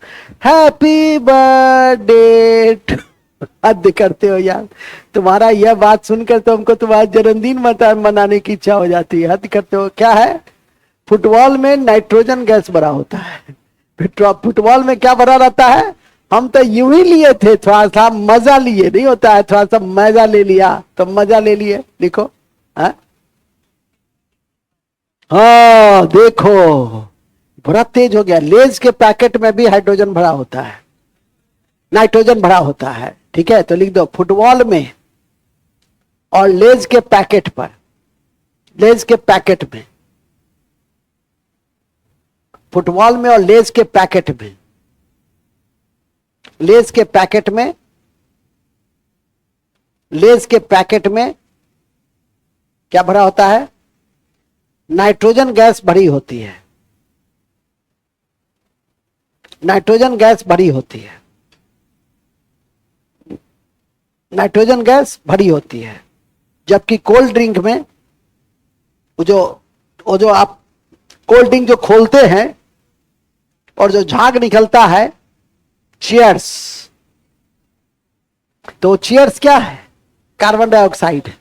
happy birthday to. हद करते हो यार, तुम्हारा यह बात सुनकर तो हमको तुम्हारा जन्मदिन मनाने की इच्छा हो जाती है। हद करते हो। क्या है? फुटबॉल में नाइट्रोजन गैस भरा होता है। फुटबॉल में क्या भरा रहता है? हम तो यूं ही लिए थे, थोड़ा सा मजा लिए, नहीं होता है थोड़ा सा मजा ले लिया, तो मजा ले लिए। लिखो। हाँ देखो, बड़ा तेज हो गया। लेज के पैकेट में भी हाइड्रोजन भरा होता है, नाइट्रोजन भरा होता है, ठीक है? तो लिख दो फुटबॉल में और लेज के पैकेट पर, लेज के पैकेट में, फुटबॉल में और लेज के पैकेट में, लेज के पैकेट में, लेज के पैकेट में क्या भरा होता है? नाइट्रोजन गैस भरी होती है, नाइट्रोजन गैस भरी होती है, नाइट्रोजन गैस भरी होती है। जबकि कोल्ड ड्रिंक में वो जो आप कोल्ड ड्रिंक जो खोलते हैं और जो झाग निकलता है, चीयर्स, तो चीयर्स क्या है? Carbon dioxide.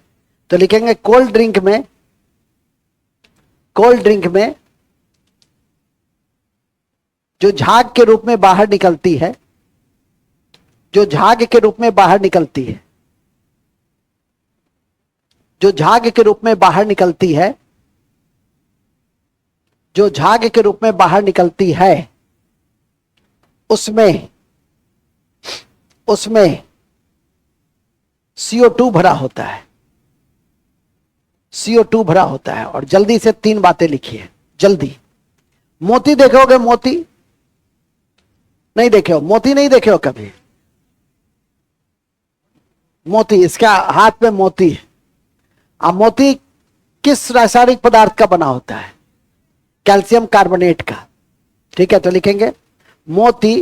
तो लिखेंगे कोल्ड ड्रिंक में, कोल्ड ड्रिंक में जो झाग के रूप में बाहर निकलती है, जो झाग के रूप में बाहर निकलती है, जो झाग के रूप में बाहर निकलती है, जो झाग के रूप में बाहर निकलती है, उसमें CO2 भरा होता है, CO2 भरा होता है। और जल्दी से 3 बातें लिखिए, जल्दी। मोती देखोगे? मोती नहीं देखे हो? मोती नहीं देखे हो कभी? मोती, इसका हाथ में मोती है। अब मोती किस रासायनिक पदार्थ का बना होता है? कैल्शियम कार्बोनेट का, ठीक है? तो लिखेंगे मोती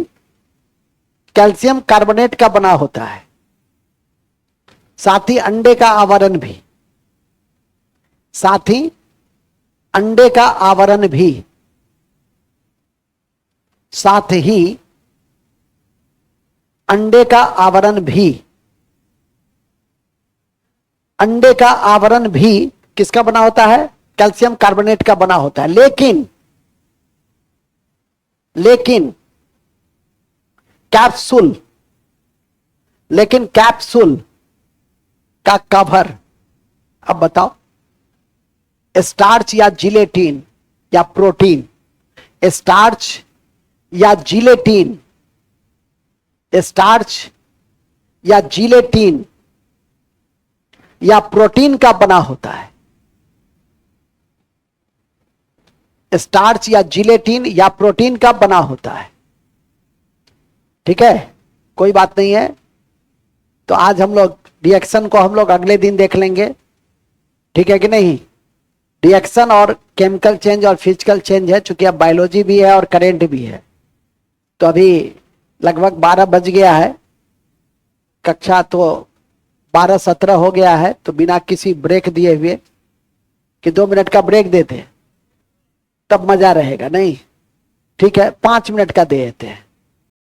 कैल्शियम कार्बोनेट का बना होता है। साथ ही अंडे का आवरण भी, साथ ही अंडे का आवरण भी, साथ ही अंडे का आवरण भी, अंडे का आवरण भी किसका बना होता है? कैल्शियम कार्बोनेट का बना होता है। लेकिन कैप्सूल, कैप्सूल का कवर, अब बताओ, स्टार्च या जिलेटिन या प्रोटीन, स्टार्च या जिलेटिन, स्टार्च या जिलेटिन या प्रोटीन का बना होता है। स्टार्च या जिलेटिन या प्रोटीन का बना होता है। ठीक है, कोई बात नहीं है। तो आज हम लोग रिएक्शन को हम लोग अगले दिन देख लेंगे, ठीक है कि नहीं? रिएक्शन और केमिकल चेंज और फिजिकल चेंज है, चूंकि अब बायोलॉजी भी है और करंट भी है। तो अभी लगभग 12 बज गया है, कक्षा तो 12:17 हो गया है। तो बिना किसी ब्रेक दिए हुए कि 2 मिनट का ब्रेक देते तब मजा रहेगा, नहीं? ठीक है, 5 मिनट का दे देते हैं।